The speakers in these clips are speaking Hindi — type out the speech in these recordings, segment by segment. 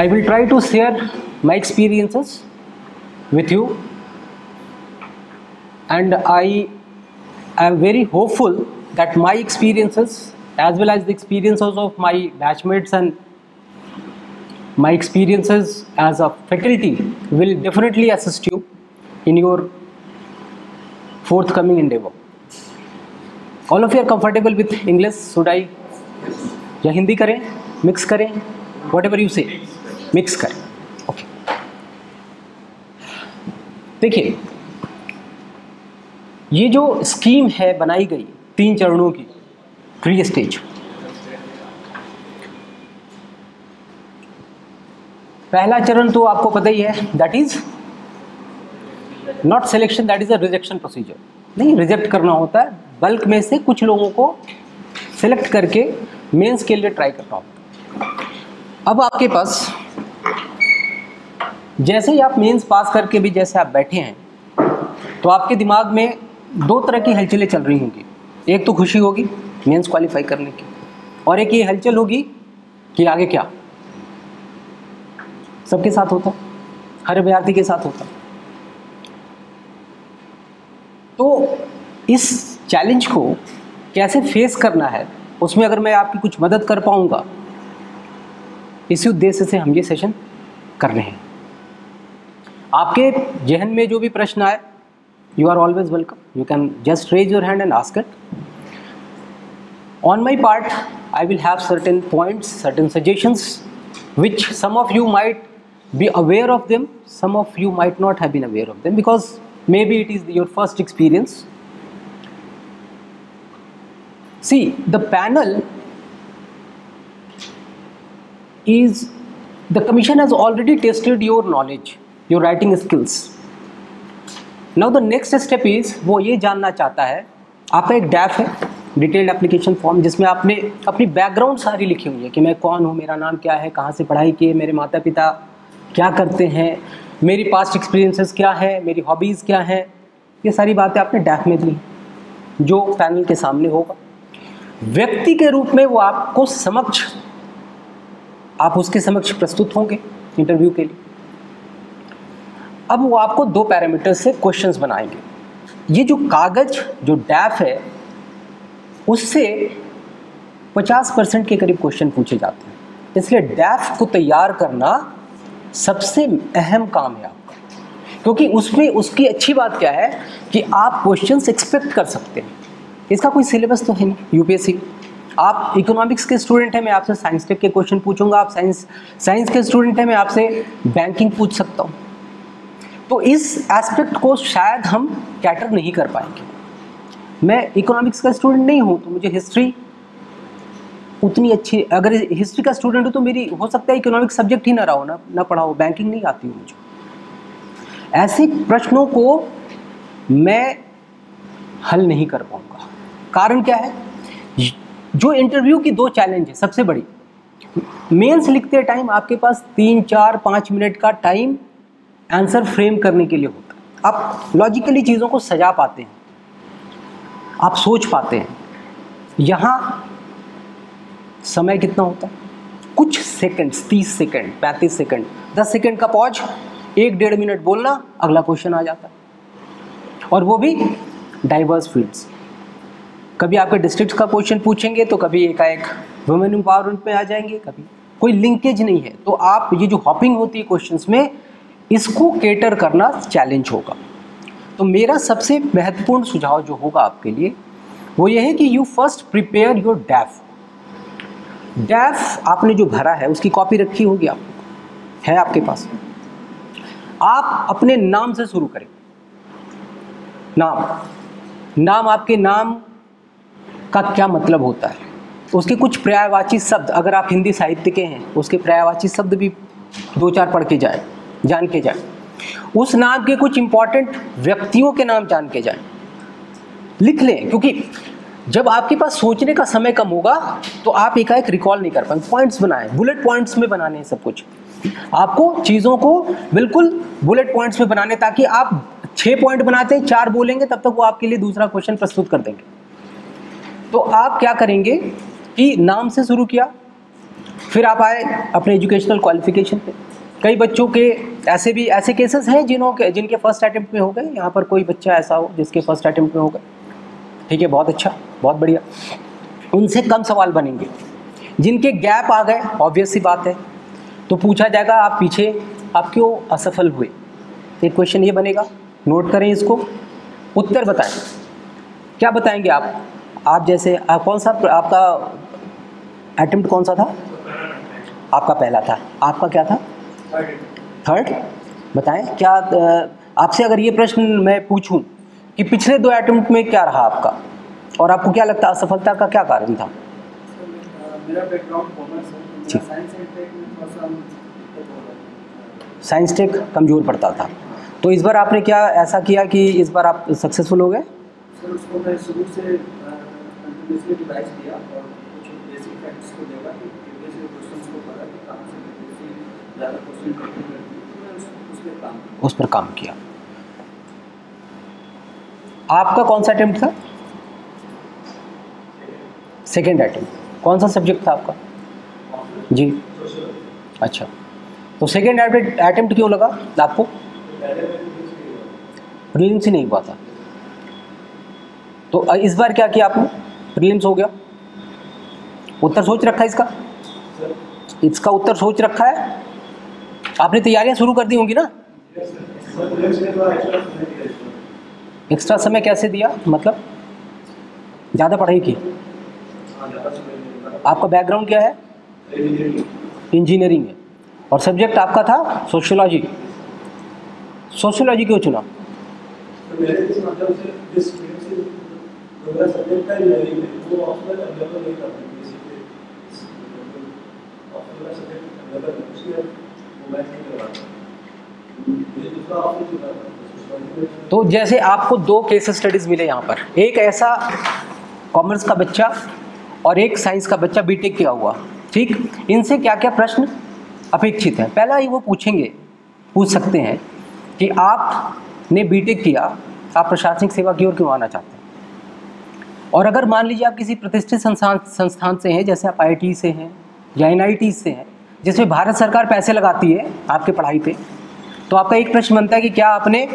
I will try to share my experiences with you, and I am very hopeful that my experiences as well as the experiences of my batchmates and my experiences as a faculty will definitely assist you in your forthcoming endeavor. All of you are comfortable with English? Should I या हिंदी करें, मिक्स करें, whatever you say, मिक्स करें. ओके, देखिए ये जो स्कीम है बनाई गई 3 चरणों की, 3 स्टेज. पहला चरण तो आपको पता ही है, that is not selection, that is a rejection procedure. नहीं, रिजेक्ट करना होता है, बल्क में से कुछ लोगों को सिलेक्ट करके मेंस के लिए ट्राई करना होता है. अब आपके पास जैसे ही आप मेंस पास करके भी जैसे आप बैठे हैं, तो आपके दिमाग में 2 तरह की हलचलें चल रही होंगी. एक तो खुशी होगी मेंस क्वालिफाई करने की, और एक ये हलचल होगी कि आगे क्या. सबके साथ होता, हर अभ्यर्थी के साथ होता. तो इस चैलेंज को कैसे फेस करना है, उसमें अगर मैं आपकी कुछ मदद कर पाऊंगा, इसी उद्देश्य से हम ये सेशन कर रहे हैं. आपके जहन में जो भी प्रश्न आए, you are always welcome. You can just raise your hand and ask it. On my part, I will have certain points, certain suggestions, which some of you might be aware of them, some of you might not have been aware of them, because maybe it is your first experience. See, the panel is, the commission has already tested your knowledge, your writing skills. Now the next step is, वो ये जानना चाहता है, आपका एक डैफ है, डिटेल्ड एप्लीकेशन फॉर्म, जिसमें आपने अपनी बैकग्राउंड सारी लिखी हुई है कि मैं कौन हूँ, मेरा नाम क्या है, कहाँ से पढ़ाई की है, मेरे माता पिता क्या करते हैं, मेरी पास्ट एक्सपीरियंसेस क्या है, मेरी हॉबीज़ क्या हैं, ये सारी बातें आपने डैफ में दी, जो पैनल के सामने होगा. व्यक्ति के रूप में वो आपको समक्ष, आप उसके समक्ष प्रस्तुत होंगे इंटरव्यू के लिए. अब वो आपको 2 पैरामीटर से क्वेश्चंस बनाएंगे. ये जो कागज, जो डैफ है, उससे 50% के करीब क्वेश्चन पूछे जाते हैं. इसलिए डैफ को तैयार करना सबसे अहम काम है आपका, क्योंकि उसमें उसकी अच्छी बात क्या है कि आप क्वेश्चंस एक्सपेक्ट कर सकते हैं. इसका कोई सिलेबस तो है नहीं यूपीएससी. आप इकोनॉमिक्स के स्टूडेंट हैं, मैं आपसे साइंस टेक के क्वेश्चन पूछूंगा. आप साइंस के स्टूडेंट हैं, मैं आपसे बैंकिंग पूछ सकता हूँ. तो इस एस्पेक्ट को शायद हम कैटर नहीं कर पाएंगे. मैं इकोनॉमिक्स का स्टूडेंट नहीं हूँ, तो मुझे हिस्ट्री उतनी अच्छी, अगर हिस्ट्री का स्टूडेंट हो तो मेरी हो सकता है इकोनॉमिक्स सब्जेक्ट ही ना रहा हो, ना पढ़ा हो, बैंकिंग नहीं आती हो मुझे. ऐसे प्रश्नों को मैं हल नहीं कर पाऊँगा. कारण क्या है, जो इंटरव्यू की 2 चैलेंज है. सबसे बड़ी, मेंस लिखते टाइम आपके पास 3, 4, 5 मिनट का टाइम आंसर फ्रेम करने के लिए होता है. आप लॉजिकली चीज़ों को सजा पाते हैं, आप सोच पाते हैं. यहाँ समय कितना होता है, कुछ सेकंड्स, 30 सेकंड, 35 सेकंड, 10 सेकंड का पॉज, 1-1.5 मिनट बोलना, अगला क्वेश्चन आ जाता है. और वो भी डाइवर्स फील्ड्स. कभी आपके डिस्ट्रिक्ट का क्वेश्चन पूछेंगे, तो कभी एकाएक वुमेन एम्पावरमेंट में आ जाएंगे, कभी कोई लिंकेज नहीं है. तो आप ये जो हॉपिंग होती है क्वेश्चंस में, इसको केटर करना चैलेंज होगा. तो मेरा सबसे महत्वपूर्ण सुझाव जो होगा आपके लिए, वो ये है कि यू फर्स्ट प्रिपेयर योर डैफ. डैफ आपने जो भरा है उसकी कॉपी रखी होगी, आप है आपके पास. आप अपने नाम से शुरू करें. नाम, आपके नाम का क्या मतलब होता है, उसके कुछ पर्यायवाची शब्द, अगर आप हिंदी साहित्य के हैं, उसके पर्यायवाची शब्द भी 2-4 पढ़ के जाए, जान के जाए. उस नाम के कुछ इंपॉर्टेंट व्यक्तियों के नाम जान के जाए, लिख लें. क्योंकि जब आपके पास सोचने का समय कम होगा, तो आप एकाएक रिकॉल नहीं कर पाएंगे. पॉइंट्स बनाएं, बुलेट पॉइंट्स में बनाने हैं सब कुछ. आपको चीज़ों को बिल्कुल बुलेट पॉइंट्स में बनाने, ताकि आप 6 पॉइंट बनाते हैं, 4 बोलेंगे, तब तक वो आपके लिए दूसरा क्वेश्चन प्रस्तुत कर देंगे. तो आप क्या करेंगे कि नाम से शुरू किया, फिर आप आए अपने एजुकेशनल क्वालिफिकेशन पे। कई बच्चों के ऐसे केसेस हैं जिनके फर्स्ट अटेम्प्ट में हो गए। यहाँ पर कोई बच्चा ऐसा हो जिसके फर्स्ट अटेम्प्ट में हो गए, ठीक है, बहुत अच्छा, बहुत बढ़िया। उनसे कम सवाल बनेंगे। जिनके गैप आ गए, ऑब्वियस सी बात है, तो पूछा जाएगा आप क्यों असफल हुए। एक क्वेश्चन ये बनेगा, नोट करें इसको, उत्तर बताएं। क्या बताएंगे आप जैसे कौन सा आपका अटेम्प्ट कौन सा था? आपका पहला था। आपका क्या था? थर्ड। बताएं क्या आपसे अगर ये प्रश्न मैं पूछूं कि पिछले 2 अटेम्प्ट में क्या रहा आपका, और आपको क्या लगता है असफलता का क्या कारण था? मेरा बैकग्राउंड कॉमर्स है, साइंस एंड टेक में थोड़ा सा साइंस टेक कमज़ोर पड़ता था। तो इस बार आपने क्या ऐसा किया कि इस बार आप सक्सेसफुल हो गए? सर उसको मैं शुरू से कंटिन्यूसली रिवाइज किया और कुछ बेसिक फैक्ट्स को देखा कि प्रीवियस क्वेश्चंस को पढ़ा कि कहाँ से बेसिक ज़्यादा क्वेश्चन करते हैं, तो मैं उस पर काम किया। आपका कौन सा अटेम्प्ट था? Second attempt. कौन सा सब्जेक्ट था आपका? जी, अच्छा। तो सेकेंड अटेम्प्ट क्यों लगा आपको? प्रीलिम्स ही नहीं हुआ था। तो इस बार क्या किया आपने? प्रीलिम्स हो गया, उत्तर सोच रखा है इसका उत्तर सोच रखा है, आपने तैयारियां शुरू कर दी होंगी ना? एक्स्ट्रा समय कैसे दिया, मतलब ज़्यादा पढ़ाई की? आपका बैकग्राउंड क्या है? इंजीनियरिंग है, और सब्जेक्ट आपका था सोशियोलॉजी। सोशियोलॉजी क्यों चुना? तो जैसे आपको 2 केस स्टडीज मिले यहाँ पर, एक ऐसा कॉमर्स का बच्चा और एक साइंस का बच्चा बीटेक किया हुआ, ठीक, इनसे क्या क्या प्रश्न अपेक्षित हैं? पहला ही वो पूछ सकते हैं कि आपने बीटेक किया, आप प्रशासनिक सेवा की ओर क्यों आना चाहते हैं? और अगर मान लीजिए आप किसी प्रतिष्ठित संस्थान से हैं, जैसे आप आईआईटी से हैं या एनआईटी से हैं, जिसमें भारत सरकार पैसे लगाती है आपके पढ़ाई पे, तो आपका एक प्रश्न बनता है कि क्या आपने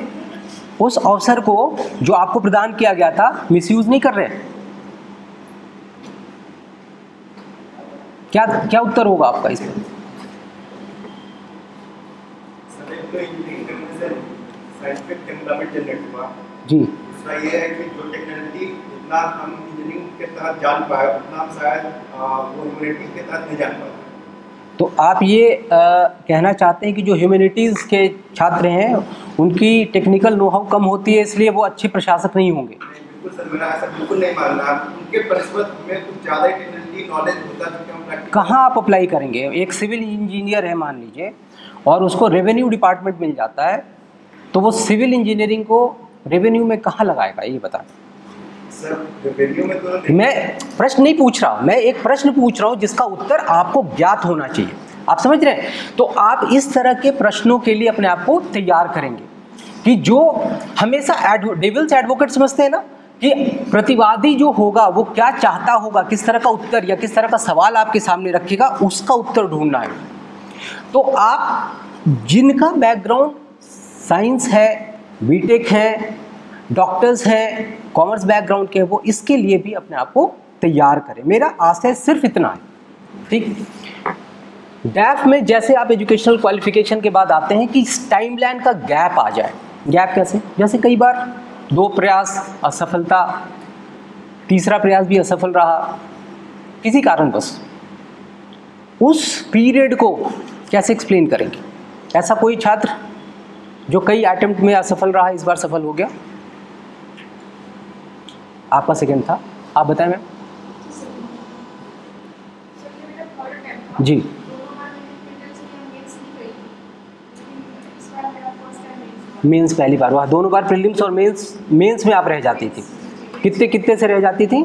उस अवसर को जो आपको प्रदान किया गया था मिसयूज नहीं कर रहे? क्या उत्तर होगा आपका इस पर? जी, दूसरा ये है कि जो टेक्नोलॉजी जितना हम इंजीनियरिंग के तहत जान पाए उतना हम शायद वो ह्यूमैनिटीज के तहत नहीं जान पाए। तो आप ये कहना चाहते हैं कि जो ह्यूमैनिटीज़ के छात्र हैं उनकी टेक्निकल नो हाउ कम होती है, इसलिए वो अच्छे प्रशासक नहीं होंगे? बिल्कुल सर, मेरा ऐसा बिल्कुल नहीं मानना। उनके परिस्पत में कुछ ज़्यादा टेक्नोलॉजी नॉलेज होता है जो कि हम प्रैक्टिकल। कहाँ आप अप्लाई करेंगे? एक सिविल इंजीनियर है मान लीजिए, और उसको रेवेन्यू डिपार्टमेंट मिल जाता है, तो वो सिविल इंजीनियरिंग को रेवेन्यू में कहाँ लगाएगा, ये बताएं। सर रेवेन्यू में तो मैं प्रश्न नहीं पूछ रहा, मैं एक प्रश्न पूछ रहा हूँ जिसका उत्तर आपको ज्ञात होना चाहिए। आप समझ रहे हैं? तो आप इस तरह के प्रश्नों के लिए अपने आप को तैयार करेंगे कि जो हमेशा डेविल्स एडवोकेट समझते हैं ना, कि प्रतिवादी जो होगा वो क्या चाहता होगा, किस तरह का उत्तर या किस तरह का सवाल आपके सामने रखेगा, उसका उत्तर ढूंढना है। तो आप जिनका बैकग्राउंड साइंस है, बीटेक है, डॉक्टर्स हैं, कॉमर्स बैकग्राउंड के, वो इसके लिए भी अपने आप को तैयार करें। मेरा आशय सिर्फ इतना है, ठीक। डैफ में जैसे आप एजुकेशनल क्वालिफिकेशन के बाद आते हैं कि टाइमलाइन का गैप आ जाए। गैप कैसे? जैसे कई बार 2 प्रयास असफलता, तीसरा प्रयास भी असफल रहा किसी कारणवश, उस पीरियड को कैसे एक्सप्लेन करेंगे? ऐसा कोई छात्र जो कई अटेम्प्ट में असफल रहा, इस बार सफल हो गया? आपका सेकंड था, आप बताएं मैम। जी, मेंस पहली बार हुआ, दोनों बार प्रीलिम्स और मेंस में आप रह जाती थी। कितने से रह जाती थी?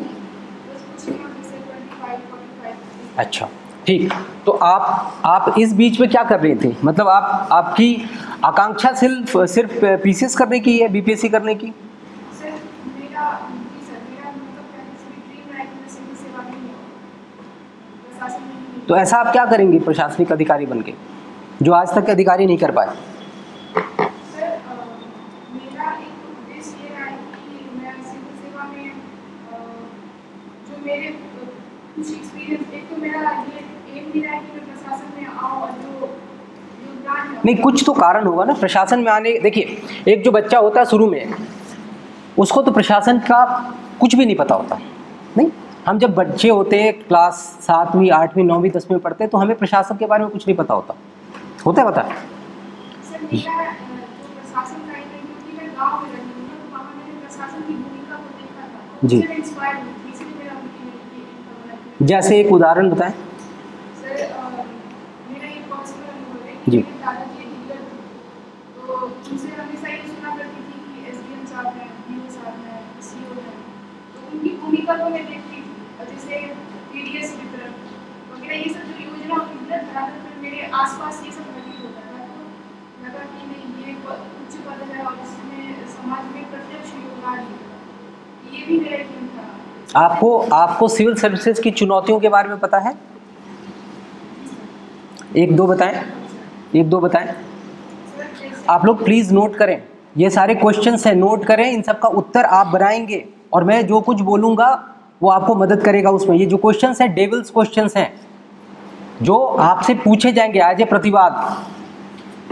अच्छा, ठीक। तो आप इस बीच में क्या कर रही थी? मतलब आपकी आकांक्षा सिर्फ पीसीएस करने की है, बीपीएससी करने की? प्रशासन में नहीं। तो ऐसा आप क्या करेंगे प्रशासनिक अधिकारी बन के, जो आज तक के अधिकारी नहीं कर पाए? सर मेरा एक उद्देश्य ये रहा है कि मैं सिविल सेवा में जो मेरे कुछ एक्सपीरियंस, एक तो मेरा ये एम भी रहा है कि मैं प्रशासन में आऊँ और जो योगदान है। नहीं, कुछ तो कारण होगा ना प्रशासन में आने। देखिए, एक जो बच्चा होता है शुरू में, उसको तो प्रशासन का कुछ भी नहीं पता होता। नहीं, हम जब बच्चे होते हैं क्लास 7वीं 8वीं 9वीं 10वीं में पढ़ते हैं, तो हमें प्रशासन के बारे में कुछ नहीं पता होता है। सर मेरा जो प्रशासन का है, क्योंकि मैं गांव में रहती हूँ तो वहाँ मैंने प्रशासन की भूमिका को देखा था, जी। उससे मैं इंस्पायर हुई थी, इसलिए मेरा उनकी जैसे एक उदाहरण बताएं। सर मेरा एक पर्सनल अनुभव है जी। कि मेरे दादाजी एक डीलर थे, तो उनसे हमेशा ये सुना करती थी कि एसडीएम साहब हैं, बीओ साहब हैं, सीओ हैं, तो उनकी भूमिका को मैं देखती थी। और जैसे पीडीएस वितरण वगैरह ये सब जो योजना होती है, ज़्यादातर मेरे आसपास ये सब घटित होता था, तो लगा कि नहीं ये उच्च पद है और इसमें समाज में प्रत्यक्ष योगदान है। ये भी मेरा एक ड्रीम था। आपको सिविल सर्विसेज की चुनौतियों के बारे में पता है? एक दो बताएं। सर जैसे आप लोग प्लीज़ नोट करें, ये सारे क्वेश्चंस हैं, नोट करें, इन सब का उत्तर आप बनाएंगे और मैं जो कुछ बोलूँगा वो आपको मदद करेगा उसमें। ये जो क्वेश्चंस हैं डेविल्स क्वेश्चंस हैं, जो आपसे पूछे जाएंगे एज ए प्रतिवाद।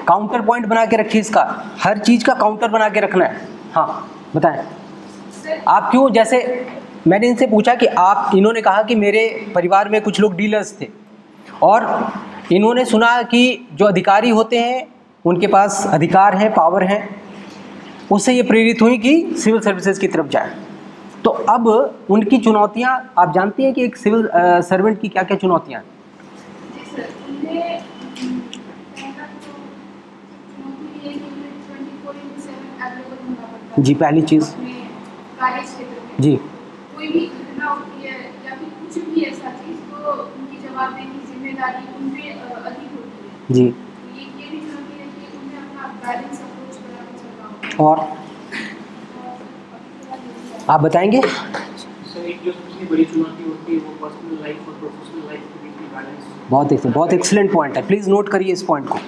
काउंटर पॉइंट बना के रखिए, इसका हर चीज़ का काउंटर बना के रखना है। हाँ बताएं। आप क्यों, जैसे मैंने इनसे पूछा कि आप, इन्होंने कहा कि मेरे परिवार में कुछ लोग डीलर्स थे और इन्होंने सुना कि जो अधिकारी होते हैं उनके पास अधिकार है, पावर है, उससे ये प्रेरित हुई कि सिविल सर्विसेज की तरफ जाएं। तो अब उनकी चुनौतियां आप जानती हैं कि एक सिविल सर्वेंट की क्या क्या चुनौतियां हैं? जी सर, उन्हें पहला तो चुनौती ये है कि उन्हें 24/7 अवेलेबल होना पड़ता है। जी, पहली चीज़। अपने कार्य क्षेत्र में जी, कोई भी घटना होती है या फिर कुछ भी ऐसा चीज़, तो उनकी जवाबदेही, जिम्मेदारी उन पे अधिक होती है। जी। ये भी चुनौती है कि उन्हें अपना बैलेंस अप्रोच बनाना चलना होगा। और आप बताएंगे? सर एक जो सबसे बड़ी चुनौती होती है वो पर्सनल लाइफ और प्रोफेशनल लाइफ के बीच में बैलेंस। बहुत एक्सीलेंट पॉइंट है, प्लीज़ नोट करिए इस पॉइंट को।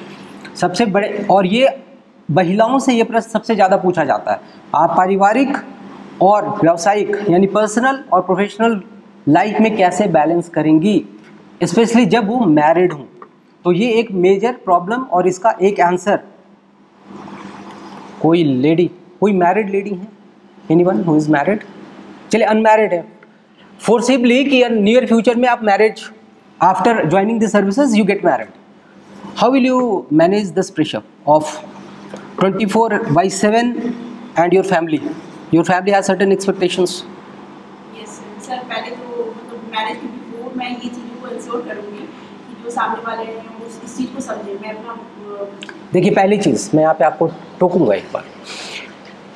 सबसे बड़े, और ये महिलाओं से ये प्रश्न सबसे ज़्यादा पूछा जाता है, आप पारिवारिक और व्यावसायिक यानी पर्सनल और प्रोफेशनल लाइफ में कैसे बैलेंस करेंगी, स्पेशली जब वो मैरिड हों। तो ये एक मेजर प्रॉब्लम, और इसका एक आंसर, कोई लेडी, कोई मैरिड लेडी है? Anyone who is married? चलिए अनमैरिड है, फोर्सिबली कि नियर फ्यूचर में आप marriage, after joining the services you get married, how will you manage this pressure of 24/7 and your family has certain expectations? Yes sir, पहले तो मतलब मैरिज के बिफोर मैं ये चीज़ों को इंश्योर करूँगी कि जो सामने वाले हैं वो इस चीज़ को समझें। मैं अपना देखिए, पहली चीज़ मैं यहाँ पे आपको टोकूंगा एक बार।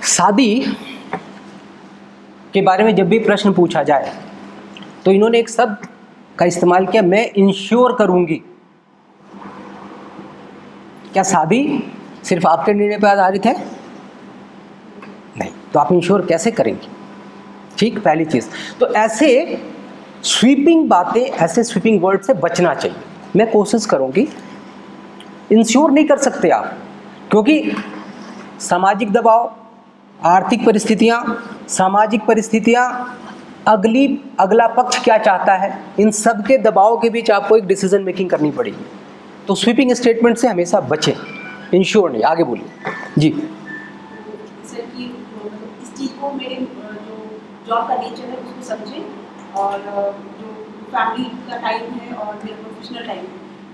शादी के बारे में जब भी प्रश्न पूछा जाए तो इन्होंने एक शब्द का इस्तेमाल किया, मैं इंश्योर करूँगी। क्या शादी सिर्फ आपके निर्णय पर आधारित है? नहीं, तो आप इंश्योर कैसे करेंगे? ठीक, पहली चीज़। तो ऐसे स्वीपिंग बातें, ऐसे स्वीपिंग वर्ड से बचना चाहिए। मैं कोशिश करूंगी, इंश्योर नहीं कर सकते आप, क्योंकि सामाजिक दबाव, आर्थिक परिस्थितियां, सामाजिक परिस्थितियां, अगला पक्ष क्या चाहता है, इन सब के दबाव के बीच आपको एक डिसीजन मेकिंग करनी पड़ेगी। तो स्वीपिंग स्टेटमेंट से हमेशा बचें, इंश्योर नहीं। आगे बोलिए जी। सर की मतलब इस चीज़ को मेरे जो जॉब का नेचर है उसको समझें, और जो फैमिली का टाइम है और मेरा प्रोफेशनल टाइम है,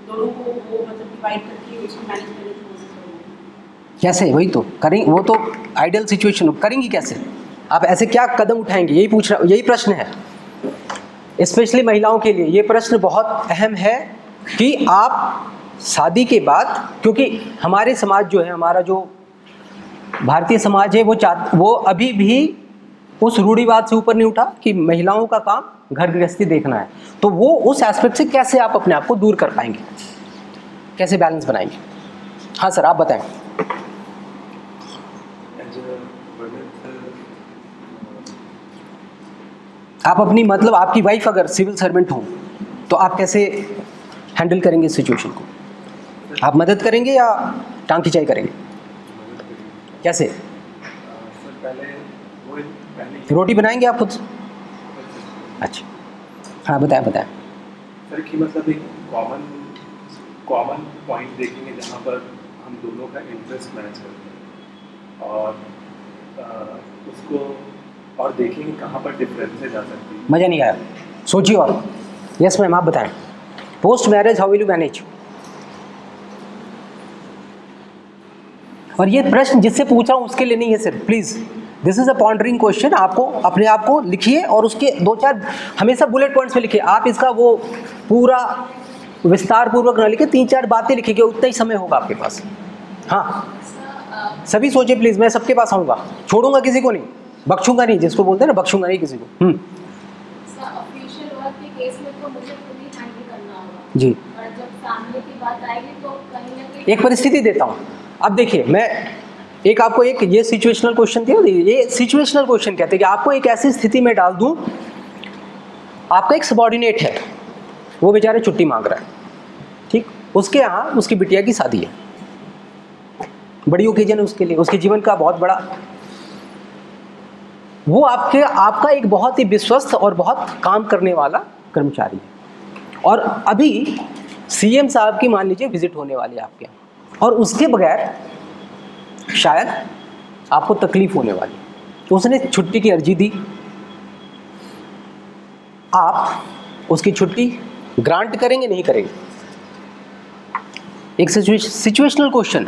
दोनों को वो मतलब डिवाइड करके उसको मैनेज करने की कोशिश करूँगी। कैसे? वही तो करेंगे, वो तो आइडियल सिचुएशन हो, करेंगी कैसे? आप ऐसे क्या कदम उठाएंगे, यही प्रश्न है, स्पेशली महिलाओं के लिए ये प्रश्न बहुत अहम है कि आप शादी के बाद, क्योंकि हमारे समाज जो है, हमारा जो भारतीय समाज है, वो अभी भी उस रूढ़िवाद से ऊपर नहीं उठा कि महिलाओं का काम घर गृहस्थी देखना है। तो वो उस एस्पेक्ट से कैसे आप अपने आप को दूर कर पाएंगे, कैसे बैलेंस बनाएंगे? हाँ सर, आप बताएं। आप अपनी, मतलब आपकी वाइफ अगर सिविल सर्वेंट हो तो आप कैसे हैंडल करेंगे इस सिचुएशन को? आप मदद करेंगे या टांग खिंचाई करेंगे? कैसे? सर पहले रोटी बनाएंगे आप खुद? अच्छा, हाँ बताएं बताएं। सर कि मतलब एक कॉमन पॉइंट देखेंगे जहाँ पर हम दोनों का इंटरेस्ट मैच करते हैं, और उसको और देखेंगे कहाँ पर डिफरेंसेस आ सकती है। मज़ा नहीं आया, सोचिए। और यस मैम, आप बताएं। Post marriage how will you manage? और ये प्रश्न जिससे पूछ रहा हूँ उसके लिए नहीं है sir, please this is a pondering question. आपको अपने आप को लिखिए और उसके 2-4 हमेशा बुलेट पॉइंट्स में लिखिए। आप इसका वो पूरा विस्तार पूर्वक ना लिखिए, 3-4 बातें लिखिए, उतना ही समय होगा आपके पास। हाँ सभी सोचिए प्लीज़, मैं सबके पास आऊँगा, छोड़ूंगा किसी को नहीं, बख्शूंगा नहीं, जिसको बोलते हैं ना बख्शूंगा नहीं किसी को। ऑफिशियल वर्क के केस में तो मुझे खुद ही हैंडल करना होगा जी, और जब फैमिली की बात आएगी तो कहीं ना कहीं एक परिस्थिति देता हूँ। अब देखिए, मैं एक आपको एक ये सिचुएशनल क्वेश्चन दिया, ये सिचुएशनल क्वेश्चन कहते हैं कि आपको एक ऐसी स्थिति में डाल दूं, आपका एक सबॉर्डिनेट है, वो बेचारे छुट्टी मांग रहा है, ठीक, उसके यहाँ उसकी बिटिया की शादी है, बड़ी ओकेजन है उसके लिए, उसके जीवन का बहुत बड़ा, वो आपका एक बहुत ही विश्वस्त और बहुत काम करने वाला कर्मचारी है, और अभी सीएम साहब की मान लीजिए विजिट होने वाली है आपके यहाँ, और उसके बगैर शायद आपको तकलीफ होने वाली, तो उसने छुट्टी की अर्जी दी, आप उसकी छुट्टी ग्रांट करेंगे नहीं करेंगे? एक सिचुएशनल क्वेश्चन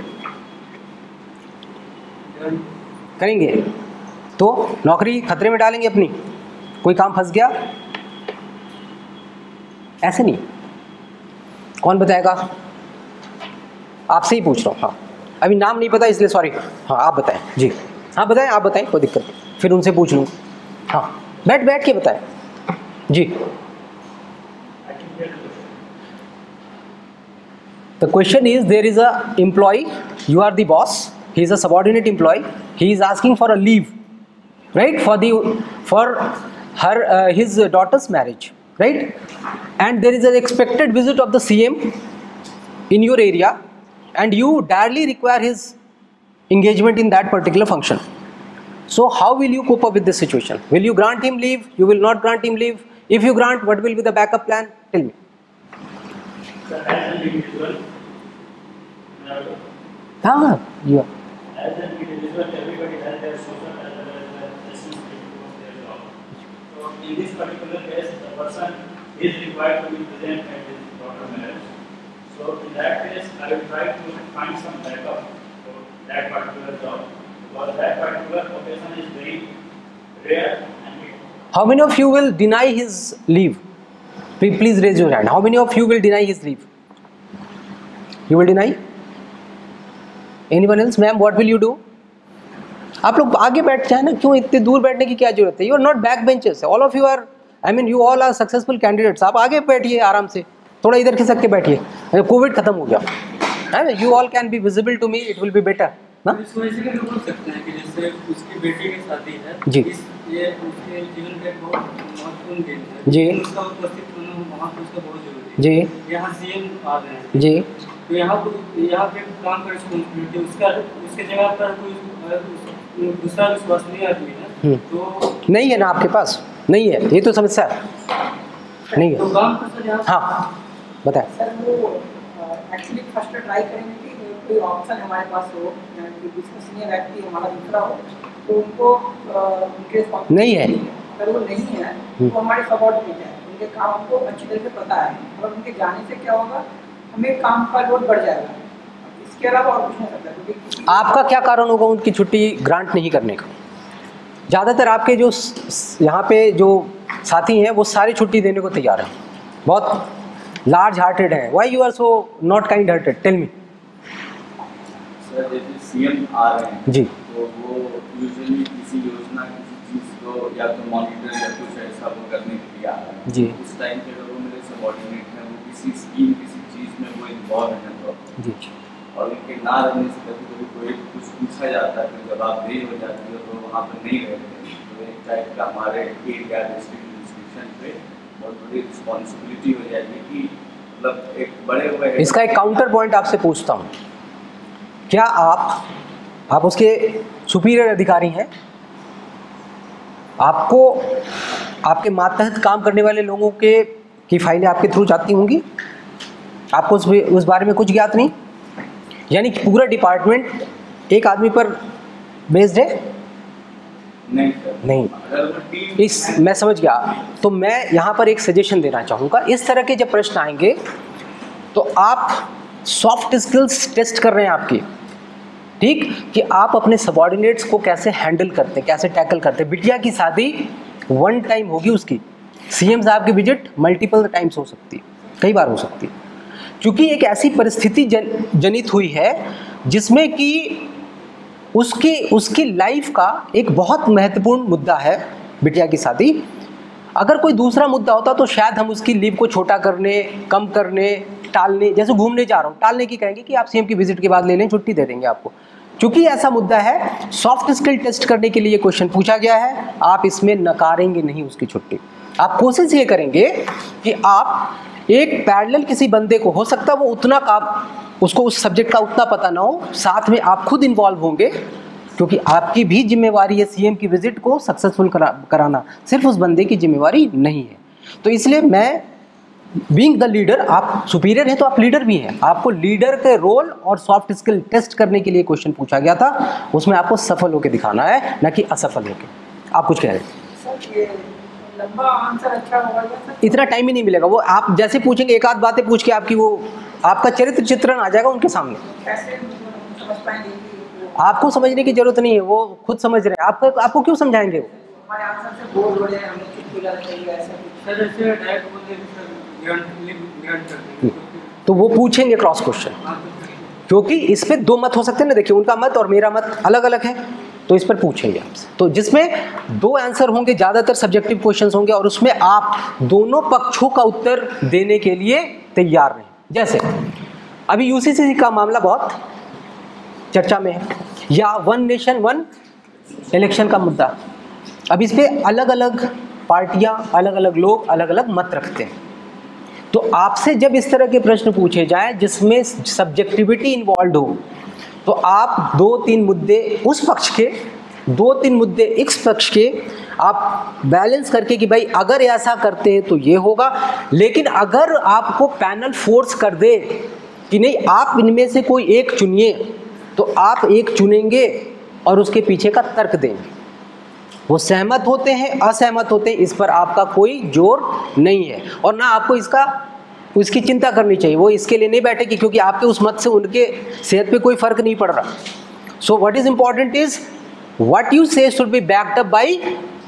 करेंगे तो नौकरी खतरे में डालेंगे अपनी, कोई काम फंस गया, ऐसे नहीं। कौन बताएगा? आपसे ही पूछ रहा हूँ। हाँ, अभी नाम नहीं पता इसलिए सॉरी। हाँ आप बताएं जी। हाँ बताएं, आप बताएं, कोई दिक्कत नहीं, फिर उनसे पूछ लूँगा। हाँ बैठ के बताएं जी। The question is, there is a employee, you are the boss, he is a subordinate employee, he is asking for a leave, right, for his daughter's marriage, right, and there is an expected visit of the CM in your area, and you direly require his engagement in that particular function. So how will you cope up with this situation? Will you grant him leave? You will not grant him leave? If you grant, what will be the backup plan? Tell me. Sir, as an individual, हाँ, you are. as an individual, everybody has their social as well as their responsibility towards their job. So in this particular case, the person is required to be present at his daughter's marriage. So in that case, I will try to find some backup for that particular job, because that particular occasion is very rare. And How many of you will deny his leave? Please raise your hand. How many of you will deny his leave? You will deny? Anyone else? Ma'am, what will you do? आप लोग आगे बैठ जाए ना, क्यों इतने दूर बैठने की क्या जरूरत है? You are not back benches. All of you are, I mean, you all are successful candidates. आप आगे बैठिए आराम से, थोड़ा इधर खिसक के बैठिए। कोविड खत्म हो गया, you all can be visible to me. It will be better. ना? इसको इसीलिए बोल सकते हैं कि जैसे उसकी बेटी की शादी है, जी। ये उसके जीवन का एक बहुत महत्वपूर्ण दिन है, जी। उसका उपस्थित होना वहाँ पे उसका बहुत जरूरी है। जी यहाँ सीएम आ रहे हैं, जी तो यहाँ पे काम का रिस्पॉन्सिबिलिटी उसके जगह पर कोई दूसरा विश्वसनीय आदमी है तो नहीं है ना आपके पास, नहीं है, ये तो समस्या है, नहीं है। तो काम का सर यहाँ हाँ बताएं। सर वो एक्चुअली फर्स्ट ट्राई करेंगे कि कोई ऑप्शन हमारे पास हो, कि विश्वसनीय व्यक्ति हमारा दूसरा हो, तो उनको उनके नहीं है। अगर वो नहीं है तो हमारे सबॉर्डिनेट है, उनके काम हमको अच्छी तरह से पता है, और उनके जाने से क्या होगा, हमें काम का लोड बढ़ जाएगा। इसके अलावा और कुछ नहीं सकता, क्योंकि आपका क्या कारण होगा उनकी छुट्टी ग्रांट नहीं करने का? ज़्यादातर आपके जो यहाँ पे जो साथी हैं वो सारी छुट्टी देने को तैयार हैं, बहुत लार्ज हार्टेड हैं। Why you are so not kind hearted? Tell me. Sir जैसे सीएम आ रहे हैं जी, तो वो यूजुअली किसी योजना किसी चीज़ को या तो मॉनिटर या कुछ ऐसा वो करने के लिए आ रहे हैं जी। उस टाइम पे अगर वो मेरे सबॉर्डिनेट हैं, वो किसी स्कीम किसी चीज़ में वो इन्वॉल्व हैं तो जी, और उनके ना रहने से कभी कभी कोई कुछ पूछा जाता है, फिर जवाबदेही हो जाती है तो वहाँ पर नहीं रहते हैं, तो एक टाइप का हमारे एरिया डिस्ट्रिक्ट इंस्टीट्यूशन पे बहुत बड़ी रिस्पॉन्सिबिलिटी हो जाएगी कि मतलब एक बड़े हुए। इसका एक काउंटर पॉइंट आपसे पूछता हूँ, क्या आप उसके सुपीरियर अधिकारी हैं? आपको आपके मातहत काम करने वाले लोगों की फाइलें आपके थ्रू जाती होंगी, आपको उस बारे में कुछ ज्ञात नहीं? यानी कि पूरा डिपार्टमेंट एक आदमी पर बेस्ड है? नहीं। मैं समझ गया। तो मैं यहाँ पर एक सजेशन देना चाहूँगा, इस तरह के जब प्रश्न आएंगे तो आप सॉफ्ट स्किल्स टेस्ट कर रहे हैं आपकी, ठीक, कि आप अपने सबॉर्डिनेट्स को कैसे हैंडल करते हैं, कैसे टैकल करते हैं। बिटिया की शादी वन टाइम होगी, उसकी सीएम साहब की विजिट मल्टीपल टाइम्स हो सकती है, कई बार हो सकती है, क्योंकि एक ऐसी परिस्थिति जनित हुई है जिसमें कि उसकी लाइफ का एक बहुत महत्वपूर्ण मुद्दा है बिटिया की शादी। अगर कोई दूसरा मुद्दा होता तो शायद हम उसकी लीव को छोटा करने, कम करने, टालने, जैसे घूमने जा रहा हूँ टालने की कहेंगे कि आप सीएम की विजिट के बाद ले लें, छुट्टी दे देंगे आपको। क्योंकि ऐसा मुद्दा है, सॉफ्ट स्किल टेस्ट करने के लिए क्वेश्चन पूछा गया है, आप इसमें नकारेंगे नहीं उसकी छुट्टी। आप कोशिश ये करेंगे कि आप एक पैरेलल किसी बंदे को, हो सकता है वो उतना काम, उसको उस सब्जेक्ट का उतना पता ना हो, साथ में आप खुद इन्वॉल्व होंगे, क्योंकि आपकी भी जिम्मेवारी है सीएम की विजिट को सक्सेसफुल कराना, सिर्फ उस बंदे की जिम्मेवारी नहीं है। तो इसलिए मैं बीइंग द लीडर, आप सुपीरियर हैं तो आप लीडर भी हैं, आपको लीडर के रोल और सॉफ्ट स्किल टेस्ट करने के लिए क्वेश्चन पूछा गया था, उसमें आपको सफल होकर दिखाना है, न कि असफल होकर। आप कुछ कह रहे हैं? लंबा आंसर अच्छा होगा सर? इतना टाइम ही नहीं मिलेगा, वो आप जैसे पूछेंगे एक आध बातें पूछ के आपकी वो आपका चरित्र चित्रण आ जाएगा उनके सामने। कैसे समझ पाएंगे? आपको समझने की जरूरत नहीं है, वो खुद समझ रहे हैं। आपको क्यों समझाएंगे वो? हमारे आंसर से बोर हो रहे हैं, हमें चुप हो जाना चाहिए, ऐसा कुछ। सर ऐसे डायरेक्ट बोलते हैं सर ग्रांट करते हैं, तो वो पूछेंगे क्रॉस क्वेश्चन, क्योंकि इस पे दो मत हो सकते हैं ना। देखिए उनका मत और मेरा मत अलग अलग है, तो इस पर पूछेंगे आपसे, तो जिसमें दो आंसर होंगे, ज़्यादातर सब्जेक्टिव क्वेश्चंस होंगे, और उसमें आप दोनों पक्षों का उत्तर देने के लिए तैयार रहें। जैसे अभी यूसीसी का मामला बहुत चर्चा में है, या वन नेशन वन इलेक्शन का मुद्दा। अब इस पे अलग अलग पार्टियां, अलग अलग लोग अलग अलग मत रखते हैं। तो आपसे जब इस तरह के प्रश्न पूछे जाएं जिसमें सब्जेक्टिविटी इन्वॉल्व हो, तो आप दो तीन मुद्दे उस पक्ष के, दो तीन मुद्दे इस पक्ष के, आप बैलेंस करके कि भाई अगर ऐसा करते हैं तो ये होगा। लेकिन अगर आपको पैनल फोर्स कर दे कि नहीं आप इनमें से कोई एक चुनिए, तो आप एक चुनेंगे और उसके पीछे का तर्क देंगे। वो सहमत होते हैं, असहमत होते हैं, इस पर आपका कोई जोर नहीं है, और ना आपको उसकी चिंता करनी चाहिए। वो इसके लिए नहीं बैठेगी क्योंकि आपके उस मत से उनके सेहत पे कोई फर्क नहीं पड़ रहा। So what is important is what you say should be backed up by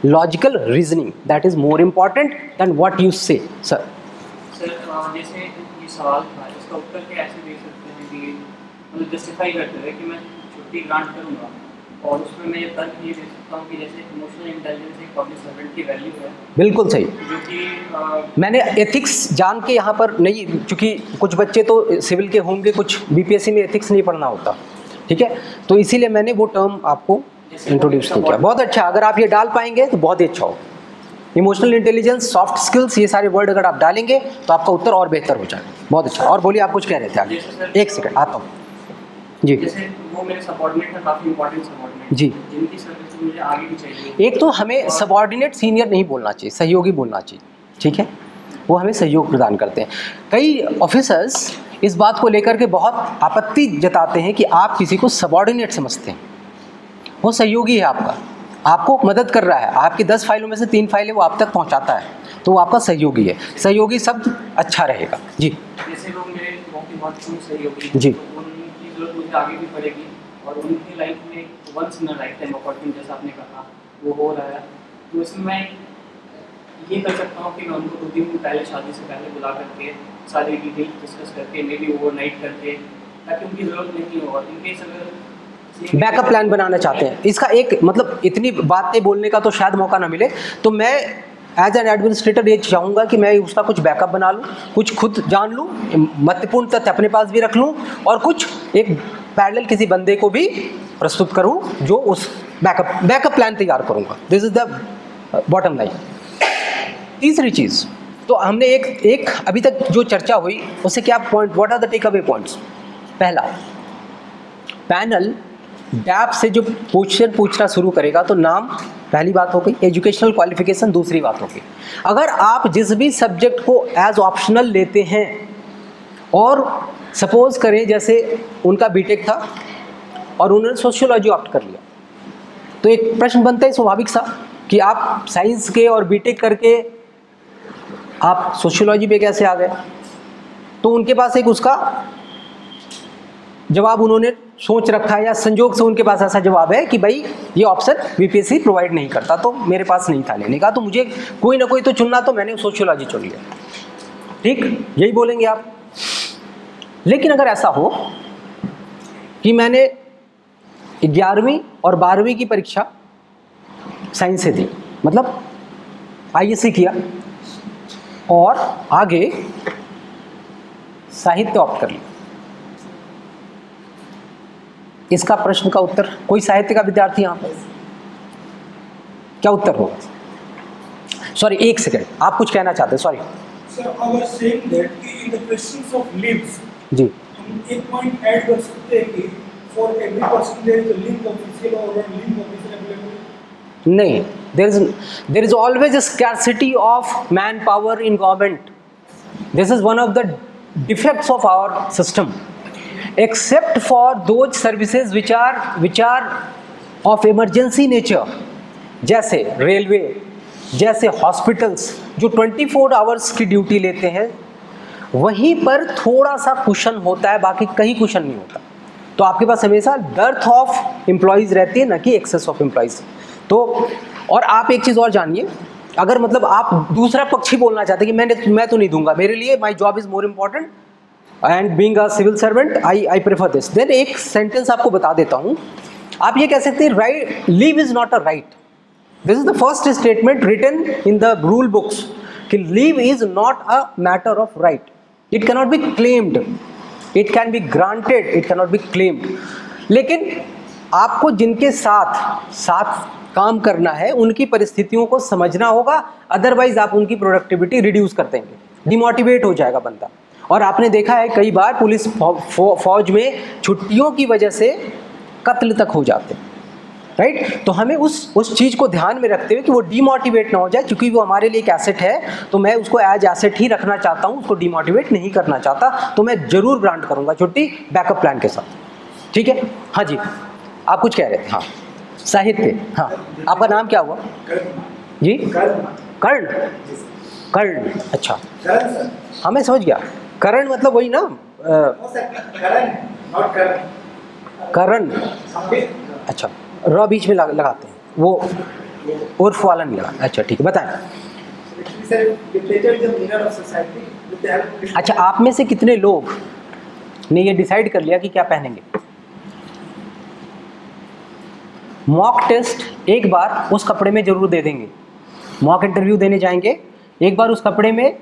logical reasoning, that is more important than what you say. Sir जैसे ये सवाल था, इसका उत्तर कैसे दे सकते हैं कि मतलब जस्टिफाई करते हुए कि मैं छुट्टी ग्रांट करूँगा, और उसमें मैं ये तर्क ये दे सकता हूँ कि जैसे इमोशनल इंटेलिजेंस एक पब्लिक सर्वेंट की वैल्यू है। बिल्कुल सही, जो कि मैंने एथिक्स जान के यहाँ पर नहीं, क्योंकि कुछ बच्चे तो सिविल के होंगे, कुछ बीपीएससी में एथिक्स नहीं पढ़ना होता, ठीक है, तो इसीलिए मैंने वो टर्म आपको इंट्रोड्यूस किया। बहुत अच्छा, अगर आप ये डाल पाएंगे तो बहुत ही अच्छा हो। इमोशनल इंटेलिजेंस, सॉफ्ट स्किल्स, ये सारे वर्ड अगर आप डालेंगे तो आपका उत्तर और बेहतर हो जाएगा। बहुत अच्छा। और बोलिए, आप कुछ कह रहे थे आगे? एक सेकंड आता हूँ जी। जैसे वो मेरे सबऑर्डिनेट है, काफी इंपॉर्टेंट सबऑर्डिनेट जी, जिनकी सर्विस मुझे आगे भी चाहिए। एक तो हमें सबऑर्डिनेट सीनियर नहीं बोलना चाहिए, सहयोगी बोलना चाहिए, ठीक है, वो हमें सहयोग प्रदान करते हैं। कई ऑफिसर्स इस बात को लेकर के बहुत आपत्ति जताते हैं कि आप किसी को सबऑर्डिनेट समझते हैं। वो सहयोगी है आपका, आपको मदद कर रहा है, आपकी 10 फाइलों में से 3 फाइलें वो आप तक पहुंचाता है, तो वो आपका सहयोगी है। सहयोगी शब्द अच्छा रहेगा जी। जैसे लोग मेरे बहुत सहयोगी हैं, जी, तो उनकी जरूरत मुझे आगे भी पड़ेगी, और उनकी लाइफ में once in a lifetime opportunity, जैसा आपने कहा, वो हो रहा है। तो इसमें मैं ये कर सकता हूँ कि मैं उनको 2 दिन पहले, शादी से पहले बुला करके सारी डिटेल डिस्कस करके, मे बी ओवरनाइट करके, ताकि उनकी ज़रूरत नहीं हो, और इनकेस अगर बैकअप प्लान बनाना चाहते हैं। इसका एक मतलब, इतनी बातें बोलने का तो शायद मौका ना मिले, तो मैं एज एन एडमिनिस्ट्रेटर ये चाहूँगा कि मैं उसका कुछ बैकअप बना लूँ, कुछ खुद जान लूँ, महत्वपूर्ण तथ्य अपने पास भी रख लूँ, और कुछ एक पैरेलल किसी बंदे को भी प्रस्तुत करूँ जो उस बैकअप प्लान तैयार करूँगा। This is the bottom line. तीसरी चीज़, तो हमने एक अभी तक जो चर्चा हुई उससे क्या point, what are the take away points? पहला, पैनल डैप से जो क्वेश्चन पूछना शुरू करेगा तो नाम पहली बात हो गई, एजुकेशनल क्वालिफिकेशन दूसरी बात हो गई। अगर आप जिस भी सब्जेक्ट को एज ऑप्शनल लेते हैं और सपोज करें जैसे उनका बीटेक था और उन्होंने सोशियोलॉजी ऑप्ट कर लिया, तो एक प्रश्न बनता है स्वाभाविक सा कि आप साइंस के और बीटेक करके आप सोशियोलॉजी पे कैसे आ गए? तो उनके पास एक उसका जवाब उन्होंने सोच रखा है या संजोग से उनके पास ऐसा जवाब है कि भाई ये ऑप्शन बीपीएससी प्रोवाइड नहीं करता, तो मेरे पास नहीं था लेने का, तो मुझे कोई ना कोई तो चुनना, तो मैंने सोशियोलॉजी चुन लिया। ठीक, यही बोलेंगे आप। लेकिन अगर ऐसा हो कि मैंने 11वीं और 12वीं की परीक्षा साइंस से दी, मतलब आईएससी किया और आगे साहित्य ऑप्ट कर लिया, इसका प्रश्न का उत्तर, कोई साहित्य का विद्यार्थी यहाँ पर, क्या उत्तर होगा? सॉरी एक सेकंड, आप कुछ कहना चाहते हैं? Sorry sir, I was saying that कि in the questions of leaves जी, हम एक पॉइंट ऐड कर सकते हैं कि for every person there is a link official और लिंक ऑफिशियल अवेलेबल। नहीं, there is always a scarcity of manpower in government. This is one of the defects of our system, except for those services which are of emergency nature, जैसे रेलवे, जैसे हॉस्पिटल्स जो 24 आवर्स की ड्यूटी लेते हैं, वहीं पर थोड़ा सा कुशन होता है, बाकी कहीं कुशन नहीं होता। तो आपके पास हमेशा डर्थ ऑफ एम्प्लॉयज़ रहती है, ना कि एक्सेस ऑफ एम्प्लॉयज़। तो और आप एक चीज़ और जानिए, अगर मतलब आप दूसरा पक्ष ही बोलना चाहते हैं कि मैं तो नहीं दूंगा, मेरे लिए my job is more important and being a civil servant I prefer this, then एक सेंटेंस आपको बता देता हूँ। आप ये कह सकते हैं right, leave is not a right. This is the first statement written in the rule books कि leave is not a matter of right, it cannot be claimed, it can be granted, it cannot be claimed. लेकिन आपको जिनके साथ काम करना है उनकी परिस्थितियों को समझना होगा, अदरवाइज आप उनकी प्रोडक्टिविटी रिड्यूस कर देंगे, डिमोटिवेट हो जाएगा बंदा। और आपने देखा है कई बार पुलिस फौज में छुट्टियों की वजह से कत्ल तक हो जाते हैं, राइट? तो हमें उस चीज़ को ध्यान में रखते हुए कि वो डीमोटिवेट ना हो जाए, क्योंकि वो हमारे लिए एक एसेट है, तो मैं उसको एज एसेट ही रखना चाहता हूँ, उसको डीमोटिवेट नहीं करना चाहता, तो मैं जरूर ग्रांट करूँगा छुट्टी बैकअप प्लान के साथ। ठीक है, हाँ जी, आप कुछ कह रहे थे? हाँ, साहित्य, हाँ, आपका नाम क्या हुआ जी? कर्ण, अच्छा, हाँ मैं समझ गया, करण मतलब वही ना, करण, अच्छा, र बीच में लगाते हैं, वो उर्फ वाला नहीं लगा, अच्छा ठीक है, बताएं। अच्छा, आप में से कितने लोग ने ये डिसाइड कर लिया कि क्या पहनेंगे? मॉक टेस्ट एक बार उस कपड़े में जरूर दे देंगे, मॉक इंटरव्यू देने जाएंगे एक बार उस कपड़े में,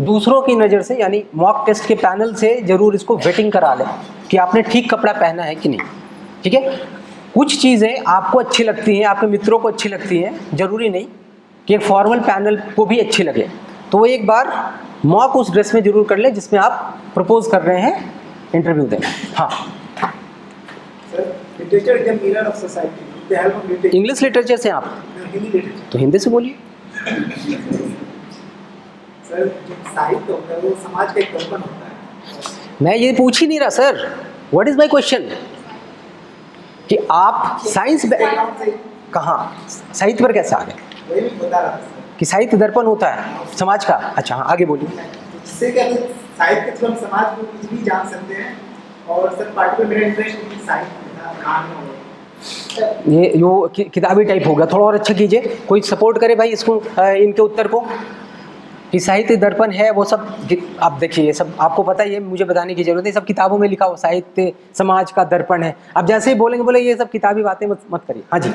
दूसरों की नज़र से, यानी मॉक टेस्ट के पैनल से जरूर इसको वेटिंग करा लें कि आपने ठीक कपड़ा पहना है कि नहीं। ठीक है, कुछ चीज़ें आपको अच्छी लगती हैं, आपके मित्रों को अच्छी लगती हैं, ज़रूरी नहीं कि एक फॉर्मल पैनल को भी अच्छी लगे, तो वो एक बार मॉक उस ड्रेस में जरूर कर ले जिसमें आप प्रपोज कर रहे हैं इंटरव्यू दें। हाँ, इंग्लिश लिटरेचर से आप, तो हिंदी से बोलिए। सर, साहित्य होता है वो समाज का एक दर्पण होता है। मैं ये पूछ ही नहीं रहा sir, what is my question कि आप साइंस कहाँ साहित्य पर कैसे आ गए? वही मैं बता रहा था कि साहित्य दर्पण होता है समाज का। अच्छा हाँ, आगे बोलिए। इससे क्या है, साहित्य से हम समाज को कुछ भी जान सकते हैं, और सर पार्टिकुलर मेरा इंटरेस्ट साहित्य था, कहानी हो, ये यो किताबी टाइप हो गया, थोड़ा और अच्छा कीजिए, कोई सपोर्ट करे भाई इसको, इनके उत्तर को, कि साहित्य दर्पण है वो सब। आप देखिए ये सब आपको पता है, ये मुझे बताने की जरूरत है, सब किताबों में लिखा हुआ साहित्य समाज का दर्पण है। अब जैसे ही बोलेंगे बोले ये सब किताबी बातें मत करिए। हाँ जी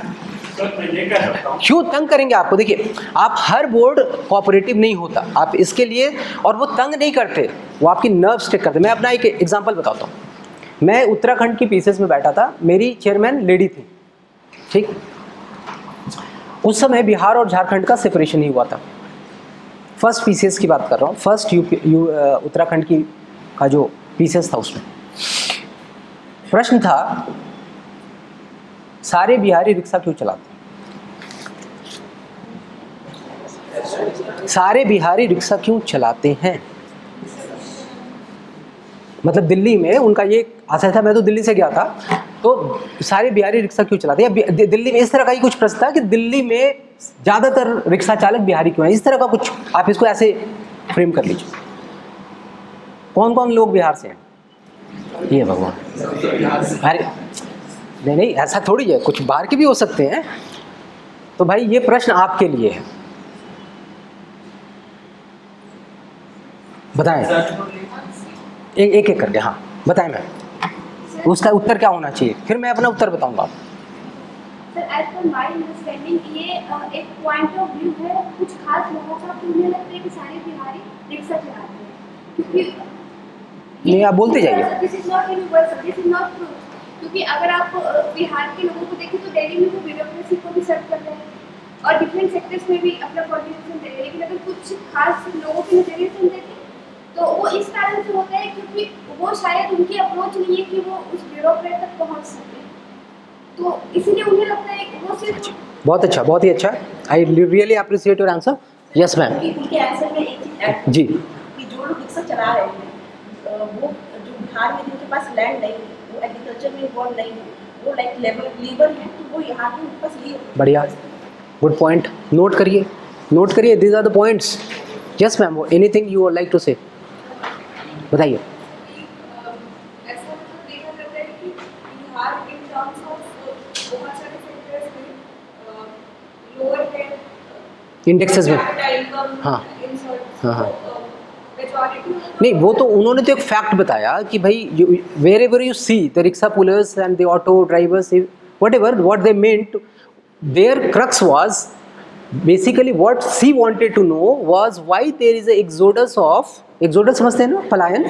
क्यों तंग करेंगे आपको? देखिए आप हर बोर्ड कोऑपरेटिव नहीं होता, आप इसके लिए, और वो तंग नहीं करते, वो आपकी नर्व स्टिक करते। मैं अपना एक एग्जाम्पल बताता हूँ। मैं उत्तराखंड की पीसेस में बैठा था, मेरी चेयरमैन लेडी थी, ठीक। उस समय बिहार और झारखंड का सेपरेशन ही हुआ था, फर्स्ट पीसीएस की बात कर रहा हूँ, फर्स्ट उत्तराखंड की का जो पीसीएस था उसमें प्रश्न था सारे बिहारी रिक्शा क्यों चलाते हैं? सारे बिहारी रिक्शा क्यों चलाते हैं? मतलब दिल्ली में उनका ये आशय था, मैं तो दिल्ली से गया था, तो सारे बिहारी रिक्शा क्यों चलाते हैं? दिल्ली में इस तरह का ही कुछ प्रश्न था कि दिल्ली में ज़्यादातर रिक्शा चालक बिहारी क्यों हैं, इस तरह का कुछ आप इसको ऐसे फ्रेम कर लीजिए। कौन कौन लोग बिहार से हैं? ये भगवान, अरे नहीं ऐसा थोड़ी है, कुछ बाहर के भी हो सकते हैं। तो भाई ये प्रश्न आपके लिए है, बताएं एक एक करके। हाँ बताएं मैम, उसका उत्तर क्या होना चाहिए, फिर मैं अपना उत्तर बताऊंगा। Sir as per my understanding ये एक पॉइंट ऑफ व्यू है कुछ खास लोगों का, तो मुझे लगता है कि सारे बिहारी रिक्शा चलाते हैं, क्योंकि नहीं आप बोलते जाइए। This is not universal, this is not true, क्योंकि अगर आप बिहार के लोगों को देखें तो दिल्ली में वो ब्यूरोक्रेसी को भी सर्व कर रहे हैं और डिफरेंट सेक्टर्स में भी अपना कॉन्ट्रीब्यूशन दे रहे हैं, लेकिन अगर कुछ खास लोगों के नजरिए से देखें तो वो इस कारण से होता है क्योंकि वो शायद उनकी अप्रोच नहीं है कि वो उस ब्यूरोक्रेट तक पहुंच सके, तो इसीलिए उन्हें लगता है कि वो सिर्फ। बहुत अच्छा, बहुत ही अच्छा, I really appreciate your answer. Yes ma'am. उनके आंसर में एक चीज ऐड जी, कि जो लोग रिक्शा चला रहे हैं वो जो बिहार में जिनके पास लैंड नहीं है, वो एग्रीकल्चर में इन्वॉल्व नहीं है, वो लाइक लेबर है, तो वो यहाँ के उनके पास ये बढ़िया, गुड पॉइंट, नोट करिए, नोट करिए, these are the points. Yes ma'am, anything you would like to say, बताइए। ऐसा मतलब देखा जाता है कि बिहार इन टर्म्स ऑफ बहुत सारे सेक्टर्स में लोअर है इंडेक्सेस में। हाँ हाँ, नहीं वो तो उन्होंने तो एक फैक्ट बताया कि भाई wherever you see the rickshaw pullers and the auto drivers whatever what they meant, their crux was basically what she wanted to know was why there is exodus of, exodus समझते हैं ना, पलायन,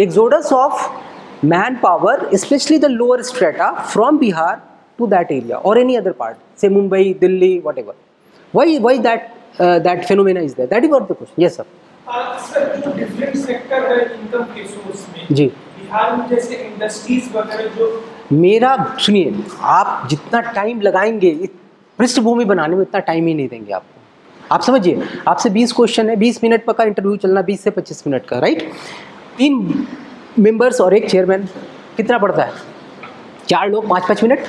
exodus of manpower specially the lower strata from Bihar to that area और any other part, say Mumbai, Delhi, whatever, why that phenomena is there, that is what the question. Yes sir. Sir जो डिफरेंट सेक्टर है इनकम के सोर्स में जी, बिहार में जैसे इंडस्ट्रीज वगैरह जो, मेरा सुनिए, आप जितना टाइम लगाएंगे पृष्ठभूमि बनाने में उतना टाइम ही नहीं देंगे आपको। आप समझिए, आपसे 20 क्वेश्चन है, 20 मिनट का इंटरव्यू चलना, 20 से 25 मिनट का, राइट। 3 मेंबर्स और 1 चेयरमैन, कितना पड़ता है? 4 लोग 5-5 मिनट,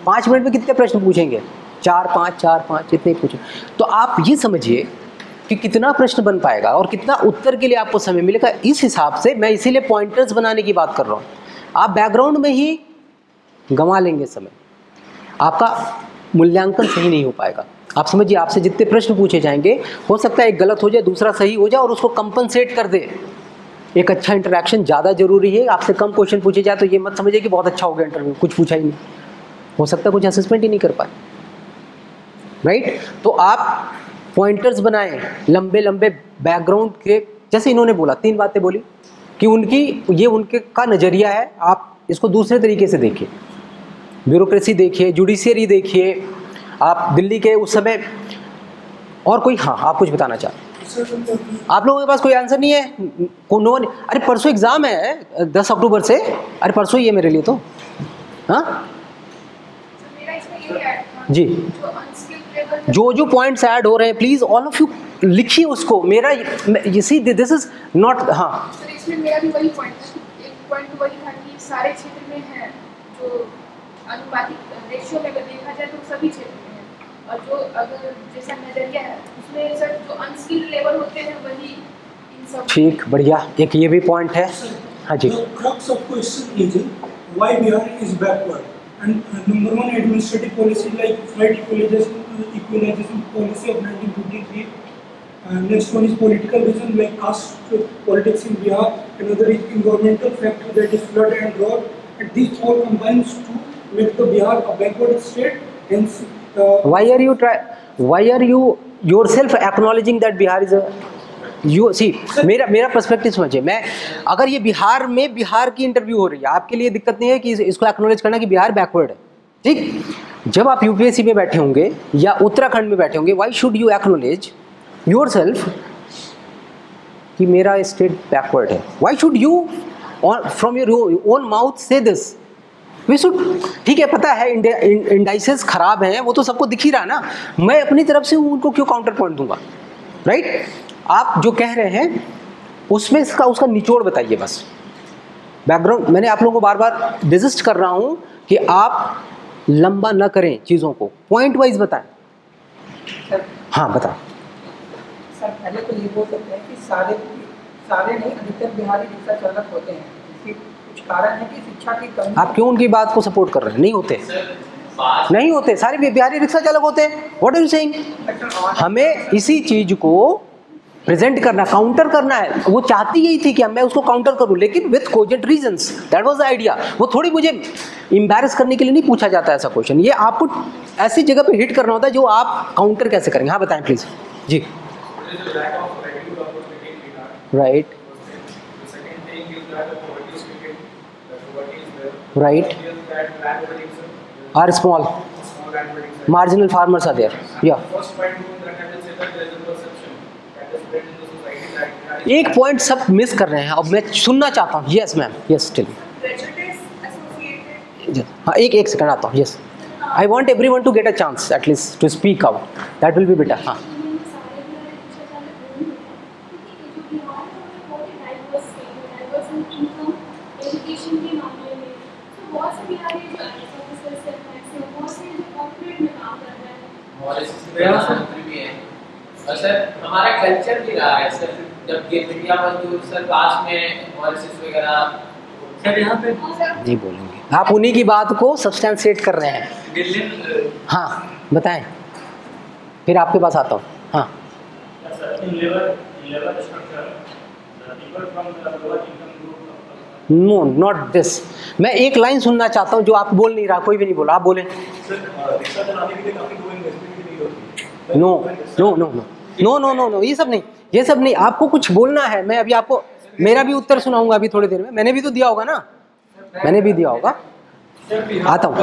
5 मिनट में कितने प्रश्न पूछेंगे? 4-5 इतने पूछे। तो आप ये समझिए कि कितना प्रश्न बन पाएगा और कितना उत्तर के लिए आपको समय मिलेगा। इस हिसाब से मैं इसीलिए पॉइंटर्स बनाने की बात कर रहा हूँ। आप बैकग्राउंड में ही गंवा लेंगे समय, आपका मूल्यांकन सही नहीं हो पाएगा। आप समझिए, आपसे जितने प्रश्न पूछे जाएंगे हो सकता है एक गलत हो जाए, दूसरा सही हो जाए और उसको कंपनसेट कर दे। एक अच्छा इंटरेक्शन ज़्यादा जरूरी है। आपसे कम क्वेश्चन पूछे जाए तो ये मत समझिए कि बहुत अच्छा हो गया इंटरव्यू, कुछ पूछा ही नहीं, हो सकता है कुछ असेसमेंट ही नहीं कर पाए, राइट। तो आप पॉइंटर्स बनाएं, लंबे लंबे बैकग्राउंड के, जैसे इन्होंने बोला 3 बातें बोली कि उनके का नज़रिया है, आप इसको दूसरे तरीके से देखिए। ब्यूरोक्रेसी देखिए, जुडिशियरी देखिए, आप दिल्ली के उस समय और कोई, हाँ आप कुछ बताना चाहें? आप लोगों के पास कोई आंसर नहीं है? अरे परसों एग्ज़ाम है 10 अक्टूबर से, अरे परसों ही है मेरे लिए तो। हाँ जी, जो पॉइंट्स ऐड हो रहे हैं प्लीज़ ऑल ऑफ यू लिखिए उसको। मेरा ये सी दिस इज नॉट, हाँ सर इसमें मेरा भी वही पॉइंट था, एक पॉइंट वही था कि सारे क्षेत्र में है, जो अनुपातिक रेशियो में अगर देखा जाए तो सभी क्षेत्र में है, और जो अगर जैसा नजरिया है उसमें सर जो अनस्किल्ड लेबर होते हैं वही इन सब। ठीक, बढ़िया, एक ये भी पॉइंट है। हाँ जी, crux of question is why Bihar is backward, and number 1 administrative policy like flight equalization policy of 1953. Next one is political reason like caste politics in Bihar. Another is environmental factor that is flood and drought, and these all combines to make the Bihar a backward state. Hence, why are you yourself acknowledging that Bihar is a, you see, मेरा पर्सपेक्टिव समझिए। मैं अगर ये बिहार में बिहार की इंटरव्यू हो रही है, आपके लिए दिक्कत नहीं है कि इसको एक्नॉलेज करना कि बिहार बैकवर्ड है, ठीक। जब आप यूपीएससी में बैठे होंगे या उत्तराखंड में बैठे होंगे, why should you acknowledge yourself कि मेरा स्टेट बैकवर्ड है। Why should you from your own mouth से दिस? वी शुड, ठीक है पता है इंडाइसेस खराब हैं, वो तो सबको दिख ही रहा ना, मैं अपनी तरफ से उनको क्यों काउंटर पॉइंट दूंगा, राइट? आप जो कह रहे हैं उसमें उसका निचोड़ बताइए बस। बैकग्राउंड मैंने आप लोगों को बार बार डिजिस्ट कर रहा हूं कि आप लंबा न करें चीज़ों को, पॉइंट वाइज बताएं। हाँ बताओ सर। पहले तो ये बोल सकते हैं कि सारे नहीं, अधिकतर बिहारी रिक्शा चालक होते हैं, इसके कुछ कारण है कि शिक्षा की कमी। आप क्यों उनकी बात को सपोर्ट कर रहे हैं? नहीं होते, नहीं होते, सारे बिहारी रिक्शा चालक होते हैं। What are you saying? हमें इसी चीज को प्रेजेंट करना, काउंटर करना है। वो चाहती यही थी कि मैं उसको काउंटर करूं, लेकिन with cogent reasons, that was the idea. वो थोड़ी मुझे एम्बैरस करने के लिए नहीं पूछा जाता ऐसा क्वेश्चन, ये आपको ऐसी जगह पे हिट करना होता है जो आप काउंटर कैसे करेंगे। हाँ बताएं प्लीज जी। Right right are small marginal farmers are there, yeah. एक पॉइंट सब मिस कर रहे हैं, अब मैं सुनना चाहता हूँ। Yes ma'am, yes tell me. हाँ एक सेकंड आता हूँ। Yes, I want everyone to get a chance at least to speak out, that will be better. हाँ भी है और सर हमारा कल्चर भी रहा है सर, जब ये मीडिया मजदूर सर पास में मॉरिशस वगैरह सर यहाँ पे नहीं बोलेंगे, आप उन्हीं की बात को सब्सटेंशिएट कर रहे हैं। हाँ बताएं, फिर आपके पास आता हूँ। हाँ नो नॉट दिस, मैं एक लाइन सुनना चाहता हूँ जो आप बोल नहीं रहा, कोई भी नहीं बोला, आप बोले। No no no no no no no no, ये सब नहीं, आपको कुछ बोलना है। मैं अभी आपको मेरा भी उत्तर सुनाऊंगा अभी थोड़ी देर में, मैंने भी तो दिया होगा ना, मैंने भी दिया होगा। आता हूँ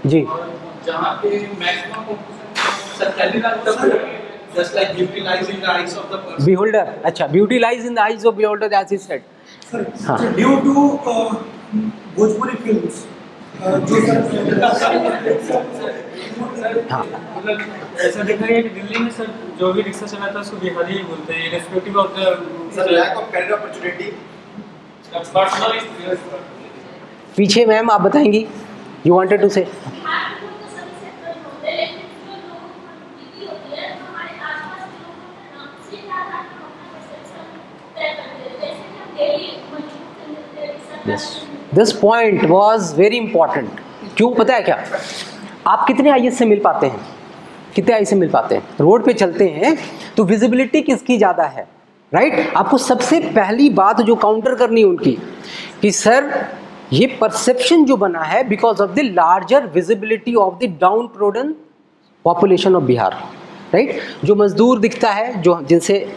जी। Beholder, अच्छा, beauty lies in the eyes of beholder, as he said. हाँ. Due to भोजपुरी films, हाँ. ऐसा देखा गया कि दिल्ली में सर जो भी रिक्शा चलाता है उसको बिहारी ही बोलते हैं, irrespective of the lack of career opportunity. पीछे मैम आप बताएंगी, you wanted to say. Yes. This point was very important. क्यों पता है क्या? आप कितने आईएएस से मिल पाते हैं, कितने आई से मिल पाते हैं? रोड पे चलते हैं तो विजिबिलिटी किसकी ज़्यादा है, राइट? आपको सबसे पहली बात जो काउंटर करनी है उनकी कि सर ये परसेप्शन जो बना है because of the larger visibility of the down trodden population of Bihar, right? जो मजदूर दिखता है, जो जिनसे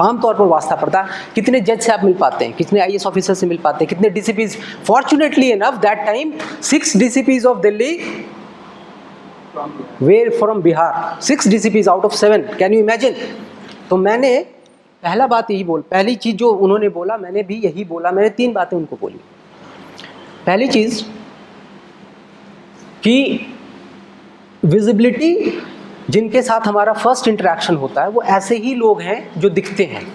आमतौर पर वास्ता पड़ता है, कितने जज से आप मिल पाते हैं, कितने आईएएस ऑफिसर से मिल पाते हैं, कितने DCPs? Fortunately enough that time 6 DCPs of Delhi were from Bihar, 6 DCPs out of 7, can you imagine? तो मैंने पहला बात यही पहली चीज़ जो उन्होंने बोला मैंने भी यही बोला, मैंने 3 बातें उनको बोली। पहली चीज़ कि विजिबिलिटी जिनके साथ हमारा फर्स्ट इंटरेक्शन होता है वो ऐसे ही लोग हैं जो दिखते हैं,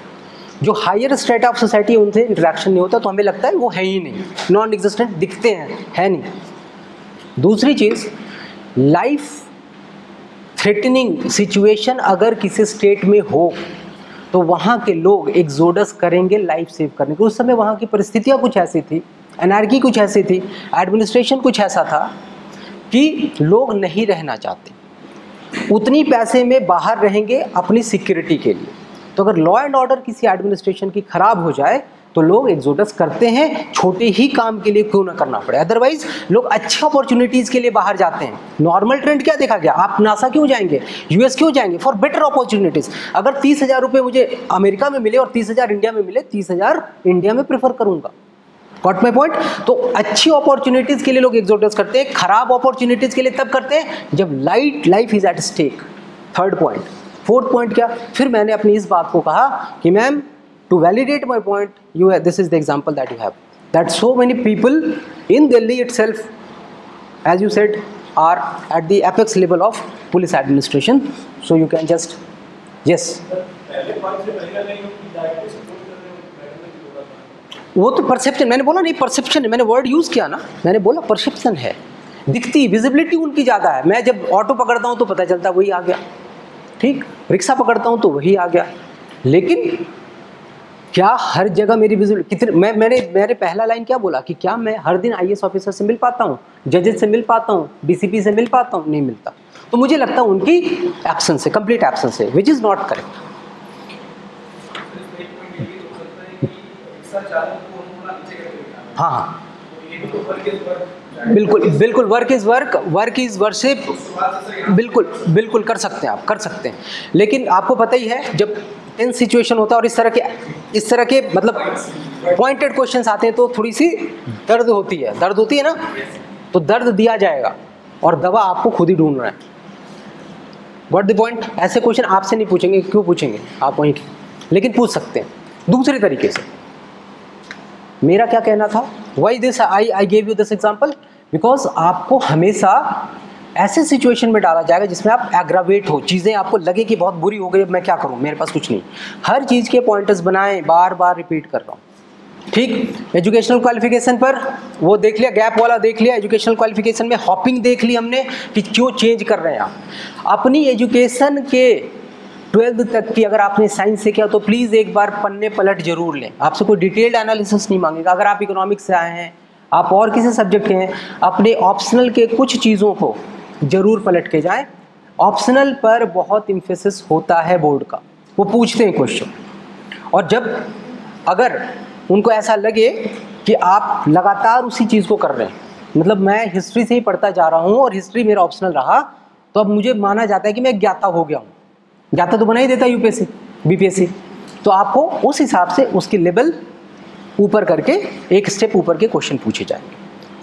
जो हायर स्टेट ऑफ सोसाइटी उनसे इंटरेक्शन नहीं होता तो हमें लगता है वो है ही नहीं, नॉन एग्जिस्टेंट दिखते हैं, है नहीं। दूसरी चीज़, लाइफ थ्रेटनिंग सिचुएशन अगर किसी स्टेट में हो तो वहाँ के लोग एक्सोडस करेंगे लाइफ सेव करने के। उस समय वहाँ की परिस्थितियाँ कुछ ऐसी थी, एनार्की कुछ ऐसी थी, एडमिनिस्ट्रेशन कुछ ऐसा था कि लोग नहीं रहना चाहते, उतनी पैसे में बाहर रहेंगे अपनी सिक्योरिटी के लिए। तो अगर लॉ एंड ऑर्डर किसी एडमिनिस्ट्रेशन की खराब हो जाए तो लोग एक्सोडस करते हैं, छोटे ही काम के लिए क्यों ना करना पड़े। अदरवाइज लोग अच्छी अपॉर्चुनिटीज़ के लिए बाहर जाते हैं। नॉर्मल ट्रेंड क्या देखा गया, आप नासा क्यों जाएंगे, यूएस क्यों जाएंगे? For better opportunities. अगर 30,000 रुपये मुझे अमेरिका में मिले और 30,000 इंडिया में मिले, 30,000 इंडिया में प्रेफर करूँगा। Got my point? तो अच्छी अपॉर्चुनिटीज़ के लिए लोग एक्सोडस करते हैं, खराब अपॉर्चुनिटीज़ के लिए तब करते हैं जब life is at stake. Third point, fourth point क्या, फिर मैंने अपनी इस बात को कहा कि ma'am to validate my point you have, this is the example that you have, that so many people in Delhi itself as you said are at the apex level of police administration, so you can just yes वो तो परसेप्शन, मैंने बोला नहीं परसेप्शन है, मैंने वर्ड यूज किया ना, मैंने बोला परसेप्शन है, दिखती विजिबिलिटी उनकी ज़्यादा है। मैं जब ऑटो पकड़ता हूँ तो पता चलता वही आ गया, ठीक, रिक्शा पकड़ता हूँ तो वही आ गया, लेकिन क्या हर जगह मेरी विजिबिलिटी कितने, मैंने पहला लाइन क्या बोला कि क्या मैं हर दिन IAS ऑफिसर से मिल पाता हूँ, जजेस से मिल पाता हूँ, DCP से मिल पाता हूँ, नहीं मिलता। तो मुझे लगता है उनकी एब्सेंस है, कंप्लीट एब्सेंस है, विच इज़ नॉट करेक्ट। हाँ हाँ बिल्कुल बिल्कुल, work is work, work is worship, बिल्कुल बिल्कुल कर सकते हैं आप, कर सकते हैं, लेकिन आपको पता ही है जब टेंस सिचुएशन होता है और इस तरह के मतलब पॉइंटेड क्वेश्चंस आते हैं तो थोड़ी सी दर्द होती है ना, तो दर्द दिया जाएगा और दवा आपको खुद ही ढूंढना है। Got the point. ऐसे क्वेश्चन आपसे नहीं पूछेंगे, क्यों पूछेंगे आप वहीं के, लेकिन पूछ सकते हैं दूसरे तरीके से। मेरा क्या कहना था, why this I gave you this example, because आपको हमेशा ऐसे सिचुएशन में डाला जाएगा जिसमें आप एग्रावेट हो, चीज़ें आपको लगे कि बहुत बुरी हो गई, अब मैं क्या करूं, मेरे पास कुछ नहीं। हर चीज़ के पॉइंटर्स बनाएं, बार बार रिपीट कर रहा हूँ, ठीक। एजुकेशनल क्वालिफिकेशन पर वो देख लिया, गैप वाला देख लिया, एजुकेशनल क्वालिफिकेशन में हॉपिंग देख ली हमने कि क्यों चेंज कर रहे हैं आप। अपनी एजुकेशन के 12th तक की अगर आपने साइंस से किया तो प्लीज़ एक बार पन्ने पलट जरूर लें, आपसे कोई डिटेल्ड एनालिसिस नहीं मांगेगा। अगर आप इकोनॉमिक्स से आए हैं, आप और किसी सब्जेक्ट के हैं, अपने ऑप्शनल के कुछ चीज़ों को जरूर पलट के जाएं। ऑप्शनल पर बहुत इम्फेसिस होता है बोर्ड का, वो पूछते हैं क्वेश्चन, और जब अगर उनको ऐसा लगे कि आप लगातार उसी चीज़ को कर रहे हैं, मतलब मैं हिस्ट्री से ही पढ़ता जा रहा हूँ और हिस्ट्री मेरा ऑप्शनल रहा, तो अब मुझे माना जाता है कि मैं ज्ञाता हो गया हूँ। ज्ञाता तो बना ही देता है UPSC BPSC, तो आपको उस हिसाब से उसकी लेवल ऊपर करके एक स्टेप ऊपर के क्वेश्चन पूछे जाएंगे।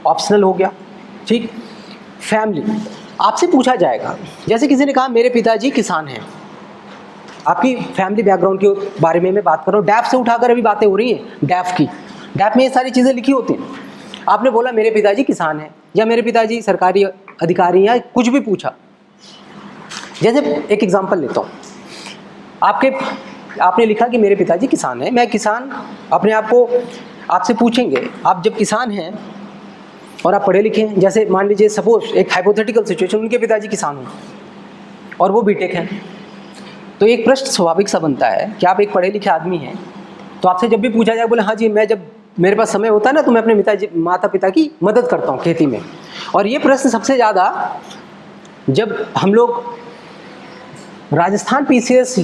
ऑप्शनल हो गया, ठीक। फैमिली आपसे पूछा जाएगा, जैसे किसी ने कहा मेरे पिताजी किसान हैं, आपकी फैमिली बैकग्राउंड के बारे में मैं बात कर रहा हूँ, डैफ से उठाकर अभी बातें हो रही हैं डैफ की, डैफ में ये सारी चीज़ें लिखी होती हैं। आपने बोला मेरे पिताजी किसान हैं या मेरे पिताजी सरकारी अधिकारी या कुछ भी पूछा। जैसे एक एग्जांपल लेता हूँ, आपने लिखा कि मेरे पिताजी किसान हैं, मैं किसान, अपने आप को आपसे पूछेंगे आप जब किसान हैं और आप पढ़े लिखे हैं, जैसे मान लीजिए सपोज एक हाइपोथेटिकल सिचुएशन, उनके पिताजी किसान हैं और वो बीटेक हैं, तो एक प्रश्न स्वाभाविक सा बनता है कि आप एक पढ़े लिखे आदमी हैं, तो आपसे जब भी पूछा जाए बोले हाँ जी, मैं जब मेरे पास समय होता है ना तो मैं अपने माता पिता की मदद करता हूँ खेती में। और ये प्रश्न सबसे ज़्यादा जब हम लोग राजस्थान PCS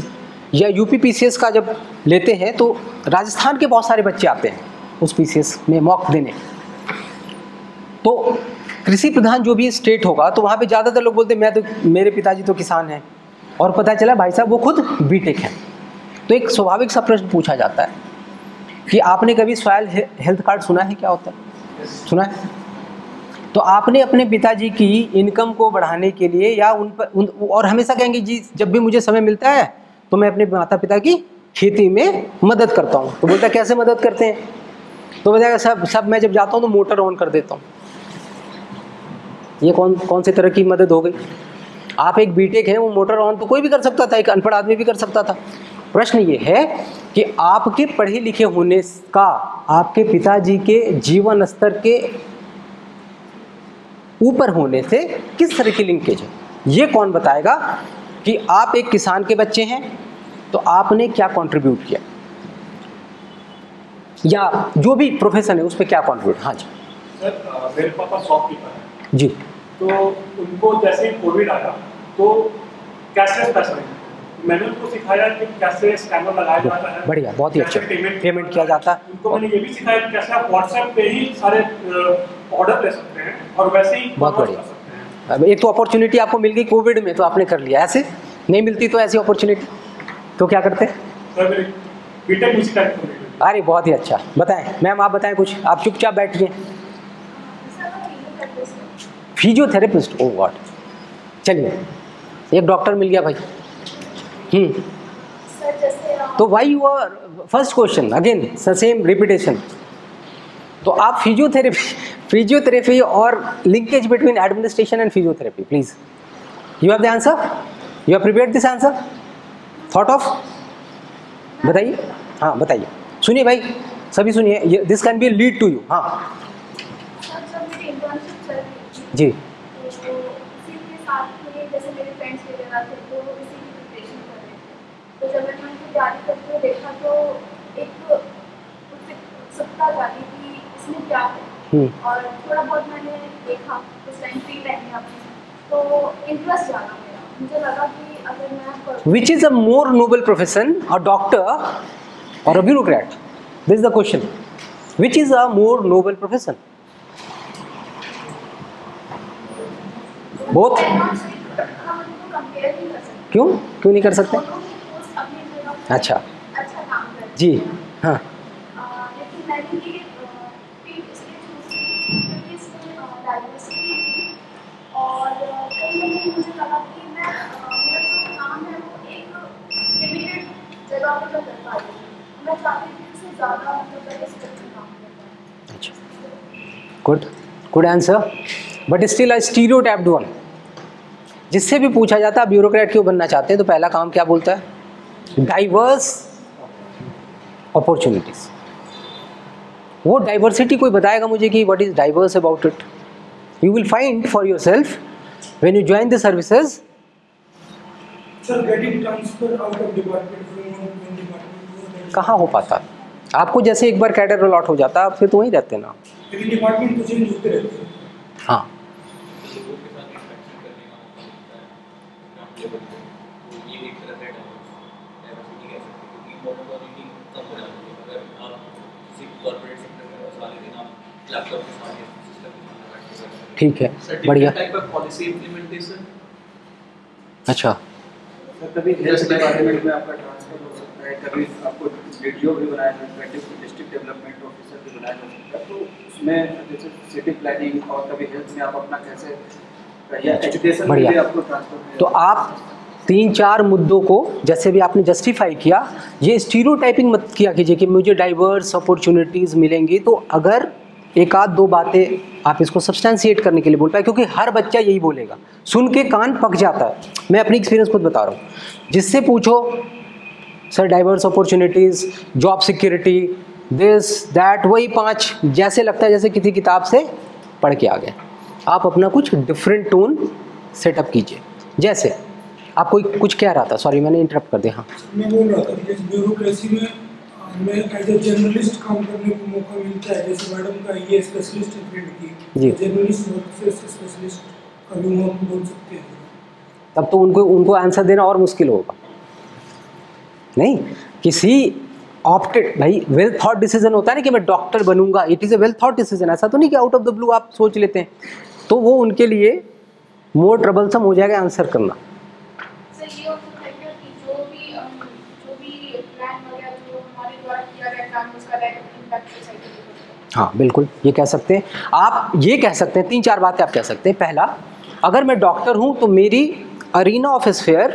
या UP PCS का जब लेते हैं तो राजस्थान के बहुत सारे बच्चे आते हैं उस PCS में मॉक देने। तो कृषि प्रधान जो भी स्टेट होगा तो वहाँ पे ज़्यादातर लोग बोलते हैं मेरे पिताजी तो किसान हैं, और पता चला भाई साहब वो खुद बीटेक हैं। तो एक स्वाभाविक सा प्रश्न पूछा जाता है कि आपने कभी सॉयल हेल्थ कार्ड सुना है, क्या होता है, सुना है? तो आपने अपने पिताजी की इनकम को बढ़ाने के लिए या और हमेशा कहेंगे जी जब भी मुझे समय मिलता है तो मैं अपने माता पिता की खेती में मदद करता हूँ। तो बोलता कैसे मदद करते हैं, तो बताएगा सब मैं जब जाता हूँ तो मोटर ऑन कर देता हूँ। ये कौन सी तरह की मदद हो गई? आप एक बीटेक हैं, वो मोटर ऑन तो कोई भी कर सकता था, एक अनपढ़ आदमी भी कर सकता था। प्रश्न ये है कि आपके पढ़े लिखे होने का आपके पिताजी के जीवन स्तर के ऊपर होने से किस तरह की लिंकेज है, ये कौन बताएगा कि आप एक किसान के बच्चे हैं तो आपने क्या कंट्रीब्यूट किया, या जो भी प्रोफेशन है उस पर क्या कंट्रीब्यूट। हाँ जी सर, मेरे पापा शॉपकीपर हैं जी, तो उनको जैसे ही कोविड आया तो कैशलेस पैसा, मैंने उनको सिखाया कि कैसे स्कैनर लगाया जाता है, बढ़िया, बहुत ही अच्छा पेमेंट किया जाता है। उनको मैंने ये भी सिखाया कि कैसे आप व्हाट्सएप पे ही सारे ऑर्डर ले सकते हैं और वैसे ही बहुत बढ़िया। अब एक तो अपॉर्चुनिटी आपको मिल गई कोविड में तो आपने कर लिया, ऐसे नहीं मिलती तो ऐसी अपॉर्चुनिटी तो क्या करते? अरे बहुत ही अच्छा, बताएं मैम, आप बताएं कुछ, आप चुपचाप बैठिए। फिजियोथेरेपिस्ट, ओ गॉड, चलिए एक डॉक्टर मिल गया भाई। सर जैसे तो why you are first question again same repetition. तो आप फिजियोथेरेपी और linkage between administration and physiotherapy, please you have the answer, you have prepared this answer, thought of, बताइए। हाँ बताइए, सुनिए भाई सभी सुनिए, this can be lead to you. हाँ जी, तो इसी के साथ में जैसे मेरे फ्रेंड्स वगैरह थे तो इसी की प्रिपरेशन कर रहे थे, तो जब मैंने उनको जारी करते हुए देखा तो एक उत्सुकता जागी कि इसमें क्या है, और थोड़ा बहुत मैंने देखा उस टाइम फ्री टाइम में अपने, तो इंटरेस्ट जागा मेरा, मुझे लगा कि अगर मैं which is a more noble profession, a doctor और a bureaucrat? This is the question, which is a more noble profession? Both? क्यों नहीं कर सकते? अच्छा जी, हाँ और कहीं ना कहीं मुझे लगा कि मैं मेरा जो काम है वो एक लिमिटेड जगह पर कर पा रही हूँ, मैं चाहती थी उससे ज़्यादा मतलब काम करना। अच्छा, good answer, but still a stereotyped one. जिससे भी पूछा जाता है ब्यूरोक्रेट क्यों बनना चाहते हैं, तो पहला काम क्या बोलता है? Diverse opportunities. वो डाइवर्सिटी कोई बताएगा मुझे कि what is diverse about it? You will find for yourself when you join the services. Sir getting transfer out of department from one department कहाँ हो पाता? आपको जैसे एक बार कैडर अलॉट हो जाता है फिर तो वहीं रहते ना। लेकिन डिपार्टमेंट तो चेंज होते रहते हैं। हाँ ठीक है, बढ़िया। अच्छा, कभी हेल्थ डिपार्टमेंट में आपका ट्रांसफर हो सकता है, कभी आपको वीडियो भी बनाया जा सकता है, डिस्ट्रिक्ट डेवलपमेंट ऑफिसर भी बनाया जा सकता है, तो उसमें जैसे सिटी प्लानिंग और कभी हेल्थ में आप अपना कैसे, या एजुकेशन में भी आपको ट्रांसफर। तो आप 3-4 मुद्दों को जैसे भी आपने जस्टिफाई किया, ये स्टीरियोटाइपिंग मत किया कीजिए कि मुझे डाइवर्स अपॉर्चुनिटीज़ मिलेंगी। तो अगर एक आध दो बातें आप इसको सब्सटेंशिएट करने के लिए बोल पाए, क्योंकि हर बच्चा यही बोलेगा, सुन के कान पक जाता है। मैं अपनी एक्सपीरियंस खुद बता रहा हूँ, जिससे पूछो sir diverse opportunities, job security, this that, वही 5 जैसे लगता है जैसे किसी किताब से पढ़ के आ गए। आप अपना कुछ डिफरेंट टोन सेटअप कीजिए। जैसे आप कोई कुछ कह रहा था, सॉरी मैंने इंटरप्ट कर दिया। हाँ मैं बोल रहा था कि जैसे ब्यूरोक्रेसी में मैं एज ए जर्नलिस्ट काम करने को मौका मिलता है, जैसे मैडम का ये स्पेशलिस्ट फील्ड की जर्नलिस्ट स्पेशलिस्ट का भी हम बोल सकते हैं, तब तो उनको आंसर देना और मुश्किल होगा। नहीं, किसी ऑप्टेड, भाई वेल थॉट डिसीजन होता है ना कि मैं डॉक्टर बनूंगा, it is a well thought decision. ऐसा तो नहीं कि आउट ऑफ द ब्लू आप सोच लेते हैं, तो वो उनके लिए मोर ट्रबलसम हो जाएगा आंसर करना। हाँ बिल्कुल, ये कह सकते हैं आप, ये कह सकते हैं 3-4 बातें आप कह सकते हैं। पहला, अगर मैं डॉक्टर हूँ तो मेरी अरीना ऑफ स्फीयर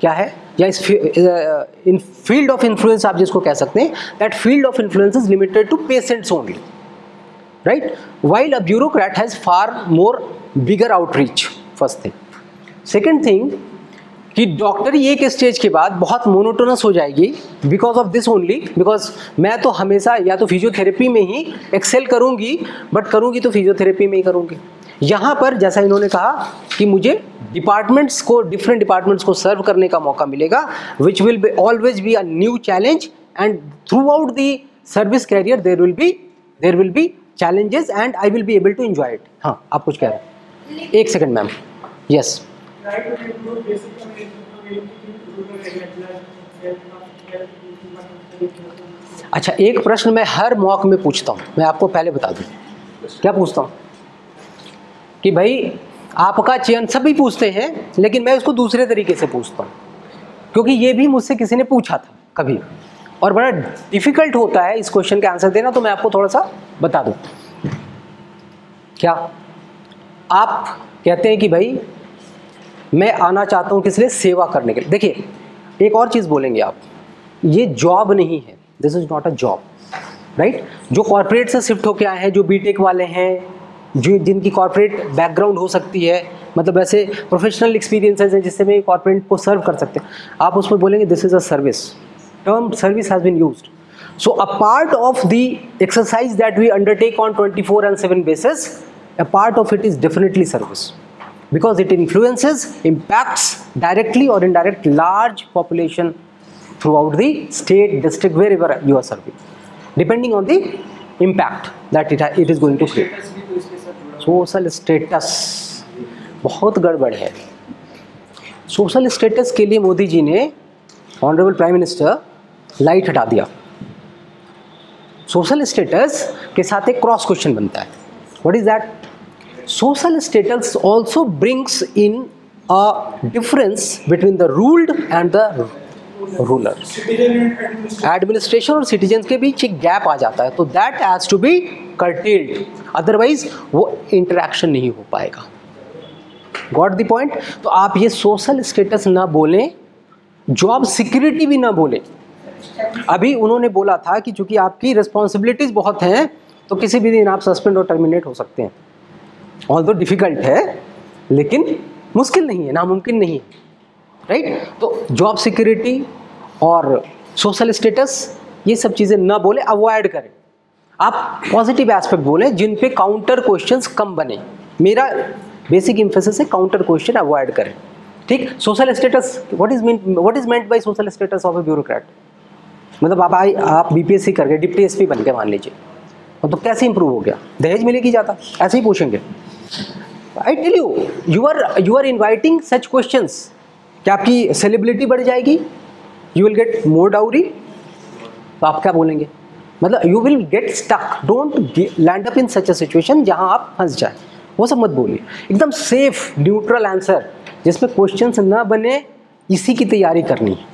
क्या है, या इस इन फील्ड ऑफ इन्फ्लुएंस आप जिसको कह सकते हैं, that field of influence is limited to patients only, right? While a bureaucrat has far more bigger outreach, first thing. Second thing कि डॉक्टरी एक स्टेज के बाद बहुत मोनोटोनस हो जाएगी because of this only, because मैं तो हमेशा या तो फिजियोथेरेपी में ही एक्सेल करूंगी, बट करूंगी तो फिजियोथेरेपी में ही करूंगी। यहाँ पर जैसा इन्होंने कहा कि मुझे डिपार्टमेंट्स को, डिफरेंट डिपार्टमेंट्स को सर्व करने का मौका मिलेगा, which will be always be a new challenge, and throughout the service career there will be challenges and I will be able to enjoy it. हाँ, आप कुछ कह रहे हैं? 1 सेकंड मैम। यस, अच्छा, एक प्रश्न मैं हर मॉक में पूछता हूँ, मैं आपको पहले बता दूँ क्या पूछता हूँ कि भाई आपका चयन, सभी पूछते हैं लेकिन मैं उसको दूसरे तरीके से पूछता हूँ, क्योंकि ये भी मुझसे किसी ने पूछा था कभी और बड़ा डिफिकल्ट होता है इस क्वेश्चन का आंसर देना, तो मैं आपको थोड़ा सा बता दूं। क्या आप कहते हैं कि भाई मैं आना चाहता हूं किस लिए? सेवा करने के लिए। देखिए, एक और चीज़ बोलेंगे आप, ये जॉब नहीं है, this is not a job, right. जो कॉर्पोरेट से शिफ्ट होके आए हैं, जो बीटेक वाले हैं, जो जिनकी कॉर्पोरेट बैकग्राउंड हो सकती है, मतलब ऐसे प्रोफेशनल एक्सपीरियंसेस हैं जिससे मैं कॉर्पोरेट को सर्व कर सकते हैं, आप उसमें बोलेंगे this is a service, term service has been used. So a part of the exercise that we undertake on 24/7 basis, a part of it is definitely service, because it influences, impacts directly or indirect large population throughout the state, district, wherever you are serving, depending on the impact that it is going to create. Social status बहुत गड़बड़ है. सोशल स्टेटस के लिए मोदी जी ने, ऑनरेबल प्राइम मिनिस्टर, लाइट हटा दिया. सोशल स्टेटस के साथ एक क्रॉस क्वेश्चन बनता है. What is that? Social status also brings in a difference between the ruled and the ruler. Administration और सिटीजन के बीच एक गैप आ जाता है, तो that has to be curtailed, otherwise वो इंटरेक्शन नहीं हो पाएगा. Got the point? तो आप ये सोशल स्टेटस ना बोलें, जॉब सिक्योरिटी भी ना बोलें. अभी उन्होंने बोला था कि चूंकि आपकी रिस्पॉन्सिबिलिटीज़ बहुत हैं तो किसी भी दिन आप सस्पेंड और टर्मिनेट हो सकते हैं. ऑल्दो डिफ़िकल्ट है, लेकिन मुश्किल नहीं है, नामुमकिन नहीं है, राइट. तो जॉब सिक्योरिटी और सोशल स्टेटस ये सब चीज़ें ना बोले, अवॉइड करें. आप पॉजिटिव एस्पेक्ट बोलें जिन पे काउंटर क्वेश्चंस कम बने. मेरा बेसिक इम्फेसिस है काउंटर क्वेश्चन अवॉइड करें. ठीक. Social status, what is meant by social status of A bureaucrat? मतलब आप बीपीएससी कर गए, डिप्टी एसपी बन गए मान लीजिए, तो कैसे इंप्रूव हो गया? दहेज मिले कि ज़्यादा, ऐसे ही पूछेंगे. I tell you are inviting such questions कि आपकी सेलिब्रिटी बढ़ जाएगी, you will get more dowry. तो आप क्या बोलेंगे? मतलब you will get stuck, don't land up in such a situation जहाँ आप फंस जाए. वो सब मत बोलिए. एकदम सेफ न्यूट्रल आंसर जिसमें क्वेश्चंस ना बने, इसी की तैयारी करनी है,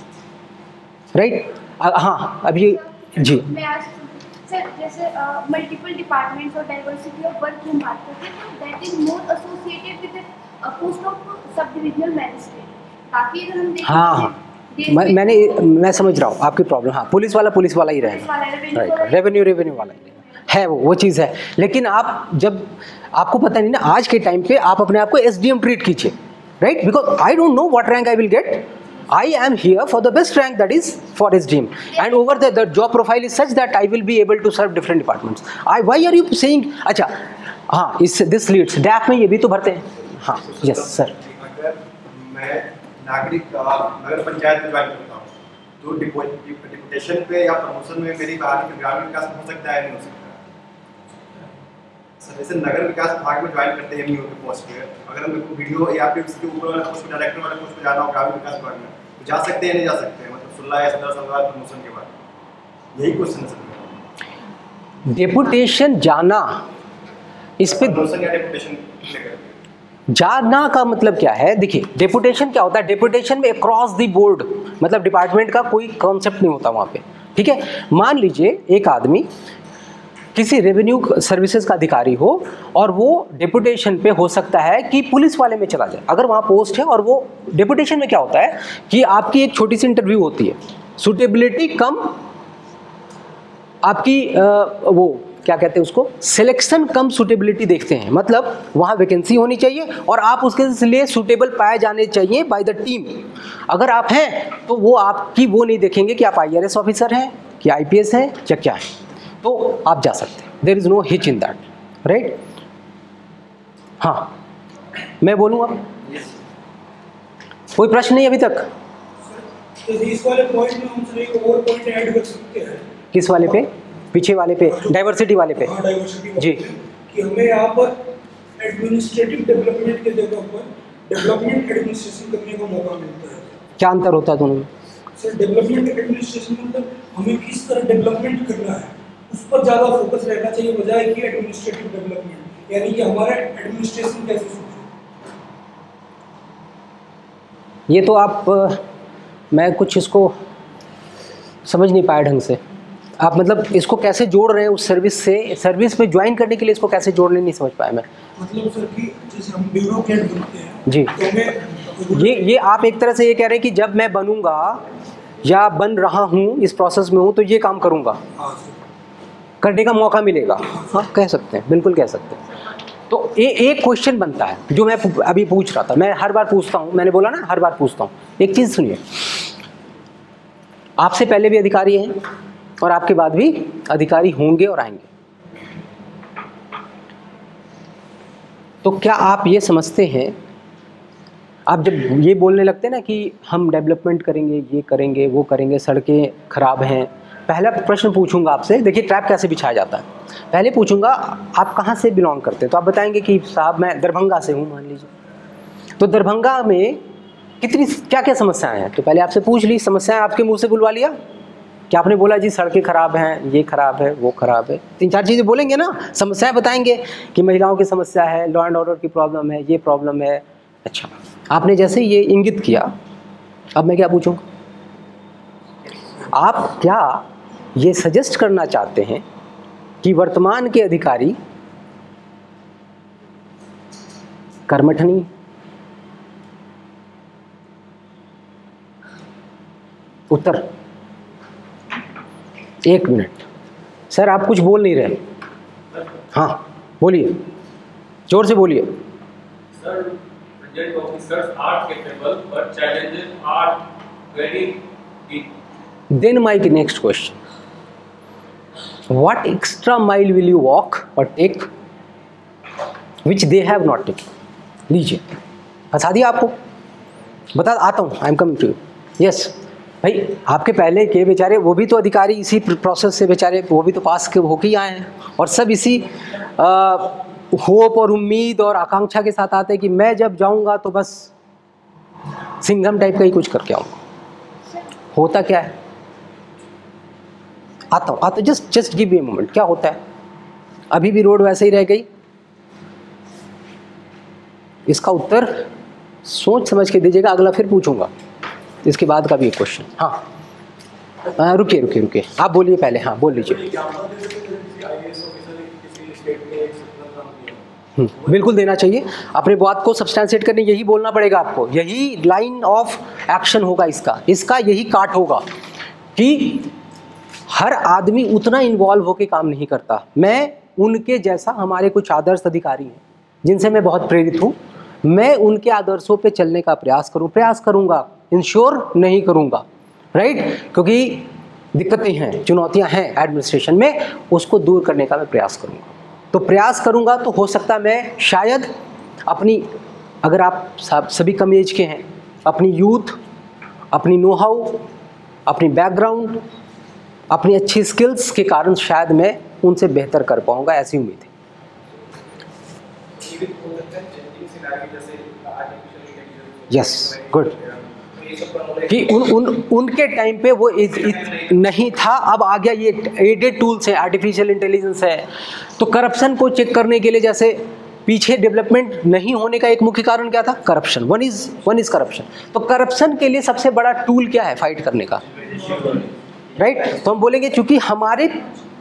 राइट. हाँ, अब ये जी सर, जैसे मल्टीपल डिपार्टमेंट्स और डाइवर्सिटी ऑफ वर्क की हम बात करते हैं, तो that is more associated with the post of sub divisional magistrate. ताकि अगर हम देखें, मैं समझ रहा हूँ आपकी प्रॉब्लम. हाँ, पुलिस वाला ही रहेगा, राइट. रेवेन्यू वाला ही है, वो चीज़ है. लेकिन आप जब आपको पता नहीं ना, आज के टाइम पे आप अपने आप को एसडीएम ट्रीट कीजिए, right. Because I don't know what rank I will get. I am here for the best rank, that is for SDM, and over there the job profile is such that I will be able to serve different departments. Why are you saying? अच्छा, हाँ, this leads DAF में ये भी तो भरते हैं. हाँ, yes sir. अगर मैं नागरिक नगर पंचायत में ज्वाइन करता हूँ तो डिपुटेशन पे या प्रमोशन में मेरी ग्रामीण विकास हो सकता है, नहीं हो सकता? सर, जैसे नगर विकास विभाग में ज्वाइन करते हैं एमईओ के पोस्ट पे, अगर हमको वीडियो या फिर उसके ऊपर वाला पोस्ट, डायरेक्टर वाले पोस्ट पे जाना हो ग्रामीण विकास विभाग में, जा सकते हैं नहीं जा सकते हैं? मतलब 16 या 17 साल बाद प्रमोशन के बाद, यही क्वेश्चन है सर. डेपुटेशन जाना, इस पे प्रमोशन या डेपुटेशन लेकर जाना का मतलब क्या है? देखिए, डेपुटेशन क्या होता है? डेपुटेशन में अक्रॉस द बोर्ड, मतलब डिपार्टमेंट का कोई कॉन्सेप्ट नहीं होता वहाँ पे. ठीक है. मान लीजिए एक आदमी किसी रेवेन्यू सर्विसेज का अधिकारी हो और वो डेपुटेशन पे हो सकता है कि पुलिस वाले में चला जाए, अगर वहाँ पोस्ट है. और वो डेपुटेशन में क्या होता है कि आपकी एक छोटी सी इंटरव्यू होती है, सुटेबिलिटी कम आपकी वो क्या कहते हैं उसको, सिलेक्शन कम सुटेबिलिटी देखते हैं. मतलब वहाँ वैकेंसी होनी चाहिए और आप उसके लिए सुटेबल पाए जाने चाहिए बाय द टीम. अगर आप हैं तो वो आपकी वो नहीं देखेंगे कि आप IRS ऑफिसर हैं कि IPS हैं या क्या है, तो आप जा सकते हैं. There is no hitch in that, right. हाँ, मैं बोलूँ अब? कोई प्रश्न नहीं अभी तक? इस वाले पॉइंट में हम सर एक और पॉइंट ऐड कर सकते हैं. किस वाले पे? पीछे वाले पे, डाइवर्सिटी वाले पे. हाँ, डाइवर्सिटी जी. कि हमें यहाँ पर एडमिनिस्ट्रेटिव डेवलपमेंट के जगह पर डेवलपमेंट एडमिनिस्ट्रेशन करने का मौका मिलता है. क्या अंतर होता है दोनों में? सर, डेवलपमेंट एडमिनिस्ट्रेशन मतलब हमें किस तरह डेवलपमेंट करना है उस पर ज़्यादा फोकस रहना चाहिए, बजाय कि एडमिनिस्ट्रेटिव डेवलपमेंट, यानी कि हमारा एडमिनिस्ट्रेशन कैसे सोचो. ये तो आप मैं कुछ इसको समझ नहीं पाया ढंग से. आप मतलब इसको कैसे जोड़ रहे हैं उस सर्विस से, सर्विस में ज्वाइन करने के लिए इसको कैसे जोड़ने नहीं समझ पाया मैं. मतलब सर कि जैसे हम ब्यूरोक्रेट बनते हैं जी, तो हमें ये आप एक तरह से ये कह रहे हैं कि जब मैं बनूंगा या बन रहा हूँ, इस प्रोसेस में हूँ, तो ये काम करूँगा, करने का मौका मिलेगा। हाँ, कह सकते हैं, बिल्कुल कह सकते हैं। तो एक क्वेश्चन बनता है जो मैं अभी पूछ रहा था, मैं हर बार पूछता हूँ, मैंने बोला ना हर बार पूछता हूँ। एक चीज़ सुनिए, आपसे पहले भी अधिकारी हैं और आपके बाद भी अधिकारी होंगे और आएंगे। तो क्या आप ये समझते हैं, आप जब ये बोलने लगते हैं ना कि हम डेवलपमेंट करेंगे, ये करेंगे, वो करेंगे, सड़कें खराब हैं, पहला प्रश्न पूछूंगा आपसे, देखिए ट्रैप कैसे बिछाया जाता है। पहले पूछूंगा आप कहाँ से बिलोंग करते हैं, तो आप बताएंगे कि साहब मैं दरभंगा से हूँ, मान लीजिए। तो दरभंगा में कितनी क्या क्या समस्याएं हैं, तो पहले आपसे पूछ ली, समस्याएं आपके मुंह से बुलवा लिया। क्या आपने बोला जी सड़कें खराब हैं, ये खराब है, वो खराब है, 3-4 चीज़ें बोलेंगे ना, समस्याएं बताएंगे कि महिलाओं की समस्या है, लॉ एंड ऑर्डर की प्रॉब्लम है, ये प्रॉब्लम है। अच्छा, आपने जैसे ये इंगित किया, अब मैं क्या पूछूंगा, आप क्या ये सजेस्ट करना चाहते हैं कि वर्तमान के अधिकारी कर्मठनी, उत्तर 1 मिनट सर, आप कुछ बोल नहीं रहे। हाँ बोलिए, जोर से बोलिए। Sir, project officers are capable but challenges are very big. Then my next question, what extra mile will you walk or take which they have not taken? लीजिए, बता दिया आपको, बता आता हूँ, I am coming to you. Yes भाई, आपके पहले के बेचारे वो भी तो अधिकारी इसी प्रोसेस से बेचारे वो भी तो पास के होके ही आए हैं, और सब इसी होप और उम्मीद और आकांक्षा के साथ आते हैं कि मैं जब जाऊँगा तो बस सिंघम टाइप का ही कुछ करके आऊँगा। होता क्या है, आता हूँ, just give me a moment. क्या होता है, अभी भी रोड वैसे ही रह गई। इसका उत्तर सोच समझ के दीजिएगा, अगला फिर पूछूंगा इसके बाद का भी एक क्वेश्चन। हाँ रुकिए, आप बोलिए पहले। हाँ बोल लीजिए। बिल्कुल देना चाहिए, अपने बात को सब्सटेंशिएट करने यही बोलना पड़ेगा आपको, यही लाइन ऑफ एक्शन होगा इसका यही काट होगा कि हर आदमी उतना इन्वॉल्व होकर काम नहीं करता। मैं उनके जैसा, हमारे कुछ आदर्श अधिकारी हैं जिनसे मैं बहुत प्रेरित हूँ, मैं उनके आदर्शों पे चलने का प्रयास करूँगा, इंश्योर नहीं करूँगा, राइट, क्योंकि दिक्कतें हैं, चुनौतियाँ हैं एडमिनिस्ट्रेशन में, उसको दूर करने का मैं प्रयास करूँगा। तो प्रयास करूँगा तो हो सकता है मैं शायद अपनी, अगर आप सभी कम एज के हैं, अपनी यूथ, अपनी नो हाउ, अपनी बैकग्राउंड, अपनी अच्छी स्किल्स के कारण शायद मैं उनसे बेहतर कर पाऊंगा, ऐसी उम्मीद है। यस, गुड, कि उनके टाइम पे वो नहीं था, अब आ गया, ये एडेड टूल्स है, आर्टिफिशियल इंटेलिजेंस है। तो करप्शन को चेक करने के लिए, जैसे पीछे डेवलपमेंट नहीं होने का एक मुख्य कारण क्या था, करप्शन। One is corruption. तो करप्शन के लिए सबसे बड़ा टूल क्या है फाइट करने का, राइट। तो हम बोलेंगे चूंकि हमारे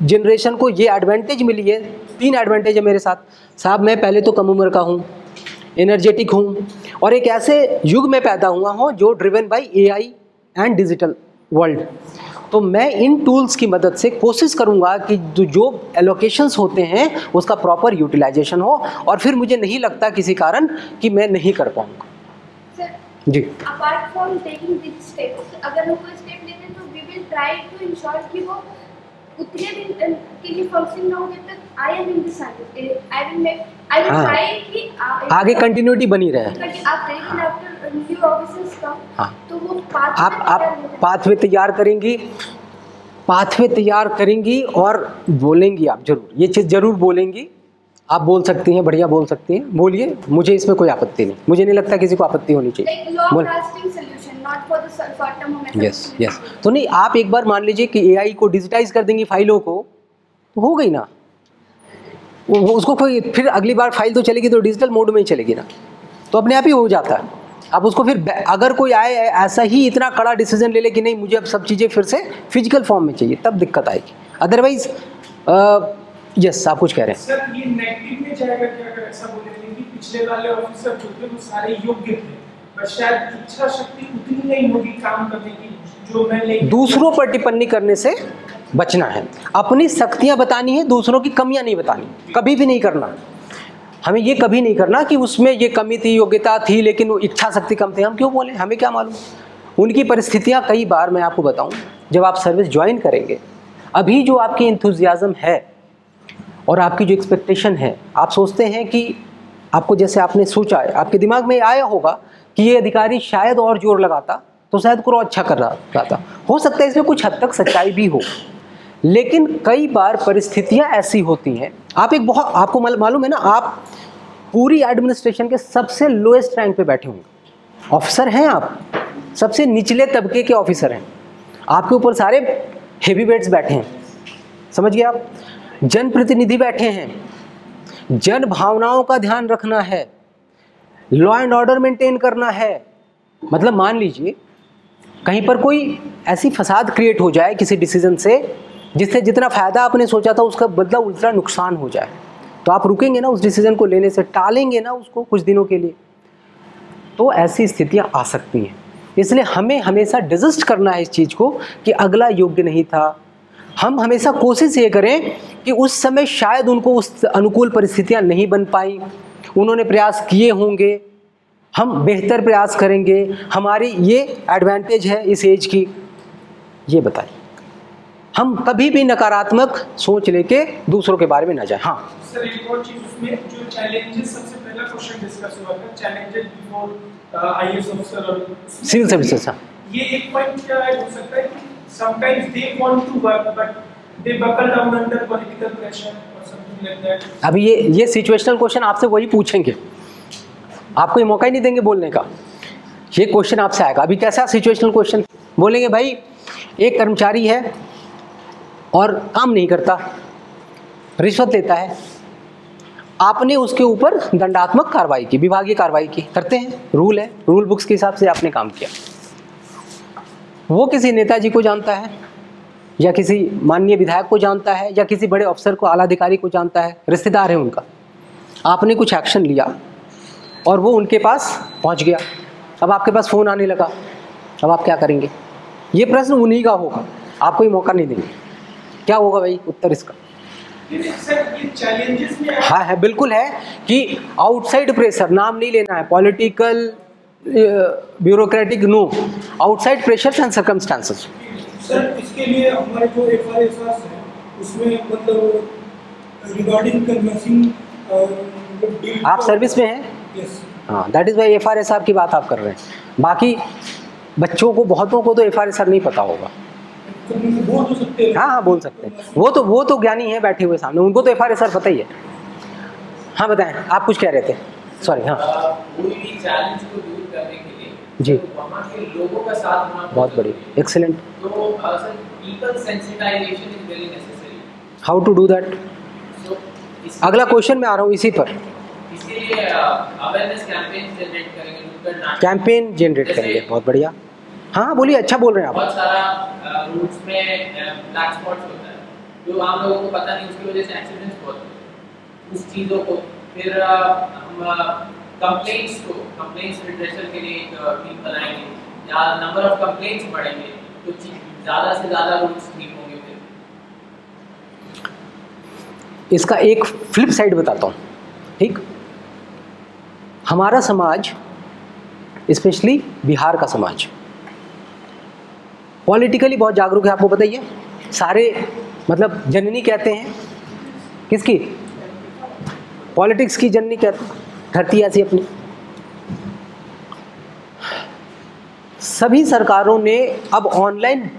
जनरेशन को ये एडवांटेज मिली है, 3 एडवांटेज है मेरे साथ साहब। मैं पहले तो कम उम्र का हूँ, एनर्जेटिक हूँ, और एक ऐसे युग में पैदा हुआ हूँ जो driven by AI and digital world. तो मैं इन टूल्स की मदद से कोशिश करूँगा कि जो एलोकेशंस होते हैं उसका प्रॉपर यूटिलाइजेशन हो, और फिर मुझे नहीं लगता किसी कारण कि मैं नहीं कर पाऊँगा। जी, apart from taking this steps, अगर हम कोई स्टेप लेते हैं तो we will try to ensure कि वो उतने दिन के लिए फंक्शन ना हो जब तक I am in this service. I will try कि आगे कंटिन्यूटी बनी रहे। आप लेकिन आफ्टर न्यू ऑफिसर्स का तो वो आप पाथवे तैयार करेंगी और बोलेंगी, आप जरूर ये चीज़ जरूर बोलेंगी। आप बोल सकती हैं, बढ़िया बोल सकती हैं, बोलिए, मुझे इसमें कोई आपत्ति नहीं, मुझे नहीं लगता किसी को आपत्ति होनी चाहिए। यस। तो नहीं, आप एक बार मान लीजिए कि एआई को डिजिटाइज कर देंगी फाइलों को, तो हो गई ना, उसको कोई फिर अगली बार फाइल तो चलेगी तो डिजिटल मोड में ही चलेगी ना, तो अपने आप ही हो जाता है। अब उसको फिर अगर कोई आए ऐसा ही इतना कड़ा डिसीजन ले ले कि नहीं मुझे अब सब चीज़ें फिर से फिजिकल फॉर्म में चाहिए, तब दिक्कत आएगी। अदरवाइज यस, आप कुछ कह रहे हैं सर। ये नेगेटिव में जाएगा कि अगर ऐसा बोलेंगे कि पिछले वाले ऑफिसर जो थे वो सारे योग्य थे, बस शायद इच्छा शक्ति उतनी नहीं होगी काम करने की जो मैं लेके। दूसरों पर टिप्पणी करने से बचना है, अपनी शक्तियां बतानी है, दूसरों की कमियां नहीं बतानी, कभी भी नहीं करना। हमें ये कभी नहीं करना कि उसमें ये कमी थी, योग्यता थी, लेकिन वो इच्छा शक्ति कम थी, हम क्यों बोले, हमें क्या मालूम। उनकी परिस्थितियां, कई बार मैं आपको बताऊं, जब आप सर्विस ज्वाइन करेंगे, अभी जो आपकी एंथुजियाज्म है और आपकी जो एक्सपेक्टेशन है, आप सोचते हैं कि आपको, जैसे आपने सोचा है, आपके दिमाग में आया होगा कि ये अधिकारी शायद और जोर लगाता तो शायद को अच्छा कर रहा था। हो सकता है इसमें कुछ हद तक सच्चाई भी हो, लेकिन कई बार परिस्थितियां ऐसी होती हैं। आप एक बहुत, आपको मालूम है ना, आप पूरी एडमिनिस्ट्रेशन के सबसे लोएस्ट रैंक पे बैठे होंगे, ऑफिसर हैं आप, सबसे निचले तबके के ऑफिसर हैं, आपके ऊपर सारे हेवी वेट्स बैठे हैं, समझ गए आप, जनप्रतिनिधि बैठे हैं, जन भावनाओं का ध्यान रखना है, लॉ एंड ऑर्डर मेंटेन करना है। मतलब मान लीजिए कहीं पर कोई ऐसी फसाद क्रिएट हो जाए किसी डिसीजन से, जिससे जितना फ़ायदा आपने सोचा था उसका बदला उल्टा नुकसान हो जाए, तो आप रुकेंगे ना उस डिसीजन को लेने से, टालेंगे ना उसको कुछ दिनों के लिए। तो ऐसी स्थितियां आ सकती हैं, इसलिए हमें हमेशा डिजिस्ट करना है इस चीज़ को कि अगला योग्य नहीं था। हम हमेशा कोशिश ये करें कि उस समय शायद उनको उस अनुकूल परिस्थितियां नहीं बन पाई, उन्होंने प्रयास किए होंगे, हम बेहतर प्रयास करेंगे, हमारी ये एडवांटेज है इस एज की, ये बताइए। हम कभी भी नकारात्मक सोच लेके दूसरों के बारे में ना जाए। हाँ सर, एक और चीज उसमें जो चैलेंजेस, सबसे पहला क्वेश्चन डिस्कस हुआ था, चैलेंजेस बिफोर आईएएस ऑफिसर और सिविल सर्विसेज। ये एक पॉइंट क्या हो सकता है कि sometimes they want to work but they buckle down under political pressure और समथिंग लाइक दैट। अभी ये सिचुएशनल क्वेश्चन आपसे वही पूछेंगे, आपको ये मौका ही नहीं देंगे बोलने का, ये क्वेश्चन आपसे आएगा। अभी कैसा सिचुएशनल क्वेश्चन बोलेंगे, भाई एक कर्मचारी है और काम नहीं करता, रिश्वत लेता है, आपने उसके ऊपर दंडात्मक कार्रवाई की, विभागीय कार्रवाई की, करते हैं, रूल है, रूल बुक्स के हिसाब से आपने काम किया। वो किसी नेताजी को जानता है या किसी माननीय विधायक को जानता है या किसी बड़े अफसर को, आला अधिकारी को जानता है, रिश्तेदार है उनका, आपने कुछ एक्शन लिया और वो उनके पास पहुंच गया, अब आपके पास फ़ोन आने लगा, अब आप क्या करेंगे? ये प्रश्न उन्हीं का होगा, आपको ही मौका नहीं देंगे। क्या होगा भाई उत्तर इसका? हाँ है, बिल्कुल है कि आउटसाइड प्रेशर, नाम नहीं लेना है, political bureaucratic, no, outside pressures and circumstances. Sir, इसके लिए हमारे जो एफआरएसआर है उसमें मतलब रिगार्डिंग कन्वर्सिंग, आप सर्विस में हैं? यस। हाँ, दैट इज़ वाई एफआरएसआर की बात आप कर रहे हैं। बाकी बच्चों को, बहुतों को तो एफआरएसआर नहीं पता होगा। बोल तो सकते हैं? हाँ बोल सकते हैं, वो तो ज्ञानी है बैठे हुए सामने, उनको तो एफआरएसआर पता ही है। हाँ बताएं, आप कुछ कह रहे थे, सॉरी। हाँ, कोई भी चैलेंज को दूर करने के लिए जी, वहाँ के लोगों का साथ होना बहुत बड़ी, एक्सीलेंट। तो sir, people sensitization is very necessary. How to do that? अगला क्वेश्चन में आ रहा हूँ इसी पर। इसके लिए अवेयरनेस कैंपेन जनरेट करेंगे, नुक्कड़ नाटक, कैंपेन जनरेट करेंगे, बहुत बढ़िया। हाँ बोलिए, अच्छा बोल रहे हैं आप। बहुत सारा रूट्स में ब्लैक स्पॉट्स होता है जो आम लोगों को पता नहीं, उसकी वजह से एक्सीडेंट्स बहुत होते हैं। उस चीज़ों को फिर हम कंप्लेंट्स रिड्रेसल के लिए एक टीम बनाएंगे, या नंबर ऑफ कंप्लेंट्स बढ़ेंगे तो ज़्यादा से ज़्यादा रूट्स ठीक होंगे। फिर इसका एक फ्लिप साइड बताता हूँ, ठीक। हमारा समाज, स्पेशली बिहार का समाज, पॉलिटिकली बहुत जागरूक है, आपको बताइए। सारे मतलब जननी कहते हैं किसकी? पॉलिटिक्स की जननी कहते हैं, धरती ऐसी अपनी। सभी सरकारों ने अब ऑनलाइन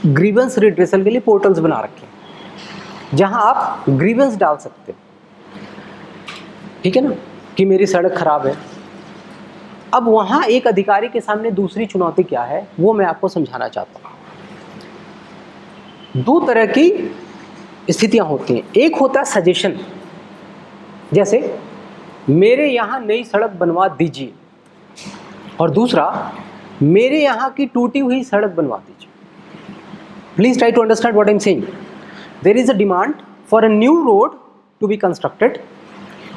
ग्रीवेंस रिड्रेसल के लिए पोर्टल्स बना रखे हैं जहां आप ग्रीवेंस डाल सकते हो, ठीक है ना, कि मेरी सड़क खराब है। अब वहां एक अधिकारी के सामने दूसरी चुनौती क्या है वो मैं आपको समझाना चाहता हूं। दो तरह की स्थितियां होती हैं, एक होता है सजेशन, जैसे मेरे यहाँ नई सड़क बनवा दीजिए, और दूसरा मेरे यहाँ की टूटी हुई सड़क बनवा दीजिए। Please try to understand what I am saying. There is a demand for a new road to be constructed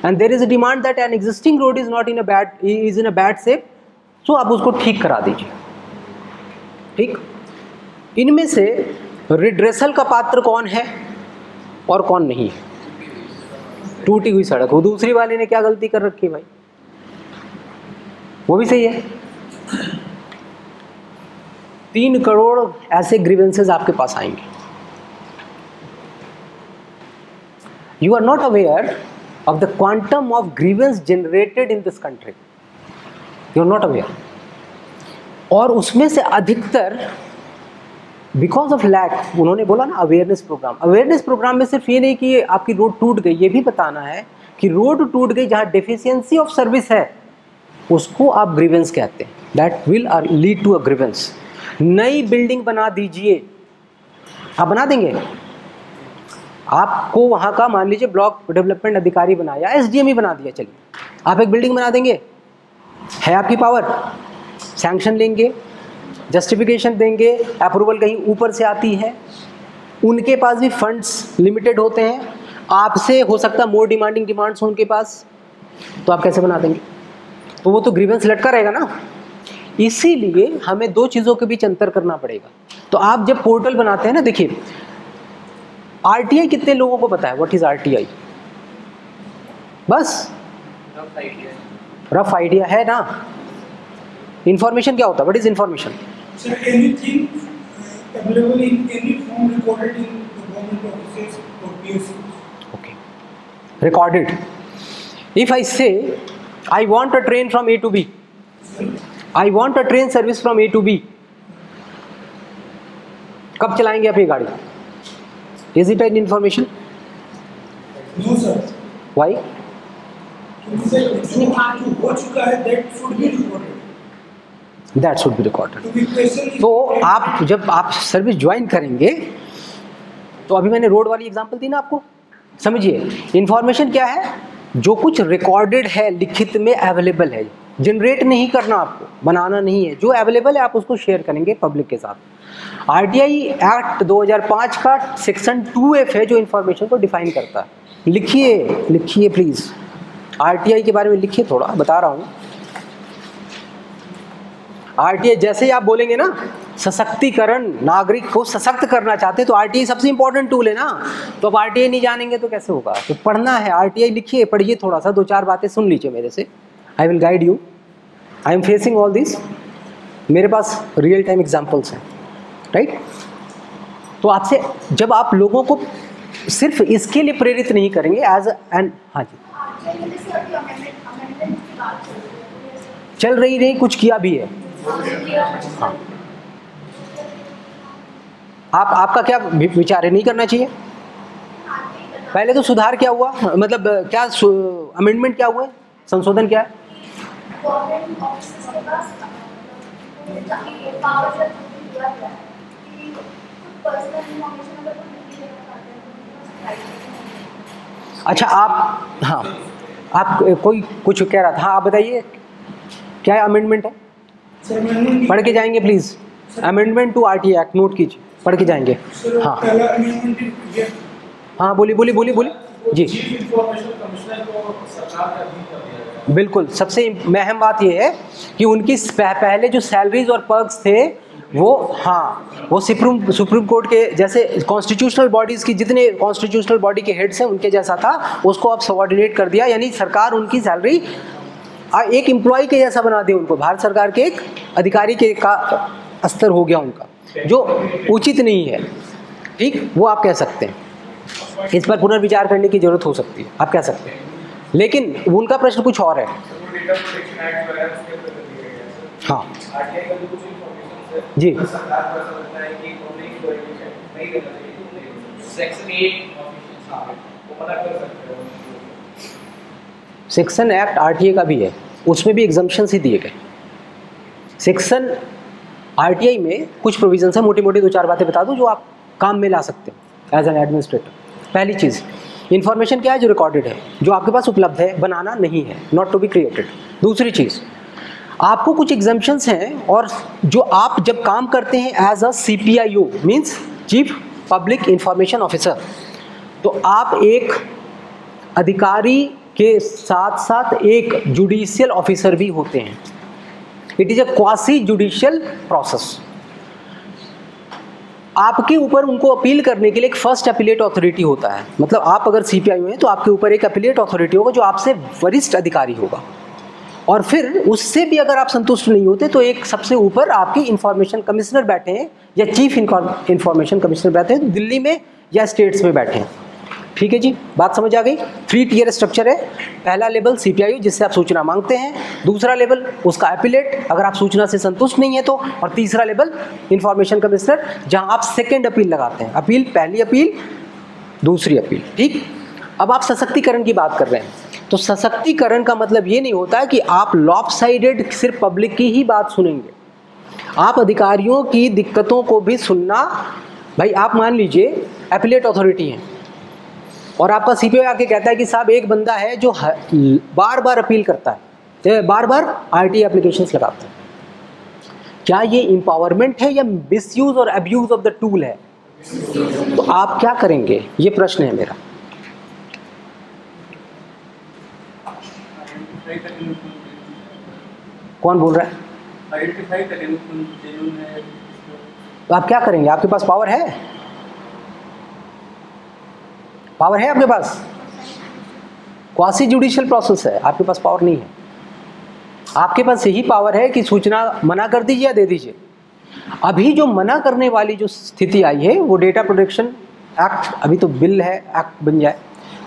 and there is a demand that an existing road is in a bad shape, तो आप उसको ठीक करा दीजिए। ठीक, इनमें से रिड्रेसल का पात्र कौन है और कौन नहीं है? टूटी हुई सड़क, वो दूसरी वाले ने क्या गलती कर रखी है भाई, वो भी सही है। 3 करोड़ ऐसे ग्रीवेंसेस आपके पास आएंगे। You are not aware of the quantum of grievance generated in this country, you are not aware। और उसमें से अधिकतर because of lack, उन्होंने बोला ना अवेयरनेस प्रोग्राम। अवेयरनेस प्रोग्राम में सिर्फ ये नहीं कि आपकी रोड टूट गई, ये भी बताना है कि रोड टूट गई जहाँ डेफिशिएंसी ऑफ सर्विस है उसको आप ग्रीवेंस कहते हैं, that will lead to a grievance. नई बिल्डिंग बना दीजिए, आप बना देंगे, आपको वहाँ का मान लीजिए ब्लॉक डेवलपमेंट अधिकारी बनाया, एसडीएम ही बना दिया, चलिए आप एक बिल्डिंग बना देंगे, है आपकी पावर, सैंक्शन लेंगे, जस्टिफिकेशन देंगे, अप्रूवल कहीं ऊपर से आती है, उनके पास भी फंड्स लिमिटेड होते हैं, आपसे हो सकता है मोर डिमांडिंग डिमांड्स हो उनके पास, तो आप कैसे बना देंगे? तो वो तो ग्रीवेंस लटका रहेगा ना। इसीलिए हमें 2 चीज़ों के बीच अंतर करना पड़ेगा। तो आप जब पोर्टल बनाते हैं ना, देखिए आरटीआई कितने लोगों को पता है? What is RTI? बस रफ आइडिया है ना। इंफॉर्मेशन क्या होता है? What is information? Okay, recorded. If I say I want a train from A to B, I want a train service from A to B, कब चलाएंगे आप ये गाड़ी? Is it an information? No, sir. Why? That should be recorded. तो आप जब आप सर्विस ज्वाइन करेंगे, तो अभी मैंने रोड वाली एग्जांपल दी ना आपको, समझिए इंफॉर्मेशन क्या है? जो कुछ रिकॉर्डेड है, लिखित में अवेलेबल है, जनरेट नहीं करना आपको, बनाना नहीं है, जो अवेलेबल है आप उसको शेयर करेंगे पब्लिक के साथ। आरटीआई एक्ट 2005 का सेक्शन 2F है जो इंफॉर्मेशन को डिफाइन करता है। लिखिए प्लीज, आरटीआई के बारे में लिखिए, थोड़ा बता रहा हूँ। आरटीआई जैसे ही आप बोलेंगे ना सशक्तिकरण, नागरिक को सशक्त करना चाहते हैं, तो आरटीआई सबसे इंपॉर्टेंट टूल है ना। तो अब आरटीआई नहीं जानेंगे तो कैसे होगा? तो पढ़ना है, आरटीआई लिखिए, पढ़िए, थोड़ा सा 2-4 बातें सुन लीजिए मेरे से। I will guide you, I am facing all this, मेरे पास रियल टाइम एग्जाम्पल्स हैं, राइट। तो आपसे जब आप लोगों को सिर्फ इसके लिए प्रेरित नहीं करेंगे एज एन, हाँ जी चल रही नहीं, कुछ किया भी है। हाँ, आपका क्या विचार है? नहीं करना चाहिए? पहले तो सुधार क्या हुआ, मतलब क्या अमेंडमेंट क्या हुआ है, संशोधन क्या है? अच्छा, आप, हाँ, आप कोई कुछ कह रहा था, हाँ आप बताइए क्या अमेंडमेंट है? पढ़ के जाएंगे please. Amendment to RTI act, note कीजिए, पढ़ के जाएंगे। हाँ हाँ, बोलिए जी। बिल्कुल, सबसे अहम बात यह है कि उनकी पहले जो सैलरीज और पर्क्स थे वो, हाँ, वो सुप्रीम कोर्ट के जैसे कॉन्स्टिट्यूशनल बॉडीज़ की, जितने कॉन्स्टिट्यूशनल बॉडी के हेड्स हैं उनके जैसा था, उसको अब सबऑर्डिनेट कर दिया, यानी सरकार उनकी सैलरी एक एम्प्लॉय के जैसा बना दे उनको, भारत सरकार के एक अधिकारी के का स्तर हो गया उनका, जो उचित नहीं है। ठीक, वो आप कह सकते हैं, इस पर पुनर्विचार करने की जरूरत हो सकती है, आप कह सकते हैं, लेकिन उनका प्रश्न कुछ और है। हाँ जी, सेक्शन एक्ट आरटीआई का भी है, उसमें भी एग्जम्पशंस ही दिए गए। सेक्शन आरटीआई में कुछ प्रोविजंस है, मोटी मोटी 2-4 बातें बता दूं जो आप काम में ला सकते हैं एज एन एडमिनिस्ट्रेटर। पहली चीज़, इन्फॉर्मेशन क्या है? जो रिकॉर्डेड है, जो आपके पास उपलब्ध है, बनाना नहीं है, नॉट टू बी क्रिएटेड। दूसरी चीज़, आपको कुछ एग्जम्पशंस हैं, और जो आप जब काम करते हैं as a CPIO means chief public information officer, तो आप एक अधिकारी के साथ साथ एक जुडिशियल ऑफिसर भी होते हैं। It is a quasi judicial process. आपके ऊपर उनको अपील करने के लिए एक फर्स्ट अपीलेट अथॉरिटी होता है, मतलब आप अगर सीपीआईओ हैं तो आपके ऊपर एक अपीलेट अथॉरिटी होगा जो आपसे वरिष्ठ अधिकारी होगा, और फिर उससे भी अगर आप संतुष्ट नहीं होते तो एक सबसे ऊपर आपके इंफॉर्मेशन कमिश्नर बैठे हैं या चीफ इंफॉर्मेशन कमिश्नर बैठे हैं, दिल्ली में या स्टेट्स में बैठे हैं। ठीक है जी, बात समझ आ गई। 3 टियर स्ट्रक्चर है। पहला लेवल सीपीआईओ जिससे आप सूचना मांगते हैं, दूसरा लेवल उसका अपीलेट अगर आप सूचना से संतुष्ट नहीं है तो, और तीसरा लेवल इंफॉर्मेशन कमिश्नर जहां आप सेकेंड अपील लगाते हैं। अपील, पहली अपील, दूसरी अपील। ठीक, अब आप सशक्तिकरण की बात कर रहे हैं, तो सशक्तिकरण का मतलब ये नहीं होता है कि आप लॉपसाइडेड सिर्फ पब्लिक की ही बात सुनेंगे, आप अधिकारियों की दिक्कतों को भी सुनना। भाई आप मान लीजिए अपीलेट अथॉरिटी है और आपका सीपीआईओ आके कहता है कि साहब एक बंदा है जो बार बार अपील करता है, बार बार आरटी एप्लीकेशंस लगाता है, क्या ये एम्पावरमेंट है या मिसयूज और अब्यूज ऑफ द टूल है? तो आप क्या करेंगे, ये प्रश्न है मेरा। कौन बोल रहा है? तो आप क्या करेंगे? आपके पास पावर है? पावर है आपके पास? क्वासी जुडिशियल प्रोसेस है, आपके पास पावर नहीं है। आपके पास यही पावर है कि सूचना मना कर दीजिए या दे दीजिए। अभी जो मना करने वाली जो स्थिति आई है वो डेटा प्रोटेक्शन एक्ट, अभी तो बिल है, एक्ट बन जाए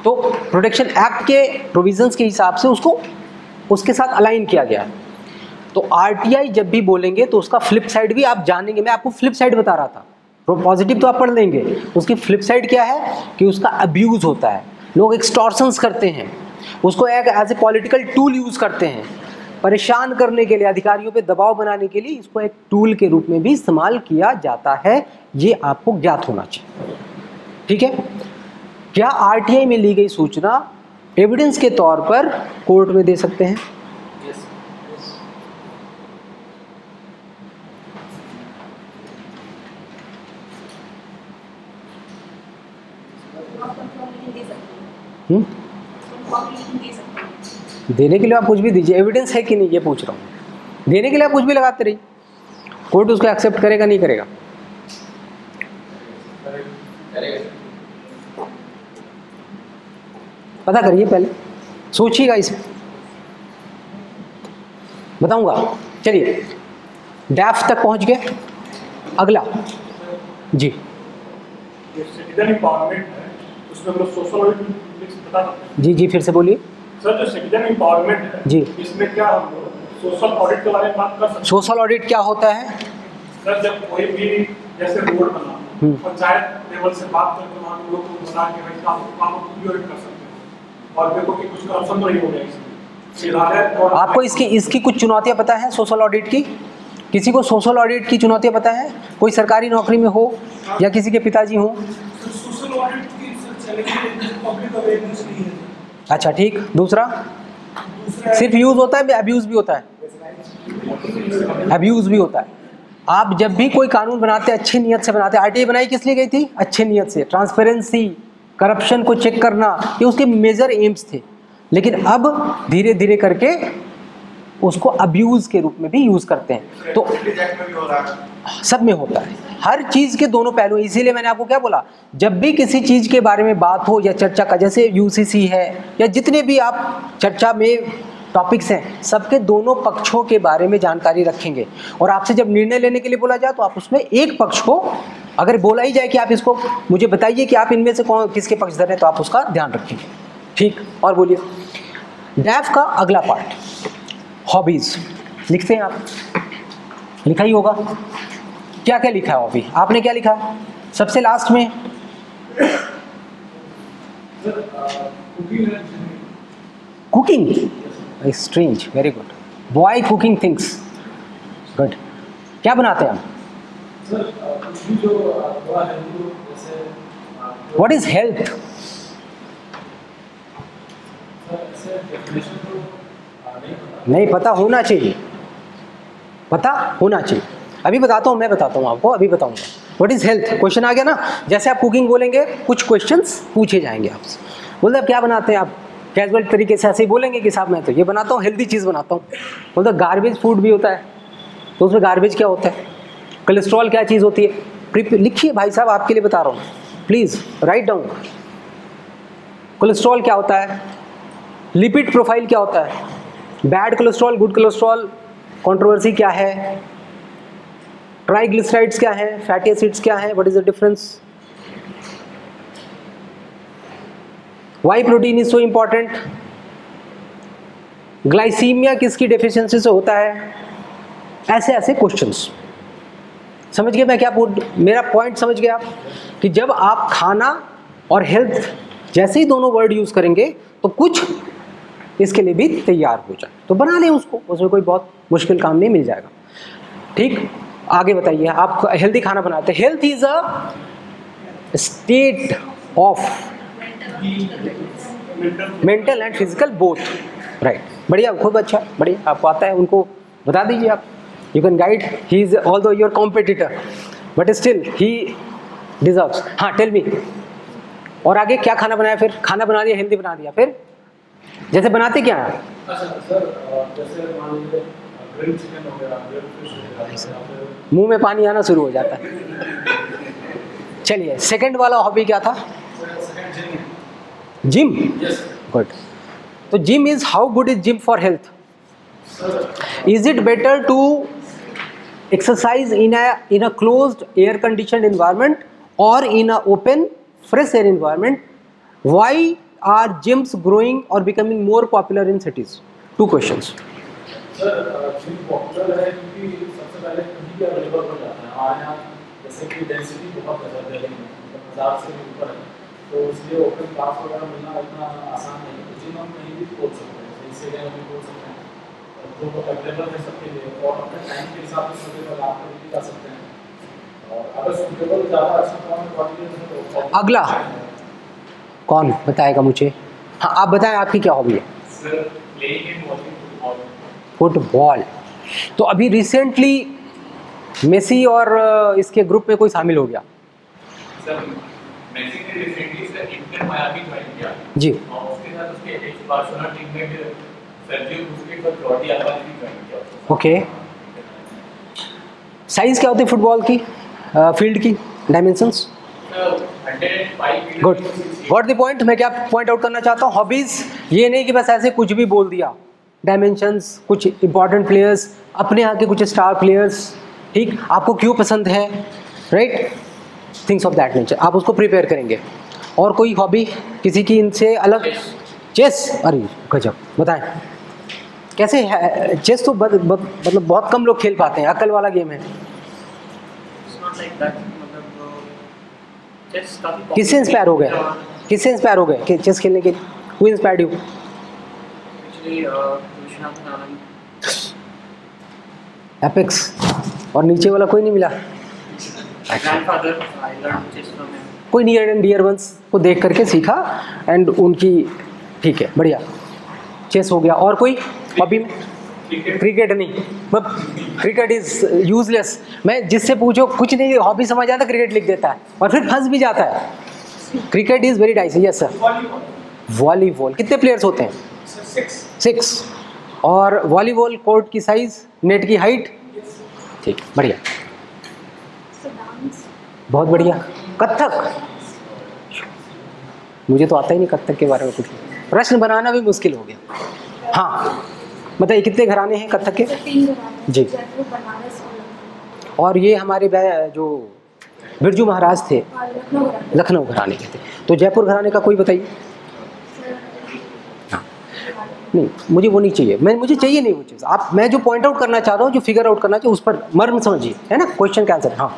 तो प्रोटेक्शन एक्ट के प्रोविजंस के हिसाब से उसको उसके साथ अलाइन किया गया है। तो आरटीआई जब भी बोलेंगे तो उसका फ्लिप साइड भी आप जानेंगे। मैं आपको फ्लिप साइड बता रहा था, पॉजिटिव तो आप पढ़ लेंगे, उसकी फ्लिप साइड क्या है कि उसका अब्यूज़ होता है, लोग एक्सटॉर्शंस करते हैं, उसको एक as a political tool use करते हैं, परेशान करने के लिए, अधिकारियों पे दबाव बनाने के लिए इसको एक टूल के रूप में भी इस्तेमाल किया जाता है। ये आपको ज्ञात होना चाहिए। ठीक है, क्या आरटीआई में ली गई सूचना एविडेंस के तौर पर कोर्ट में दे सकते हैं? देने के लिए आप कुछ भी दीजिए, एविडेंस है कि नहीं ये पूछ रहा हूँ। देने के लिए आप कुछ भी लगाते रहिए, कोर्ट उसको एक्सेप्ट करेगा नहीं करेगा? पता करिए, पहले सोचिएगा इस बताऊंगा। चलिए डैफ तक पहुंच गए, अगला जी। सिटीजन एम्पावरमेंट है, उसमें हम लोग सोशल ऑडिट बता सकते हैं? जी फिर से बोलिए सर। जो सिटीजन एम्पावरमेंट है जी, इसमें क्या हम लोग सोशल ऑडिट के बारे में बात कर सकते हैं? सोशल ऑडिट क्या होता है सर? जब कोई भी जैसे रोड बना, पंचायत लेवल से बात करके वहाँ लोगों को बता के भाई काम ऑडिट कर सकते हैं और देखो कि कुछ करप्शन तो नहीं हो गया इसमें। आपको इसकी कुछ चुनौतियाँ पता है सोशल ऑडिट की? किसी को सोशल ऑडिट की चुनौतियाँ पता है? कोई सरकारी नौकरी में हो या किसी के पिताजी हो? सोशल ऑडिट की पब्लिक अवेयरनेस नहीं है। अच्छा ठीक, दूसरा सिर्फ यूज होता है, अब्यूज भी होता है? अब्यूज भी होता है। आप जब भी कोई कानून बनाते हैं अच्छी नीयत से बनाते हैं। आरटीआई बनाई किस लिए गई थी? अच्छी नीयत से, ट्रांसपेरेंसी, करप्शन को चेक करना, ये उसके मेजर एम्स थे। लेकिन अब धीरे धीरे करके उसको अब्यूज के रूप में भी यूज करते हैं। तो सब में होता है, हर चीज़ के दोनों पहलू। इसीलिए मैंने आपको क्या बोला, जब भी किसी चीज़ के बारे में बात हो या चर्चा का, जैसे यूसीसी है या जितने भी आप चर्चा में टॉपिक्स हैं, सबके दोनों पक्षों के बारे में जानकारी रखेंगे। और आपसे जब निर्णय लेने के लिए बोला जाए तो आप उसमें एक पक्ष को, अगर बोला ही जाए कि आप इसको मुझे बताइए कि आप इनमें से कौन किसके पक्षधर हैं, तो आप उसका ध्यान रखेंगे। ठीक, और बोलिए। डैफ का अगला पार्ट हॉबीज़ लिखते हैं आप, लिखा ही होगा। क्या क्या लिखा है हॉबी? आपने क्या लिखा सबसे लास्ट में? Cooking, strange, very good boy, cooking things, good. क्या बनाते हैं आप? What is health? नहीं पता होना चाहिए, पता होना चाहिए। अभी बताता हूँ, मैं बताता हूँ आपको, अभी बताऊँगा। What is health? क्वेश्चन आ गया ना। जैसे आप कुकिंग बोलेंगे कुछ क्वेश्चंस पूछे जाएंगे आपसे। बोलते आप क्या बनाते हैं? आप कैजुअल तरीके से ऐसे ही बोलेंगे कि साहब मैं तो ये बनाता हूँ, हेल्दी चीज़ बनाता हूँ। बोलते गार्बेज फूड भी होता है, तो उसमें गार्बेज क्या होता है, कोलेस्ट्रॉल क्या चीज़ होती है, लिखिए भाई साहब, आपके लिए बता रहा हूँ, प्लीज़ राइट डाउन। कोलेस्ट्रॉल क्या होता है, लिपिड प्रोफाइल क्या होता है, bad cholesterol, good cholesterol, controversy क्या है, ट्राइग्लिसराइड्स क्या है, फैटी एसिड्स क्या है, what is the difference, why protein is so important, glycaemia किसकी डेफिशिएंसी से होता है, ऐसे ऐसे क्वेश्चंस। समझ गए मैं क्या मेरा पॉइंट समझ गए आप, कि जब आप खाना और हेल्थ जैसे ही दोनों वर्ड यूज करेंगे तो कुछ इसके लिए भी तैयार हो जाए, तो बना लें उसको, उसमें कोई बहुत मुश्किल काम नहीं, मिल जाएगा। ठीक, आगे बताइए, आप हेल्दी खाना बनाते हैं। Health is a state of mental and physical both, right. बढ़िया, खूब अच्छा, बढ़िया, आपको आता है, उनको बता दीजिए आप, you can guide, he is although your competitor but still he deserves. हाँ, टेल मी, और आगे क्या खाना बनाया, फिर खाना बना दिया, हेल्दी बना दिया, फिर जैसे बनाते क्या है? मुंह में पानी आना शुरू हो जाता है। चलिए, सेकंड वाला हॉबी क्या था? Gym, good. तो gym is, how good is gym for health? Is it better to exercise in a closed air conditioned environment or in a open fresh air environment? Why are gyms growing or becoming more popular in cities? Two questions. Sir, gym popular है क्योंकि सबसे पहले कहीं भी अवेलेबल हो जाता है। हमारे यहाँ जैसे कि डेंसिटी बहुत ज़्यादा है, दिल्ली में 1000 से ऊपर है, तो इसलिए ओपन क्लास वगैरह मिलना इतना आसान नहीं है। जिम हम कहीं भी खोल सकते हैं, इस एरिया में खोल सकते हैं, तो अवेलेबल है सबके लिए, और अपने टाइम के हिसाब से सुटेबल आप भी जा सकते हैं। और अगर सुटेबल ज़्यादा अच्छा तो अगला कौन बताएगा मुझे? हाँ, आप बताएं, आपकी क्या हॉबी है? Sir, playing in football. तो अभी रिसेंटली मेसी और इसके ग्रुप में कोई शामिल हो गया? सर, मेसी ने recently sir inter Miami join किया जी, और उसके साथ उसके x Barcelona teammate Sergio Busquets और जॉर्डी अल्बा ने भी ज्वाइन किया। ओके। साइज क्या होती है फुटबॉल की, फील्ड की dimensions? 105 good, got the point. मैं क्या पॉइंट आउट करना चाहता हूँ, हॉबीज ये नहीं कि बस ऐसे कुछ भी बोल दिया, डायमेंशंस, कुछ इंपॉर्टेंट प्लेयर्स, अपने यहाँ के कुछ स्टार प्लेयर्स, ठीक, आपको क्यों पसंद है, right, things of that nature, आप उसको प्रिपेयर करेंगे। और कोई हॉबी किसी की इनसे अलग? चेस, अरे गजब, बताएं कैसे है चेस? तो मतलब बहुत कम लोग खेल पाते हैं, अकल वाला गेम है। किससे इंस्पायर हो गए, किससे इंस्पायर हो गए कि चेस खेलने के लिए? Who inspired you? एपेक्स, और नीचे वाला कोई नहीं मिला? कोई नियर एंड डियर वंस को देख करके सीखा एंड उनकी, ठीक है, बढ़िया, चेस हो गया। और कोई हॉबी में? क्रिकेट नहीं, क्रिकेट इज यूजलेस। मैं जिससे पूछो कुछ नहीं, हॉबी समझ आता, क्रिकेट लिख देता है और फिर फंस भी जाता है। Cricket is very dice. Yes sir. Volleyball कितने प्लेयर्स होते हैं? 6। और वॉलीबॉल कोर्ट की साइज, नेट की हाइट, ठीक, बढ़िया, बहुत बढ़िया। कथक, मुझे तो आता ही नहीं कथक के बारे में कुछ, प्रश्न बनाना भी मुश्किल हो गया। हाँ बताइए, कितने घराने हैं कथक के? 3 घराने जी। और ये हमारे जो बिरजू महाराज थे, लखनऊ घराने के थे। तो जयपुर घराने का कोई बताइए? हाँ, नहीं, मुझे वो नहीं चाहिए, मुझे चाहिए नहीं वो चीज़। आप, मैं जो पॉइंट आउट करना चाह रहा हूँ, जो फिगर आउट करना चाहिए, उस पर मर्म समझिए, है ना, क्वेश्चन का आंसर। हाँ,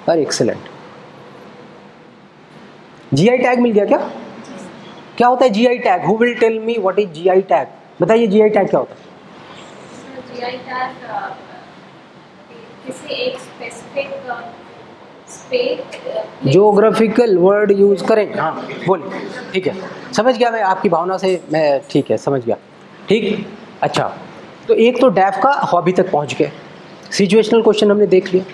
अरे एक्सेलेंट। जीआई टैग मिल गया क्या? क्या होता है GI tag? Who will tell me what is GI tag? बताइए, जीआई टैग क्या होता है? जीआई टैग किसी एक स्पेसिफिक ज्योग्राफिकल वर्ड यूज करें। हाँ बोलिए, ठीक है, समझ गया मैं आपकी भावना से, मैं ठीक है, समझ गया, ठीक। अच्छा, तो एक तो डैफ का हॉबी तक पहुंच गए, सिचुएशनल क्वेश्चन हमने देख लिया।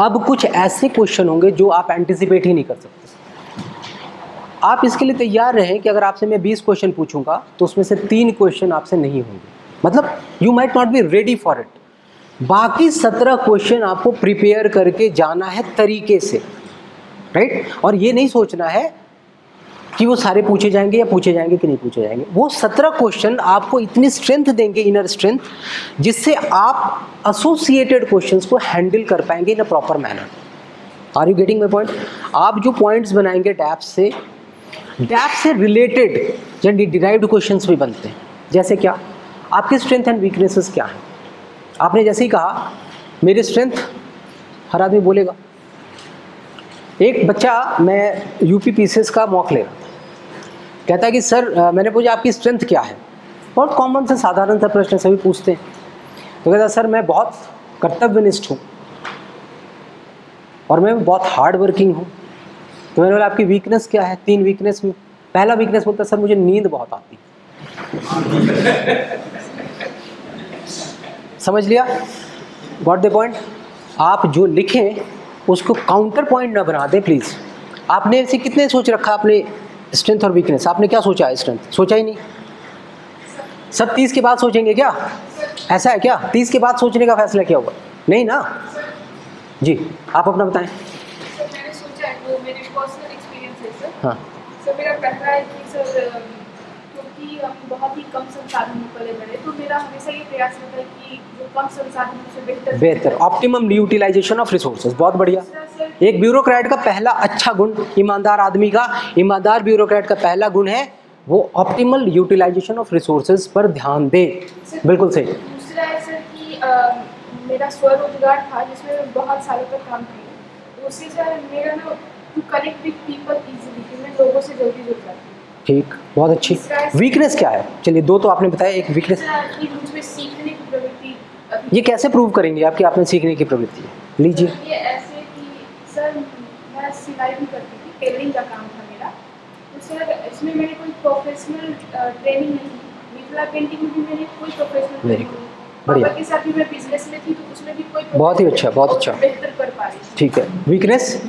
अब कुछ ऐसे क्वेश्चन होंगे जो आप एंटिसिपेट ही नहीं कर सकते। आप इसके लिए तैयार रहें कि अगर आपसे मैं 20 क्वेश्चन पूछूंगा तो उसमें से 3 क्वेश्चन आपसे नहीं होंगे, मतलब you might not be ready for it. बाकी 17 क्वेश्चन आपको प्रिपेयर करके जाना है तरीके से, राइट। और ये नहीं सोचना है कि वो सारे पूछे जाएंगे या पूछे जाएंगे कि नहीं पूछे जाएंगे। वो 17 क्वेश्चन आपको इतनी स्ट्रेंथ देंगे, इनर स्ट्रेंथ, जिससे आप एसोसिएटेड क्वेश्चंस को हैंडल कर पाएंगे in a proper manner. Are you getting my point? आप जो पॉइंट्स बनाएंगे डैप से रिलेटेड यानी डिराइव्ड क्वेश्चंस भी बनते हैं। जैसे क्या? आपकी स्ट्रेंथ एंड वीकनेसेस क्या है? आपने जैसे ही कहा मेरी स्ट्रेंथ, हर आदमी बोलेगा। एक बच्चा, मैं यूपी पीसीएस का मॉक ले रहा था, कहता है कि सर मैंने पूछा आपकी स्ट्रेंथ क्या है? बहुत कॉमन से साधारण सा प्रश्न सभी पूछते हैं। तो कहता सर मैं बहुत कर्तव्यनिष्ठ हूँ और मैं बहुत हार्ड वर्किंग हूँ। तो मैंने बोला आपकी वीकनेस क्या है? 3 वीकनेस में पहला वीकनेस बोलता सर मुझे नींद बहुत आती है। समझ लिया? Got the point? आप जो लिखें उसको काउंटर पॉइंट ना बना दें प्लीज़। आपने ऐसे कितने सोच रखा आपने स्ट्रेंथ और वीकनेस? आपने क्या सोचा है? स्ट्रेंथ सोचा ही नहीं। सब 30 के बाद सोचेंगे क्या? ऐसा है क्या? 30 के बाद सोचने का फैसला क्या हुआ? नहीं ना जी। आप अपना बताएं। सर मैंने सोचा है, वो मेरे पर्सनल एक्सपीरियंस है सर। हाँ सर मेरा कहना है कि सर क्योंकि हम बहुत ही कम संसाधनों पर बड़े, तो मेरा हमेशा ये प्रयास रहता है कि जो कम संसाधनों से बेहतर ऑप्टिमम यूटिलाइजेशन ऑफ रिसोर्सेज। बहुत बढ़िया। एक ब्यूरोक्रेट का पहला अच्छा गुण, ईमानदार आदमी का, ईमानदार ब्यूरोक्रेट का पहला गुण है वो ऑप्टिमल यूटिलाइजेशन ऑफ रिसोर्सेज पर ध्यान दे। बिल्कुल सही। दूसरा है सर कि मेरा स्वरोजगार था जिसमें मैं बहुत सालों तक काम की। तो उससे सर मेरा ना to connect with people easily, कि मैं लोगों से जल्दी जुड़ जाती हूँ। ठीक, बहुत अच्छी। वीकनेस क्या है? चलिए 2 तो आपने बताया, एक वीकनेस। मुझमें सीखने की प्रवृत्ति। ये कैसे प्रूव करेंगे आपकी आप में सीखने की प्रवृत्ति है? लीजिए। ये ऐसे कि सर मैं सिलाई भी करती थी, टेलरिंग का काम था मेरा। तो सर इसमें मैंने कोई प्रोफेशनल ट्रेनिंग नहीं की। मिथिला पेंटिंग में भी मैंने कोई प्रोफेशनल ट्रेनिंग नहीं। पापा के साथ भी मैं बिजनेस में थी तो उसमें भी कोई बहुत ही अच्छा, बहुत अच्छा, बेहतर कर पा रही। ठीक है। वीकनेस?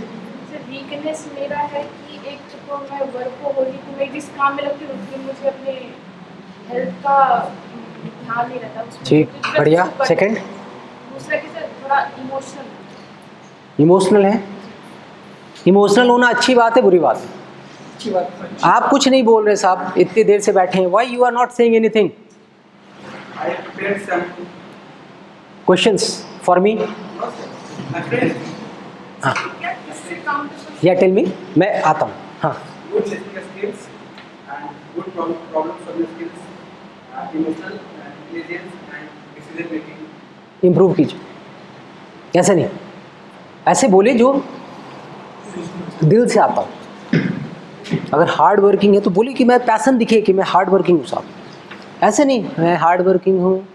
वीकनेस मेरा है कि एक तो मैं वर्कोहोलिक हूँ, मैं जिस काम में लगती हूँ उसमें मुझे अपने हेल्थ का ध्यान नहीं रहता उसमें। ठीक, बढ़िया। सेकंड? दूसरा कि सर थोड़ा इमोशनल है। इमोशनल होना अच्छी बात है बुरी बात है? अच्छी बात। आप कुछ नहीं बोल रहे साहब, इतनी देर से बैठे हैं। Why you are not saying anything? Questions for me? हाँ या टेल मी, मैं आता हूँ। हाँ इम्प्रूव कीजिए। ऐसे नहीं, ऐसे बोले जो दिल से आता हो। अगर हार्ड वर्किंग है तो बोले कि मैं पैशन दिखे कि मैं हार्ड वर्किंग हूँ साहब। ऐसे नहीं मैं हार्ड वर्किंग हूँ,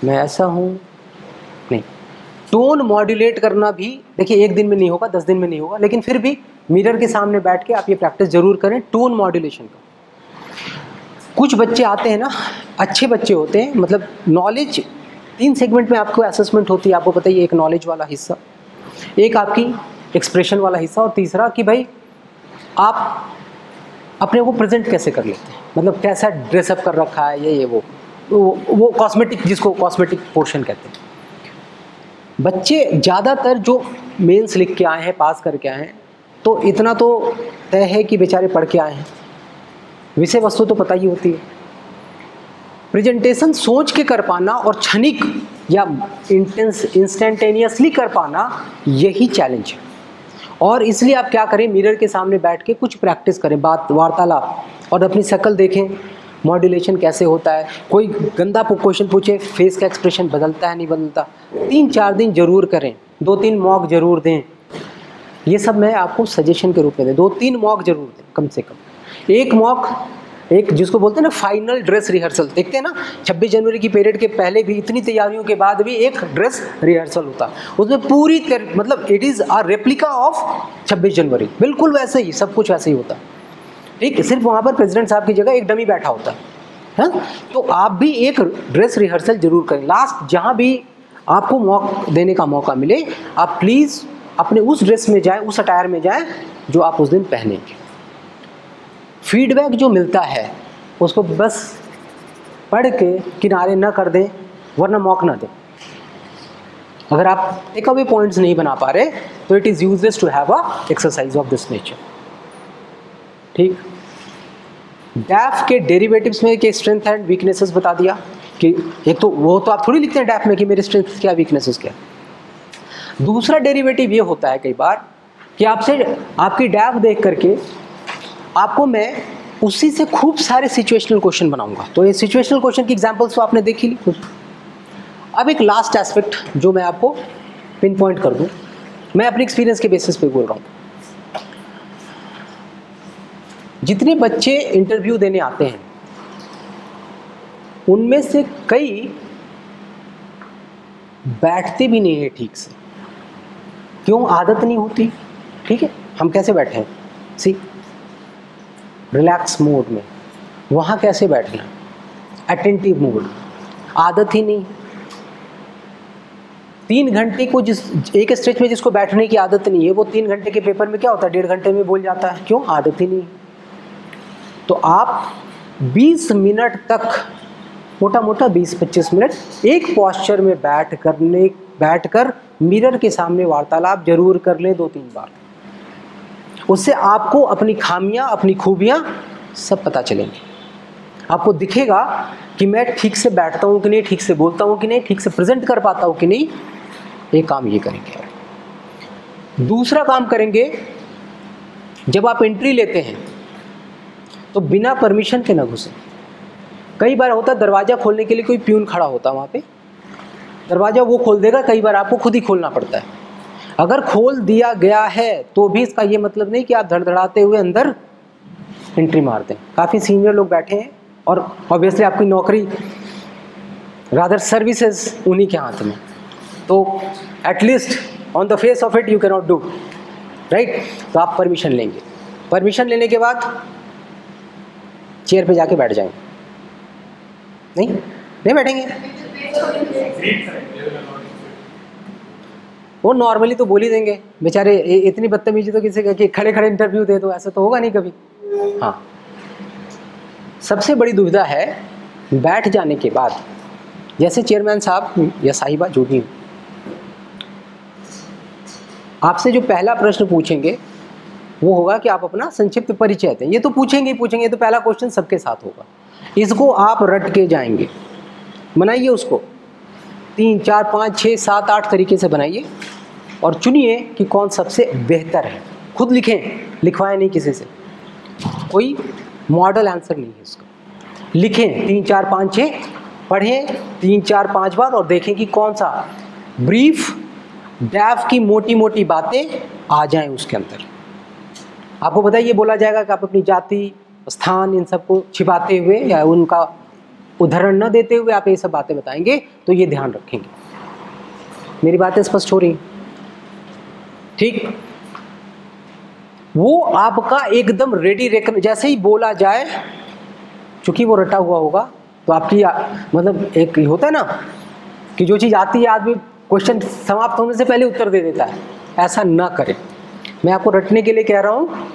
मैं ऐसा हूँ, नहीं। टोन मॉड्यूलेट करना भी देखिए 1 दिन में नहीं होगा, 10 दिन में नहीं होगा, लेकिन फिर भी मिरर के सामने बैठ के आप ये प्रैक्टिस जरूर करें टोन मॉड्यूलेशन का। कुछ बच्चे आते हैं ना, अच्छे बच्चे होते हैं, मतलब नॉलेज 3 सेगमेंट में आपको असेसमेंट होती है, आपको पता ही है। एक नॉलेज वाला हिस्सा, एक आपकी एक्सप्रेशन वाला हिस्सा, और तीसरा कि भाई आप अपने को प्रेजेंट कैसे कर लेते हैं, मतलब कैसा ड्रेसअप कर रखा है, ये वो कॉस्मेटिक, जिसको कॉस्मेटिक पोर्शन कहते हैं। बच्चे ज़्यादातर जो मेंस लिख के आए हैं, पास करके आए हैं, तो इतना तो तय है कि बेचारे पढ़ के आए हैं, विषय वस्तु तो पता ही होती है। प्रेजेंटेशन सोच के कर पाना और क्षणिक या इंस्टेंटेनियसली कर पाना, यही चैलेंज है। और इसलिए आप क्या करें, मिरर के सामने बैठ के कुछ प्रैक्टिस करें, बात वार्तालाप, और अपनी शक्ल देखें, मॉड्यूलेशन कैसे होता है। कोई गंदा क्वेश्चन पूछे, फेस का एक्सप्रेशन बदलता है नहीं बदलता, 3-4 दिन जरूर करें, 2-3 मॉक जरूर दें। ये सब मैं आपको सजेशन के रूप में दें, 2-3 मॉक जरूर दें कम से कम। एक मॉक, एक जिसको बोलते हैं ना फाइनल ड्रेस रिहर्सल, देखते हैं ना 26 जनवरी की परेड के पहले भी इतनी तैयारियों के बाद भी एक ड्रेस रिहर्सल होता, उसमें पूरी मतलब it is a replica of 26 जनवरी, बिल्कुल वैसे ही, सब कुछ वैसे ही होता। ठीक, सिर्फ वहाँ पर प्रेसिडेंट साहब की जगह एक डमी बैठा होता है। तो आप भी एक ड्रेस रिहर्सल जरूर करें। लास्ट जहाँ भी आपको मौका देने का मौका मिले, आप प्लीज़ अपने उस ड्रेस में जाएं, उस अटायर में जाएं जो आप उस दिन पहनेंगे। फीडबैक जो मिलता है उसको बस पढ़ के किनारे न कर दें, वरना मौका ना दें। अगर आप टेक अवे पॉइंट्स नहीं बना पा रहे तो it is useless to have a exercise of this nature. ठीक, डैफ के डेरिवेटिव्स में के स्ट्रेंथ एंड वीकनेसेस बता दिया कि एक तो वो तो आप थोड़ी लिखते हैं डैफ में कि मेरे स्ट्रेंथ क्या वीकनेसेस क्या। दूसरा डेरिवेटिव ये होता है कई बार कि आपसे आपकी डैफ देख करके आपको मैं उसी से खूब सारे सिचुएशनल क्वेश्चन बनाऊंगा। तो ये सिचुएशनल क्वेश्चन की एग्जांपल्स तो आपने देखी ली। अब एक लास्ट एस्पेक्ट जो मैं आपको पिन पॉइंट कर दूं, मैं अपने एक्सपीरियंस के बेसिस पे बोल रहा हूँ। जितने बच्चे इंटरव्यू देने आते हैं उनमें से कई बैठते भी नहीं है ठीक से। क्यों? आदत नहीं होती। ठीक है, हम कैसे बैठे हैं, सी रिलैक्स मोड में, वहाँ कैसे बैठना, अटेंटिव मोड, आदत ही नहीं। 3 घंटे को जिस एक स्ट्रेच में जिसको बैठने की आदत नहीं है वो 3 घंटे के पेपर में क्या होता है 1.5 घंटे में बोल जाता है। क्यों? आदत ही नहीं। तो आप 20 मिनट तक, मोटा मोटा 20-25 मिनट एक पॉस्चर में बैठकर मिरर के सामने वार्तालाप जरूर कर लें 2-3 बार। उससे आपको अपनी खामियां, अपनी खूबियां सब पता चलेंगी। आपको दिखेगा कि मैं ठीक से बैठता हूं कि नहीं, ठीक से बोलता हूं कि नहीं, ठीक से प्रेजेंट कर पाता हूं कि नहीं। एक काम ये करेंगे। दूसरा काम करेंगे, जब आप एंट्री लेते हैं तो बिना परमिशन के ना घुसे। कई बार होता है दरवाज़ा खोलने के लिए कोई प्यून खड़ा होता है वहाँ पे, दरवाज़ा वो खोल देगा, कई बार आपको खुद ही खोलना पड़ता है। अगर खोल दिया गया है तो भी इसका ये मतलब नहीं कि आप धड़धड़ाते हुए अंदर एंट्री मार दें। काफ़ी सीनियर लोग बैठे हैं और ऑब्वियसली आपकी नौकरी रादर सर्विसेज उन्हीं के हाथ में, तो at least on the face of it you can not do, right. तो आप परमिशन लेंगे। परमिशन लेने के बाद चेयर पे जाके बैठ जाएंगे। नहीं बैठेंगे। वो नॉर्मली तो बोल ही देंगे बेचारे, इतनी बदतमीजी तो किसी का कि खड़े खड़े इंटरव्यू दे दो, ऐसा तो होगा नहीं कभी। हाँ, सबसे बड़ी दुविधा है बैठ जाने के बाद, जैसे चेयरमैन साहब या साहिबा जो भी आपसे जो पहला प्रश्न पूछेंगे वो होगा कि आप अपना संक्षिप्त परिचय दें। ये तो पूछेंगे ही पूछेंगे, तो पहला क्वेश्चन सबके साथ होगा। इसको आप रट के जाएंगे। बनाइए उसको 3, 4, 5, 6, 7, 8 तरीके से बनाइए और चुनिए कि कौन सबसे बेहतर है। खुद लिखें, लिखवाएं नहीं किसी से, कोई मॉडल आंसर नहीं है इसका। लिखें 3, 4, 5, 6, पढ़ें 3, 4, 5 बार और देखें कि कौन सा ब्रीफ डैफ की मोटी मोटी बातें आ जाएं उसके अंदर। आपको पता है ये बोला जाएगा कि आप अपनी जाति, स्थान, इन सबको छिपाते हुए या उनका उदाहरण न देते हुए आप ये सब बातें बताएंगे, तो ये ध्यान रखेंगे। मेरी बातें स्पष्ट हो रही? ठीक, वो आपका एकदम रेडी रेकन, जैसे ही बोला जाए, चूंकि वो रटा हुआ होगा तो आपकी मतलब एक होता है ना कि जो चीज़ आती है आदमी क्वेश्चन समाप्त होने से पहले उत्तर दे देता है। ऐसा ना करें। मैं आपको रटने के लिए कह रहा हूँ,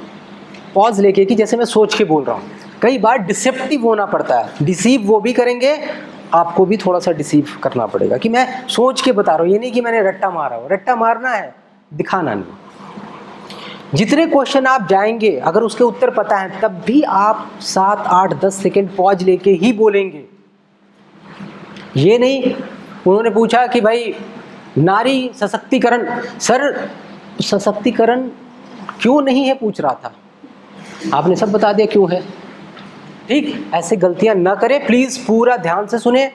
पॉज लेके, कि जैसे मैं सोच के बोल रहा हूँ। कई बार डिसेप्टिव होना पड़ता है, डिसीव वो भी करेंगे, आपको भी थोड़ा सा डिसीव करना पड़ेगा कि मैं सोच के बता रहा हूँ, ये नहीं कि मैंने रट्टा मारा हो। रट्टा मारना है, दिखाना नहीं। जितने क्वेश्चन आप जाएंगे अगर उसके उत्तर पता है तब भी आप 7, 8, 10 सेकेंड पॉज लेके ही बोलेंगे। ये नहीं उन्होंने पूछा कि भाई नारी सशक्तिकरण, सर सशक्तिकरण क्यों नहीं है पूछ रहा था, आपने सब बता दिया क्यों है। ठीक, ऐसे गलतियां ना करें प्लीज, पूरा ध्यान से सुने।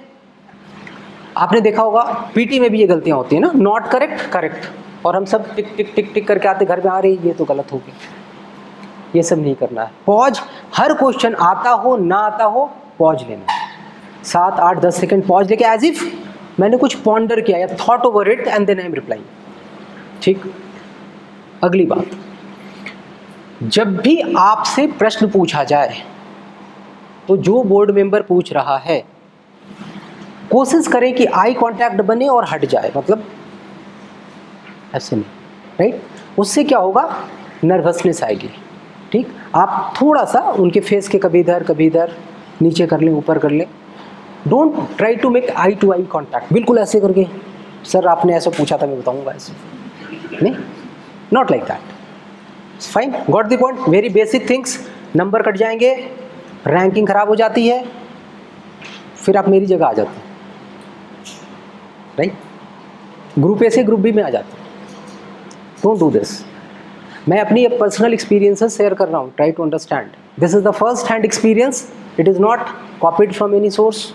आपने देखा होगा पीटी में भी ये गलतियां होती है ना, नॉट करेक्ट, करेक्ट, और हम सब टिक टिक टिक टिक करके आते घर में, आ रही ये तो गलत हो गई। ये सब नहीं करना है। पॉज, हर क्वेश्चन आता हो ना आता हो पॉज लेना है। 7, 8, 10 सेकेंड पॉज लेके, एज इफ मैंने कुछ पॉन्डर किया या thought over it and then I am replying. ठीक, अगली बात, जब भी आपसे प्रश्न पूछा जाए तो जो बोर्ड मेंबर पूछ रहा है कोशिश करें कि आई कांटेक्ट बने और हट जाए, मतलब ऐसे नहीं, राइट। उससे क्या होगा, नर्वसनेस आएगी। ठीक, आप थोड़ा सा उनके फेस के कभी इधर नीचे कर लें, ऊपर कर लें। Don't try to make eye to eye contact, बिल्कुल ऐसे करके सर आपने ऐसा पूछा था मैं बताऊंगा ऐसे, नहीं, not like that. Fine, got the point. Very basic things. Number cut जाएंगे, रैंकिंग खराब हो जाती है, फिर आप मेरी जगह आ जाते हैं, राइट. ग्रुप ए से ग्रुप बी में आ जाते हैं. Don't do this. मैं अपनी पर्सनल एक्सपीरियंसेस शेयर कर रहा हूँ. Try to understand. This is the first hand experience. It is not copied from any source.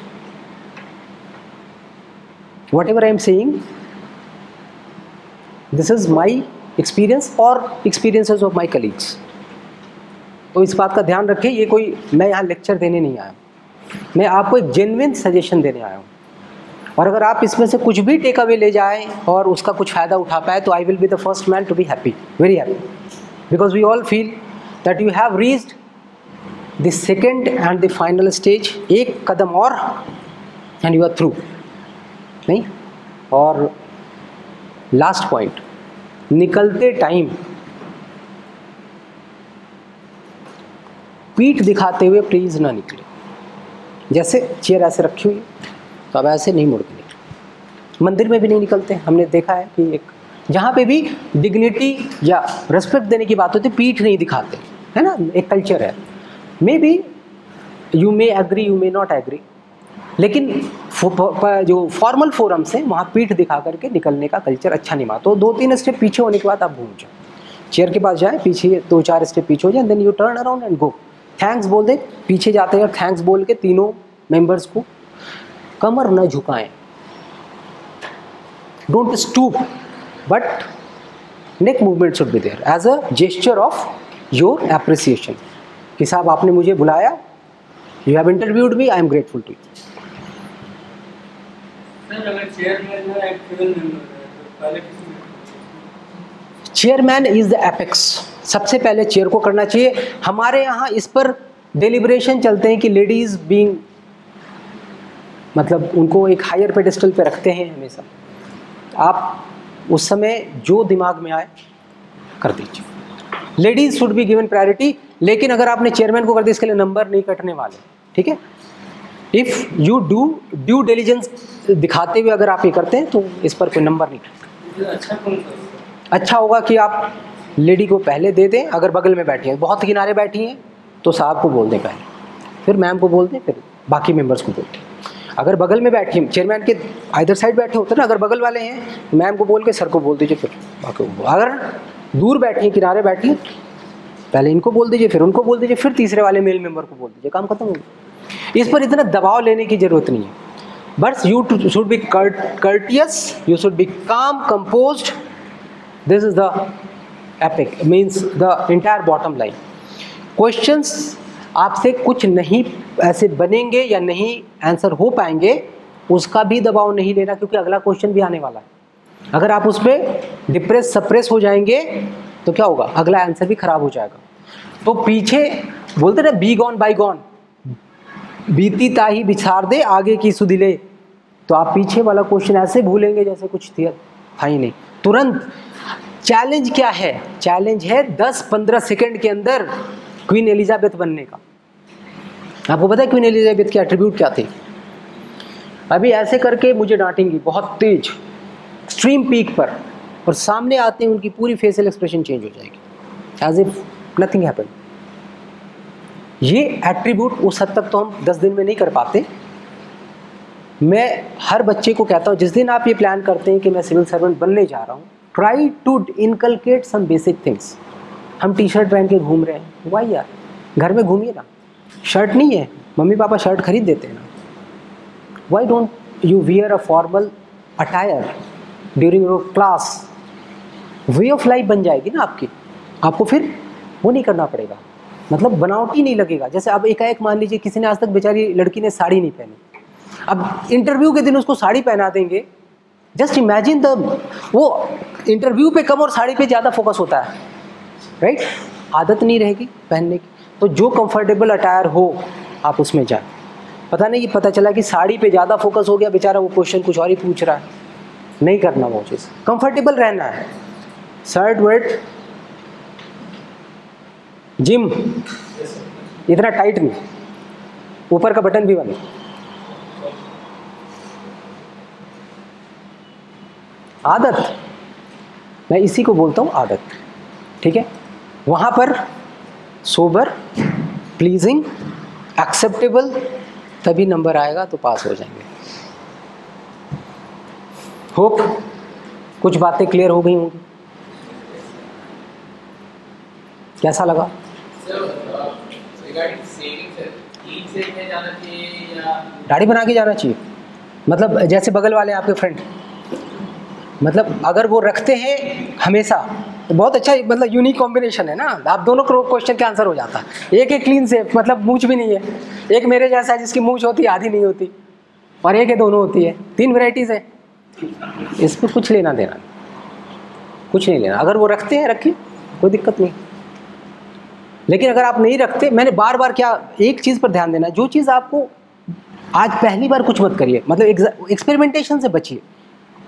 whatever I am saying, this is my experience or experiences of my colleagues. तो इस बात का ध्यान रखें, ये कोई मैं यहाँ लेक्चर देने नहीं आया, मैं आपको एक जेन्युइन सजेशन देने आया हूँ. और अगर आप इसमें से कुछ भी टेक अवे ले जाएं और उसका कुछ फ़ायदा उठा पाए तो I will be the first man to be happy, very happy, because we all feel that you have reached the second and the final stage. एक कदम और एंड यू आर थ्रू. नहीं. और लास्ट पॉइंट, निकलते टाइम पीठ दिखाते हुए प्लीज ना निकले. जैसे चेयर ऐसे रखी हुई तो अब ऐसे नहीं मुड़ के निकले. मंदिर में भी नहीं निकलते. हमने देखा है कि एक जहाँ पे भी डिग्निटी या रेस्पेक्ट देने की बात होती है पीठ नहीं दिखाते, है ना, एक कल्चर है. Maybe you may agree, you may not agree, लेकिन जो फॉर्मल फोरम्स हैं वहाँ पीठ दिखा करके निकलने का कल्चर अच्छा नहीं मानता. तो 2-3 स्टेप पीछे होने के बाद आप घूम जाओ, चेयर के पास जाएं, पीछे 2-4 स्टेप पीछे हो जाए, then you turn around and go. Thanks बोल दे, पीछे जाते हैं और थैंक्स बोल के तीनों मेंबर्स को कमर न झुकाएं. Don't stoop, but neck movement should be there as a gesture of your appreciation कि साहब आपने मुझे बुलाया, you have interviewed me, I am grateful to you. Chairman is the apex. सबसे पहले चेयर को करना चाहिए. हमारे यहाँ इस पर डेलिब्रेशन चलते हैं कि लेडीज बीइंग, मतलब उनको एक हायर पेडिस्टल पे रखते हैं हमेशा. आप उस समय जो दिमाग में आए कर दीजिए. Ladies should be given priority. लेकिन अगर आपने चेयरमैन को कर दिया, इसके लिए नंबर नहीं कटने वाले, ठीक है. If you do due diligence दिखाते हुए अगर आप ये करते हैं तो इस पर कोई नंबर नहीं कटता. अच्छा होगा कि आप लेडी को पहले दे दें. अगर बगल में बैठी हैं, बहुत किनारे बैठी हैं, तो साहब को बोल दें पहले, फिर मैम को बोल दें, फिर बाकी मेंबर्स को बोल दें. अगर बगल में बैठी हैं, चेयरमैन के आइदर साइड बैठे होते हैं ना, अगर बगल वाले हैं मैम को बोल के सर को बोल दीजिए, फिर बाकी को. अगर दूर बैठी हैं, किनारे बैठी हैं, पहले इनको बोल दीजिए, फिर उनको बोल दीजिए, फिर तीसरे वाले मेल मेंबर को बोल दीजिए, काम खत्म हो गया. इस पर इतना दबाव लेने की ज़रूरत नहीं है. बस you should be courteous, you should be calm, composed. This is the epic, means the entire bottom line. Questions आपसे कुछ नहीं ऐसे बनेंगे या नहीं आंसर हो पाएंगे, उसका भी दबाव नहीं लेना, क्योंकि अगला क्वेश्चन भी आने वाला है. अगर आप उस पर डिप्रेस सप्रेस हो जाएंगे तो क्या होगा, अगला आंसर भी खराब हो जाएगा. तो पीछे बोलते ना, बी गॉन बाई गॉन, बीती ताही बिछार दे आगे की सुधिले. तो आप पीछे वाला क्वेश्चन ऐसे भूलेंगे जैसे कुछ था ही नहीं. तुरंत चैलेंज क्या है, चैलेंज है 10-15 सेकंड के अंदर क्वीन एलिजाबेथ बनने का. आपको पता है क्वीन एलिजाबेथ के एट्रीब्यूट क्या थे? अभी ऐसे करके मुझे डांटेंगी बहुत तेज, एक्सट्रीम पीक पर, और सामने आते हैं उनकी पूरी फेशियल एक्सप्रेशन चेंज हो जाएगी, एज इफ नथिंग हैपेंड. ये एट्रीब्यूट उस हद तक तो हम 10 दिन में नहीं कर पाते. मैं हर बच्चे को कहता हूँ, जिस दिन आप ये प्लान करते हैं कि मैं सिविल सर्वेंट बनने जा रहा हूँ, try to inculcate some basic things. हम टी शर्ट पहन के घूम रहे हैं, वाई यार, घर में घूमिए ना. शर्ट नहीं है, मम्मी पापा शर्ट खरीद देते हैं ना. Why don't you wear a formal attire during your class. Way of life बन जाएगी ना आपकी. आपको फिर वो नहीं करना पड़ेगा, मतलब बनावटी नहीं लगेगा. जैसे अब एकाएक मान लीजिए किसी ने आज तक बेचारी लड़की ने साड़ी नहीं पहनी, अब इंटरव्यू के दिन उसको साड़ी पहना देंगे. जस्ट इमेजिन द, वो इंटरव्यू पे कम और साड़ी पे ज़्यादा फोकस होता है, राइट. आदत नहीं रहेगी पहनने की. तो जो कंफर्टेबल अटायर हो आप उसमें जाए. पता नहीं, पता चला कि साड़ी पे ज़्यादा फोकस हो गया, बेचारा वो क्वेश्चन कुछ और ही पूछ रहा है. नहीं करना वो चीज़. कंफर्टेबल रहना है. शर्ट वर्ट, जिम इतना टाइट नहीं, ऊपर का बटन भी बंद. आदत, मैं इसी को बोलता हूँ आदत, ठीक है। वहाँ पर सोबर, प्लीजिंग, एक्सेप्टेबल, तभी नंबर आएगा तो पास हो जाएंगे। होप कुछ बातें क्लियर हो गई होंगी। कैसा लगा? दाढ़ी बना के जाना चाहिए, मतलब जैसे बगल वाले आपके फ्रेंड, मतलब अगर वो रखते हैं हमेशा तो बहुत अच्छा, मतलब यूनिक कॉम्बिनेशन है ना। आप दोनों को क्वेश्चन के आंसर हो जाता है। एक क्लीन से, मतलब मूंछ भी नहीं है, एक मेरे जैसा है जिसकी मूंछ होती है आधी नहीं होती, और एक दोनों होती है, 3 वैरायटीज़ है। इसमें कुछ लेना देना, कुछ नहीं लेना। अगर वो रखते हैं रखिए, कोई दिक्कत नहीं। लेकिन अगर आप नहीं रखते, मैंने बार बार क्या, एक चीज़ पर ध्यान देना, जो चीज़ आपको आज पहली बार कुछ मत करिए, मतलब एक्सपेरिमेंटेशन से बचिए,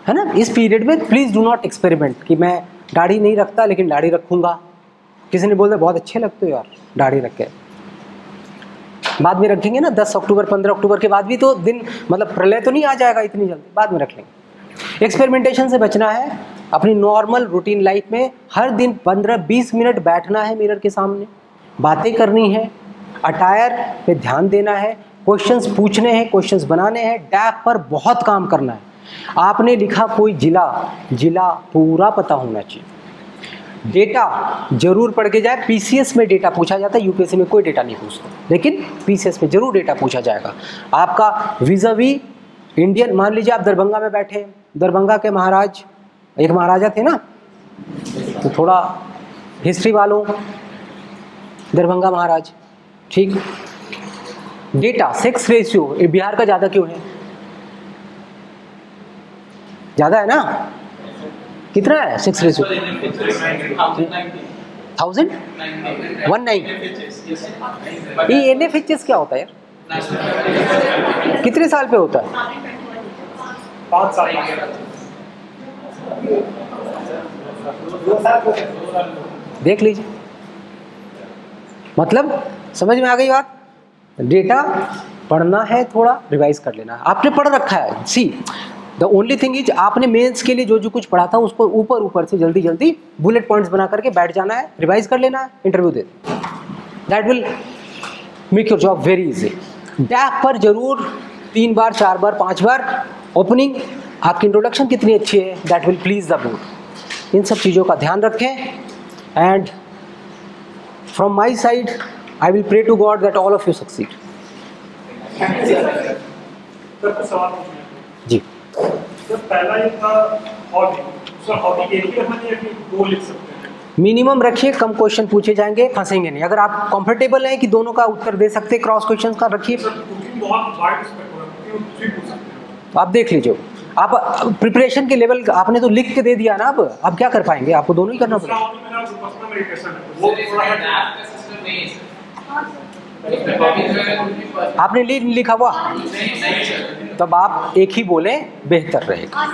है ना। इस पीरियड में प्लीज़ डू नॉट एक्सपेरिमेंट कि मैं दाढ़ी नहीं रखता लेकिन दाढ़ी रखूँगा। किसी ने बोल दिया बहुत अच्छे लगते हो यार दाढ़ी रख के, बाद में रखेंगे ना 10 अक्टूबर 15 अक्टूबर के बाद भी तो दिन, मतलब प्रलय तो नहीं आ जाएगा इतनी जल्दी, बाद में रख लेंगे। एक्सपेरिमेंटेशन से बचना है। अपनी नॉर्मल रूटीन लाइफ में हर दिन 15-20 मिनट बैठना है मिरर के सामने, बातें करनी है, अटायर पे ध्यान देना है, क्वेश्चंस पूछने हैं, क्वेश्चंस बनाने हैं, डैप पर बहुत काम करना है। आपने लिखा कोई जिला पूरा पता होना चाहिए। डेटा जरूर पढ़ के जाए, पीसीएस में डेटा पूछा जाता है, यूपीएससी में कोई डेटा नहीं पूछता, लेकिन पीसीएस में जरूर डेटा पूछा जाएगा आपका विज़ावी इंडियन। मान लीजिए आप दरभंगा में बैठे, दरभंगा के महाराज, एक महाराजा थे ना, तो थोड़ा हिस्ट्री वालों, दरभंगा महाराज, ठीक। डेटा, सेक्स रेशियो बिहार का ज़्यादा क्यों है? ज़्यादा है ना? कितना है सेक्स रेशियो? 1019। ये NFHS क्या होता है यार? कितने साल पे होता है? 5 साल। देख लीजिए, मतलब समझ में आ गई बात। डेटा पढ़ना है, थोड़ा रिवाइज कर लेना है। आपने पढ़ रखा है, see the only thing is आपने मेंस के लिए जो कुछ पढ़ा था उसको ऊपर से जल्दी बुलेट पॉइंट्स बना करके बैठ जाना है, रिवाइज कर लेना है, इंटरव्यू दे देना। That will make your job very easy. DAF पर जरूर 3 बार 4 बार 5 बार ओपनिंग, आपकी इंट्रोडक्शन कितनी अच्छी है, that will please the board. इन सब चीज़ों का ध्यान रखें। And from my side I will pray to God that all of you succeed. जी सर, पहला ये था हॉबी। सर, हॉबी एक ही रखना है कि 2 लिख सकते हैं? मिनिमम रखिए, कम क्वेश्चन पूछे जाएंगे, फंसेंगे नहीं। अगर आप कंफर्टेबल हैं कि दोनों का उत्तर दे सकते हैं, क्रॉस क्वेश्चन का रखिए। तो आप देख लीजिए, आप प्रिपरेशन के लेवल, आपने तो लिख के दे दिया ना, अब क्या कर पाएंगे, आपको दोनों ही करना पड़ेगा। आपने लिखा हुआ, तब आप एक ही बोले, बेहतर रहेगा।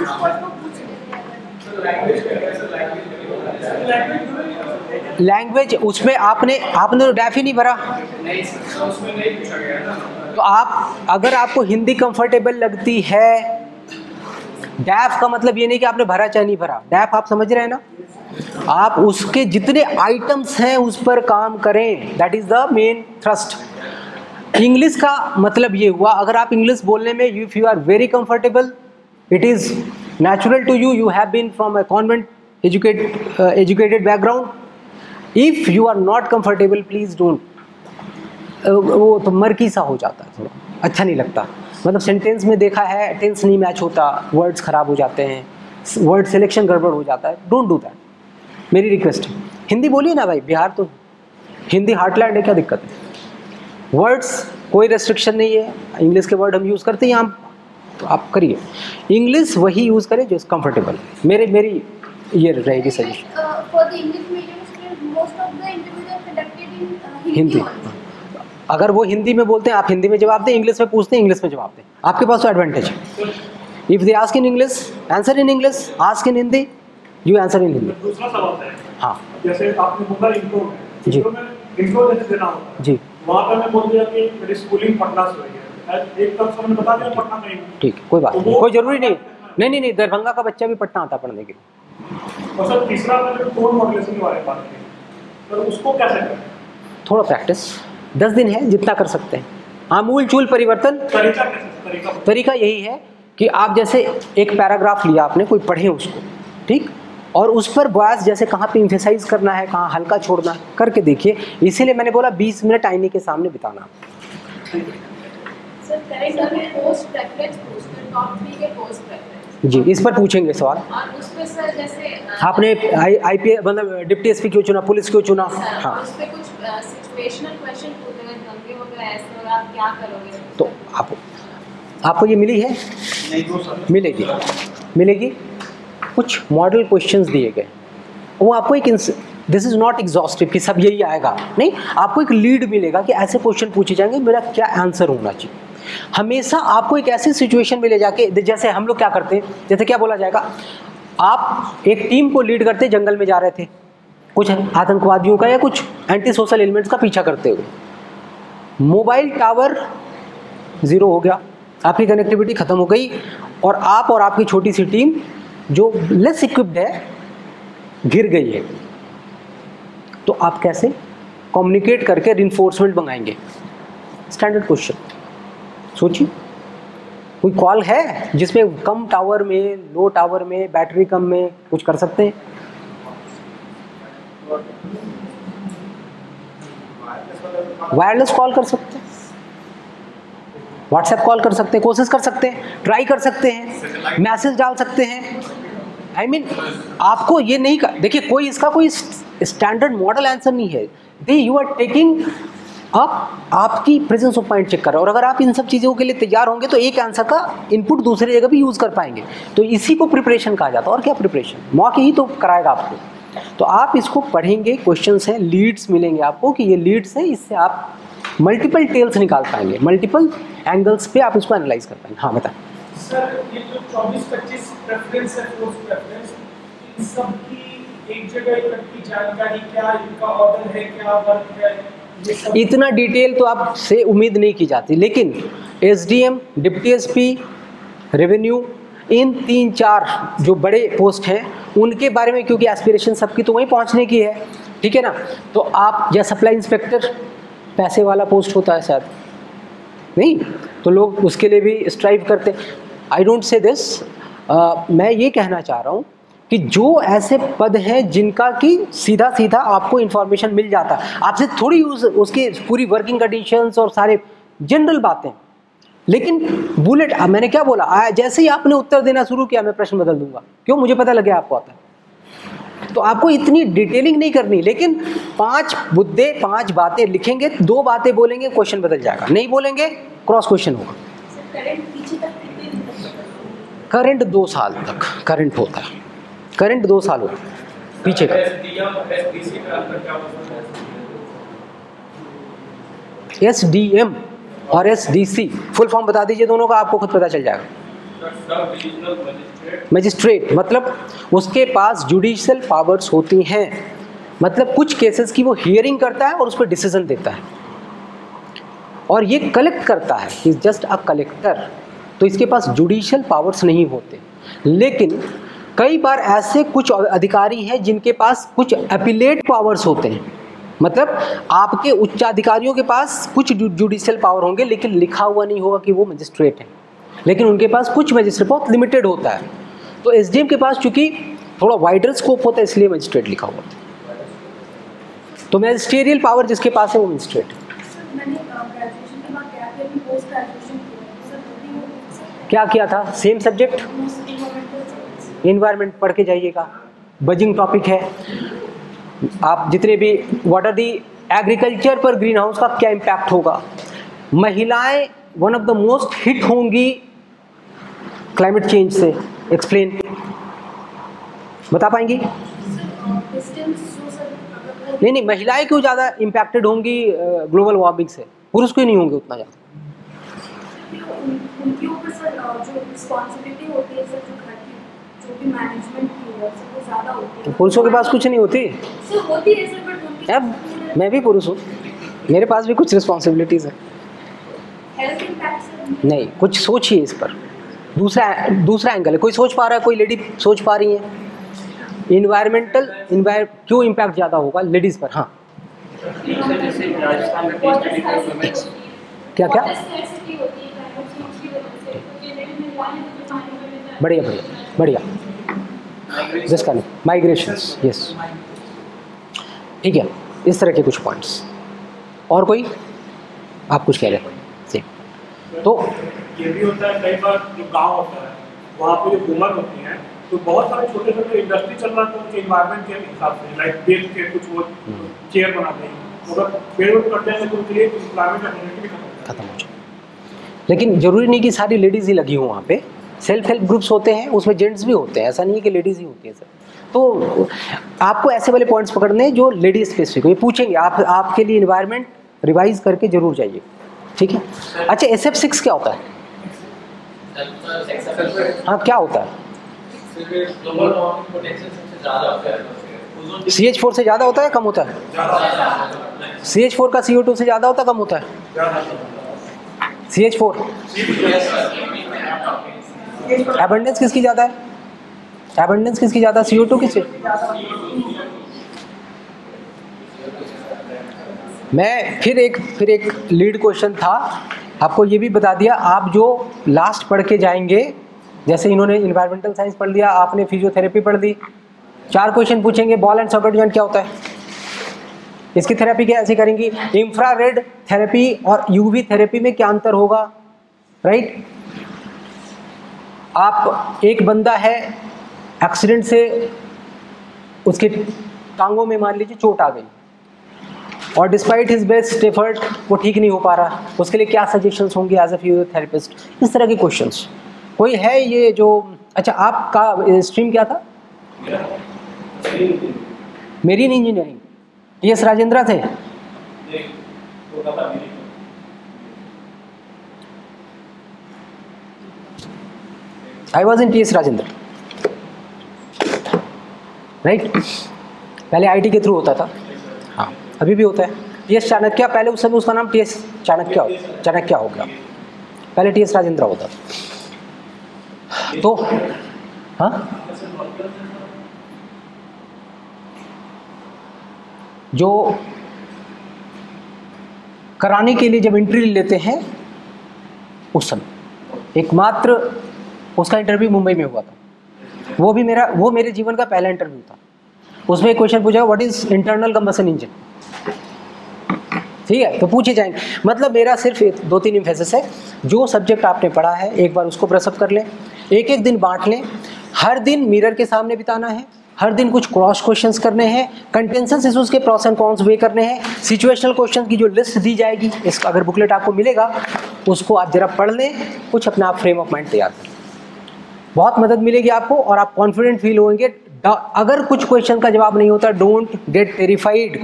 लैंग्वेज, उसमें आपने तो डैफ ही नहीं भरा, तो आप, अगर आपको हिंदी कंफर्टेबल लगती है, डैफ का मतलब ये नहीं कि आपने भरा चाहे नहीं भरा, डैफ आप समझ रहे हैं ना, आप उसके जितने आइटम्स हैं उस पर काम करें, that is the main thrust. English का मतलब ये हुआ, अगर आप इंग्लिश बोलने में if you are very comfortable, it is natural to you, you have been from a convent educated background. If you are not comfortable, please don't, वो तो मर्की सा हो जाता है, थोड़ा अच्छा नहीं लगता। मतलब सेंटेंस में देखा है, टेंस नहीं मैच होता, वर्ड्स खराब हो जाते हैं, वर्ड सिलेक्शन गड़बड़ हो जाता है, डोंट डू दैट। मेरी रिक्वेस्ट है, हिंदी बोलिए ना भाई, बिहार तो हिंदी हार्टलैंड है, क्या दिक्कत है। वर्ड्स कोई रेस्ट्रिक्शन नहीं है, इंग्लिश के वर्ड हम यूज़ करते हैं यहाँ, तो आप करिए इंग्लिश वही यूज़ करें जो कंफर्टेबल। मेरी ये रहेगी सजेशन। हिंदी, अगर वो हिंदी में बोलते हैं आप हिंदी में जवाब दें, इंग्लिश में पूछते हैं इंग्लिश में जवाब दें, आपके पास तो एडवांटेज है। If they ask in English, answer in English, ask in Hindi, you answer in Hindi. दूसरा सवाल है, हाँ जैसे आपने बोला इंट्रो में, जी इंट्रो जैसे देना होता है, जी, वहाँ पर मैं बोल दिया कि मेरी स्कूलिंग पटना से हुई है, एक तरफ से मैंने बता दिया पटना नहीं, ठीक, कोई बात नहीं, कोई जरूरी नहीं, नहीं, दरभंगा का बच्चा भी पटना आता पढ़ने के लिए। और सर तीसरा टोन मॉड्यूलेशन के बारे में बात की, तो उसको कैसे करें? थोड़ा प्रैक्टिस, 10 दिन है, जितना कर सकते हैं। आमूल चूल परिवर्तन। तरीका यही है कि आप जैसे एक पैराग्राफ लिया आपने, कोई पढ़े उसको, ठीक, और उस पर बॉयज जैसे कहाँ पे इम्फेसाइज करना है, कहाँ हल्का छोड़ना है, करके देखिए। इसीलिए मैंने बोला 20 मिनट आईने के सामने बिताना। Sir correct post preference poster top 3 के पोस्ट प्रेफरेंस जी, इस पर पूछेंगे सवाल। और उसमें सर जैसे आपने आईपीएस मतलब डिप्टी एसपी क्यों चुना, पुलिस क्यों चुना? हाँ, उस पे कुछ सिचुएशनल क्वेश्चन पूछे गए, दंगे वगैरह ऐसे, और आप क्या करोगे? तो आपको ये मिली है? मिलेगी। कुछ मॉडल क्वेश्चंस दिए गए, वो आपको एक दिस इज नॉट एग्जॉस्टिव कि सब यही आएगा, नहीं, आपको एक लीड मिलेगा कि ऐसे क्वेश्चन पूछे जाएंगे, मेरा क्या आंसर होना चाहिए। हमेशा आपको एक ऐसी सिचुएशन में ले जाके, जैसे हम लोग क्या करते हैं, जैसे क्या बोला जाएगा, आप एक टीम को लीड करते जंगल में जा रहे थे, कुछ आतंकवादियों का या कुछ एंटी सोशल एलिमेंट्स का पीछा करते हुए, मोबाइल टावर 0 हो गया, आपकी कनेक्टिविटी खत्म हो गई, और आप और आपकी छोटी सी टीम जो लेस इक्विप्ड है गिर गई है। तो आप कैसे कम्युनिकेट करके रिइंफोर्समेंट मंगाएंगे? स्टैंडर्ड क्वेश्चन सोचिए। कोई कॉल है जिसमें कम टावर में, लो टावर में, बैटरी कम में कुछ कर सकते हैं? वायरलेस कॉल कर सकते हैं, व्हाट्सएप कॉल कर सकते हैं, कोशिश कर सकते हैं, ट्राई कर सकते हैं, मैसेज डाल सकते हैं। आई मीन आपको ये नहीं देखिए, कोई इसका कोई स्टैंडर्ड मॉडल आंसर नहीं है। यू आर टेकिंग आप आपकी प्रेजेंस ऑफ माइंड चेक कर रहे हो, और अगर आप इन सब चीज़ों के लिए तैयार होंगे तो एक आंसर का इनपुट दूसरी जगह भी यूज़ कर पाएंगे। तो इसी को प्रिपरेशन कहा जाता है। और क्या प्रिपरेशन, मॉक ही तो कराएगा आपको। तो आप इसको पढ़ेंगे, क्वेश्चंस हैं, लीड्स मिलेंगे आपको कि ये लीड्स हैं, इससे आप मल्टीपल टेल्स निकाल पाएंगे, मल्टीपल एंगल्स पे आप इसको एनालाइज कर पाएंगे। हाँ बताएं सर, ये जो 24-25 प्रेफरेंस है, पोस्ट प्रेफरेंस, इन सब की एक जगह इकट्ठी जानकारी, क्या इनका ऑर्डर है, क्या वर्क है, इतना डिटेल तो आपसे उम्मीद नहीं की जाती, लेकिन एसडीएम, डिप्टी एसपी, रेवेन्यू, इन 3-4 जो बड़े पोस्ट हैं उनके बारे में, क्योंकि एस्पिरेशन सबकी तो वहीं पहुंचने की है, ठीक है ना। तो आप या सप्लाई इंस्पेक्टर, पैसे वाला पोस्ट होता है शायद, नहीं, तो लोग उसके लिए भी स्ट्राइव करते। आई डोंट से दिस, मैं ये कहना चाह रहा हूँ कि जो ऐसे पद हैं जिनका कि सीधा सीधा आपको इन्फॉर्मेशन मिल जाता है, आपसे थोड़ी उसकी पूरी वर्किंग कंडीशंस और सारे जनरल बातें, लेकिन बुलेट, मैंने क्या बोला, जैसे ही आपने उत्तर देना शुरू किया मैं प्रश्न बदल दूंगा, क्यों, मुझे पता लग गया आपको आता है। तो आपको इतनी डिटेलिंग नहीं करनी, लेकिन 5 मुद्दे, 5 बातें लिखेंगे, 2 बातें बोलेंगे, क्वेश्चन बदल जाएगा, नहीं बोलेंगे क्रॉस क्वेश्चन होगा। करंट 2 साल तक करंट होता है, करंट 2 साल होता है पीछे का। एसडीएम और एसडीसी फुल फॉर्म बता दीजिए दोनों का, आपको खुद पता चल जाएगा। मजिस्ट्रेट मतलब उसके पास जुडिशियल पावर्स होती हैं, मतलब कुछ केसेस की वो हियरिंग करता है और उस पर डिसीजन देता है, और ये कलेक्ट करता है, इज जस्ट अ कलेक्टर। तो इसके पास जुडिशियल पावर्स नहीं होते, लेकिन कई बार ऐसे कुछ अधिकारी हैं जिनके पास कुछ अपीलेट पावर्स होते हैं, मतलब आपके उच्चाधिकारियों के पास कुछ जुडिशियल पावर होंगे, लेकिन लिखा हुआ नहीं होगा कि वो मजिस्ट्रेट हैं, लेकिन उनके पास कुछ मजिस्ट्रेट बहुत लिमिटेड होता है। तो एसडीएम के पास चूंकि थोड़ा वाइडर स्कोप होता है, इसलिए मजिस्ट्रेट लिखा हुआ है। तो मैजिस्ट्रियल पावर जिसके पास है वो मजिस्ट्रेट है। क्या किया था, सेम सब्जेक्ट, इन्वायरमेंट पढ़ के जाइएगा, बजिंग टॉपिक है। आप जितने भी व्हाट आर दी एग्रीकल्चर पर ग्रीन हाउस का क्या इम्पैक्ट होगा, महिलाएं one of the most hit होंगी क्लाइमेट चेंज से, एक्सप्लेन, बता पाएंगी? नहीं, महिलाएं क्यों ज़्यादा इम्पैक्टेड होंगी ग्लोबल वार्मिंग से, पुरुष क्यों नहीं होंगे उतना ज़्यादा? उनके ऊपर सर जो रिस्पांसिबिलिटी होती है सर, जो भी मैनेजमेंट की है सर, वो ज़्यादा होती है। तो पुरुषों के पास कुछ नहीं होती सर? होती है सर, बट अब मैं भी पुरुष हूँ, मेरे पास भी कुछ रिस्पॉन्सिबिलिटीज़ है। Health impact sir? नहीं, कुछ सोचिए इस पर, दूसरा एंगल है। कोई सोच पा रहा है, कोई लेडी सोच पा रही है? इन्वायरमेंटल क्यों इम्पैक्ट ज़्यादा होगा लेडीज़ पर? हाँ क्या क्या? बढ़िया बढ़िया बढ़िया, जिसका नहीं माइग्रेशंस, यस ठीक है, इस तरह के कुछ पॉइंट्स। और कोई आप कुछ कह रहे हैं? तो ये भी होता है कई बार जो गांव होता है वहाँ पे जो वुमन होती हैं तो बहुत सारे छोटे छोटे इंडस्ट्री चल रहा है तो उनके इन्वायरमेंट के हिसाब से लाइक बेच के कुछ वो चेयर बना देंगे, अगर पेड़ करते हैं तो उनके लिए इन्वायरमेंट एक्टिविटी भी खत्म हो जाए। लेकिन जरूरी नहीं कि सारी लेडीज़ ही लगी हों वहाँ पे, सेल्फ हेल्प ग्रुप्स होते हैं, उसमें जेंट्स भी होते हैं, ऐसा नहीं है कि लेडीज़ ही होती है सर। तो आपको ऐसे वाले पॉइंट्स पकड़ने हैं जो लेडीज स्पेसिफिक हो, ये पूछेंगे आप, आपके लिए इन्वायरमेंट रिवाइज करके जरूर जाइए, ठीक है। अच्छा SF6 क्या होता है? हाँ क्या होता है? CH4 से ज़्यादा होता है कम होता है? CH4 का CO2 से ज़्यादा होता है कम होता है? CH4 एबंडेंस किसकी ज़्यादा है? एबंडेंस किसकी ज़्यादा? CO2 किससे? मैं फिर एक लीड क्वेश्चन था, आपको ये भी बता दिया। आप जो लास्ट पढ़ के जाएंगे, जैसे इन्होंने इन्वायरमेंटल साइंस पढ़ लिया, आपने फिजियोथेरेपी पढ़ ली, 4 क्वेश्चन पूछेंगे। बॉल एंड सॉकेट जॉइंट क्या होता है? इसकी थेरेपी क्या ऐसे करेंगी? इंफ्रारेड थेरेपी और UV थेरेपी में क्या अंतर होगा, राइट? आप एक बंदा है, एक्सीडेंट से उसके टांगों में मान लीजिए चोट आ गई और डिस्पाइट हिज बेस्ट एफर्ट वो ठीक नहीं हो पा रहा, उसके लिए क्या सजेशंस होंगे एज अ फिजियोथेरेपिस्ट? इस तरह के क्वेश्चंस। कोई है ये जो, अच्छा आपका स्ट्रीम क्या था? Marine engineering. TS राजेंद्र थे? I was in TS Rajendra, right? पहले IT के थ्रू होता था, हाँ अभी भी होता है। TS चाणक्य, पहले उस समय उसका नाम TS चाणक्य हो गया, पहले TS राजेंद्र होता था। तो हाँ जो कराने के लिए जब इंटरव्यू लेते हैं उस समय एकमात्र उसका इंटरव्यू मुंबई में हुआ था, वो मेरे जीवन का पहला इंटरव्यू था। उसमें एक क्वेश्चन पूछा, what is internal combustion engine? ठीक है, तो पूछे जाएंगे। मतलब मेरा सिर्फ 2-3 एम्फेसिस है, जो सब्जेक्ट आपने पढ़ा है एक बार उसको ब्रशअप कर लें, एक दिन बांट लें, हर दिन मिरर के सामने बिताना है, हर दिन कुछ क्रॉस क्वेश्चंस करने हैं, कंटेंशन इशूज़ के प्रॉस एंड कॉन्स वे करने हैं, सिचुएशनल क्वेश्चन की जो लिस्ट दी जाएगी, इसका अगर बुकलेट आपको मिलेगा उसको आप जरा पढ़ लें, कुछ अपना आप फ्रेम ऑफ माइंड तैयार करें, बहुत मदद मिलेगी आपको और आप कॉन्फिडेंट फील होंगे। अगर कुछ क्वेश्चन का जवाब नहीं होता, डोंट गेट टेरिफाइड,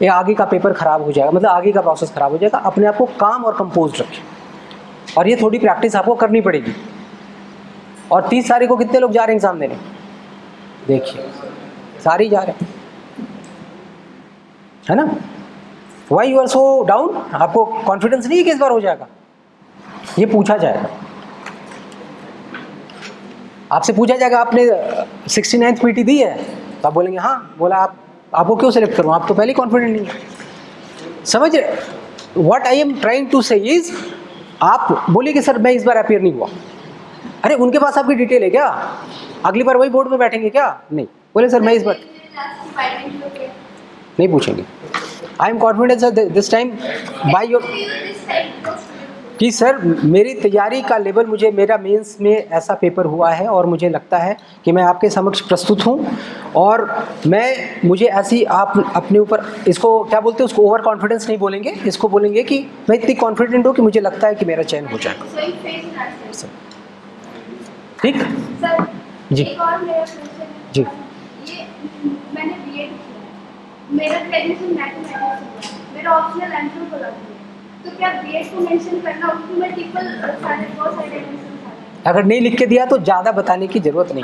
ये आगे का पेपर खराब हो जाएगा, मतलब आगे का प्रोसेस खराब हो जाएगा। अपने आप को काम और कंपोज रखें और ये थोड़ी प्रैक्टिस आपको करनी पड़ेगी। और 30 तारीख को कितने लोग जा रहे हैं एग्जाम देने? देखिए सारे ही जा रहे हैं, है ना? Why you are so down? आपको कॉन्फिडेंस नहीं है कि इस बार हो जाएगा? ये पूछा जाएगा आपसे, पूछा जाएगा आपने 69th PT दी है, तो आप बोलेंगे हाँ। बोला आपको क्यों सेलेक्ट करूँ, आप तो पहले कॉन्फिडेंट नहीं है। समझ रहे? What I am trying to say is, आप बोलिए कि सर मैं इस बार अपीयर नहीं हुआ, अरे उनके पास आपकी डिटेल है क्या? अगली बार वही बोर्ड में बैठेंगे क्या? नहीं, बोले सर मैं इस बार नहीं पूछेंगे। I am confident sir this time by your, कि सर मेरी तैयारी का लेवल, मुझे मेरा मेंस में ऐसा पेपर हुआ है और मुझे लगता है कि मैं आपके समक्ष प्रस्तुत हूँ, और मुझे ऐसी आप अपने ऊपर, इसको क्या बोलते हैं, उसको ओवर कॉन्फिडेंस नहीं बोलेंगे, इसको बोलेंगे कि मैं इतनी कॉन्फिडेंट हूँ कि मुझे लगता है कि मेरा चयन हो जाएगा। ठीक सर जी एक और मेरा क्वेश्चन है, जी। ये मैंने बीएड किया है, मेरा ग्रेजुएशन मैथमेटिक्स हुआ है, मेरा ऑप्शनल एंथ्रोपोलॉजी है, तो क्या बीएड को मेंशन करना उसमें मल्टीपल सारे बहुत सारे डायमेंशंस आते हैं? अगर नहीं लिख के दिया तो ज़्यादा बताने की ज़रूरत नहीं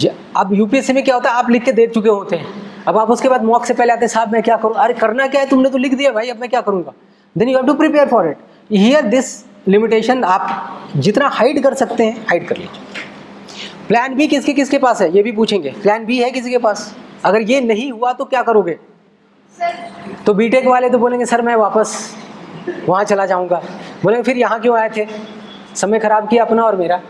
है। अब यूपीएससी में क्या होता है, आप लिख के दे चुके होते हैं, अब आप उसके बाद मॉक से पहले आते हैं, साहब मैं क्या करूँ? अरे करना क्या है, तुमने तो लिख दिया भाई, अब मैं क्या करूँगा? Then you have to prepare for it. Here this limitation आप जितना हाइड कर सकते हैं हाइड कर लीजिए। प्लान बी किसके किसके पास है, ये भी पूछेंगे। प्लान बी है किसी के पास? अगर ये नहीं हुआ तो क्या करोगे? तो बीटेक वाले तो बोलेंगे सर मैं वापस वहाँ चला जाऊँगा। बोलेंगे फिर यहाँ क्यों आए थे, समय खराब किया अपना और मेरा।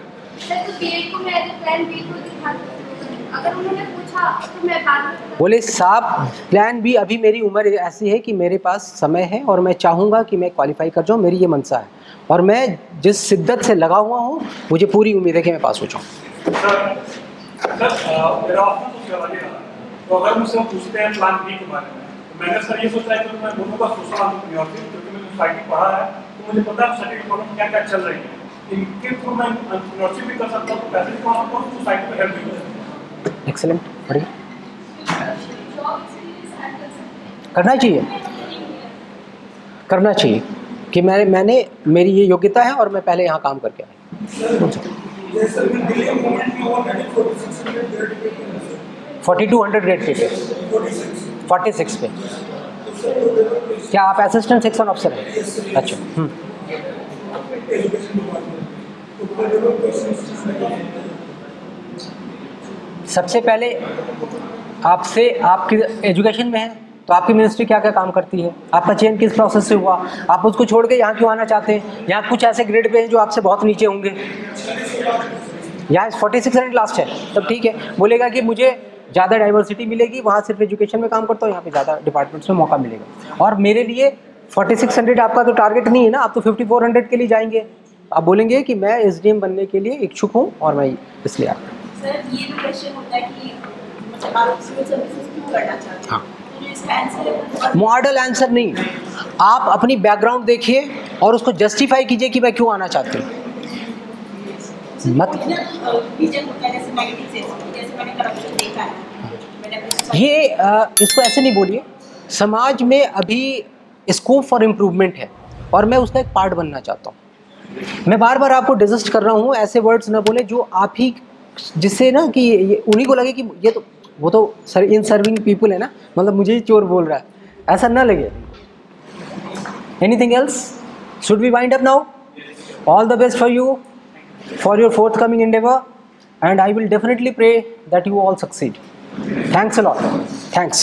बोले साहब प्लान बी, अभी मेरी उम्र ऐसी है कि मेरे पास समय है और मैं चाहूँगा कि मैं क्वालिफाई कर जाऊँ, मेरी ये मनसा है और मैं जिस शिद्दत से लगा हुआ हूँ मुझे पूरी उम्मीद है कि मैं पास हो जाऊँ। तो अगर मुझसे पूछते हैं प्लान बी के बारे में, तो मैंने सर ये सोचा है कि मैं बोलूँगा सोशल एंटरप्रेन्योरशिप, क्योंकि मैंने सोसाइटी पढ़ा है तो मुझे पता है सोसाइटी में क्या क्या चल रही है, इनके थ्रू मैं एंटरप्रेन्योरशिप भी कर सकता हूँ, पैसे भी कमा सकता हूँ, सोसाइटी को हेल्प भी कर सकता हूँ। एक्सीलेंट, बढ़िया, करना चाहिए, करना चाहिए कि मैंने मेरी ये योग्यता है और मैं पहले यहाँ काम करके आया। 4200 ग्रेड पे, 46 पे। क्या आप असिस्टेंट सेक्शन ऑफिसर हैं? अच्छा। सबसे पहले आपसे, आपकी एजुकेशन में है तो आपकी मिनिस्ट्री क्या क्या काम करती है, आपका चयन किस प्रोसेस से हुआ, आप उसको छोड़ के यहाँ क्यों आना चाहते हैं? यहाँ कुछ ऐसे ग्रेड पे हैं जो आपसे बहुत नीचे होंगे, यहाँ 4600 लास्ट है, तब ठीक है। बोलेगा कि मुझे ज़्यादा डाइवर्सिटी मिलेगी, वहाँ सिर्फ एजुकेशन में काम करता हूँ, यहाँ पे ज़्यादा डिपार्टमेंट्स में मौका मिलेगा। और मेरे लिए 4600 आपका तो टारगेट नहीं है ना, आप तो 5400 के लिए जाएंगे। आप बोलेंगे कि मैं SDM बनने के लिए इच्छुक हूँ और मैं इसलिए आप सर ये जो क्वेश्चन होता है कि मतलब आप सिविल सर्विसेज क्यों करना चाहते हैं? हाँ, तो इसका आंसर है मॉडल आंसर नहीं, आप अपनी बैकग्राउंड देखिए और उसको जस्टिफाई कीजिए कि मैं क्यों आना चाहती हूँ। मत ये इसको ऐसे नहीं बोलिए, समाज में अभी स्कोप फॉर इम्प्रूवमेंट है और मैं उसका एक पार्ट बनना चाहता हूँ। मैं बार बार आपको डिसिस्ट कर रहा हूँ, ऐसे वर्ड्स ना बोले जो आप ही, जिससे ना कि उन्हीं को लगे कि ये तो वो तो इन सर्विंग पीपल है ना, मतलब मुझे ही चोर बोल रहा है, ऐसा ना लगे। Anything else? Should we wind up now? All the best for you for your forthcoming endeavor, and I will definitely pray that you all succeed. Thanks a lot. Thanks.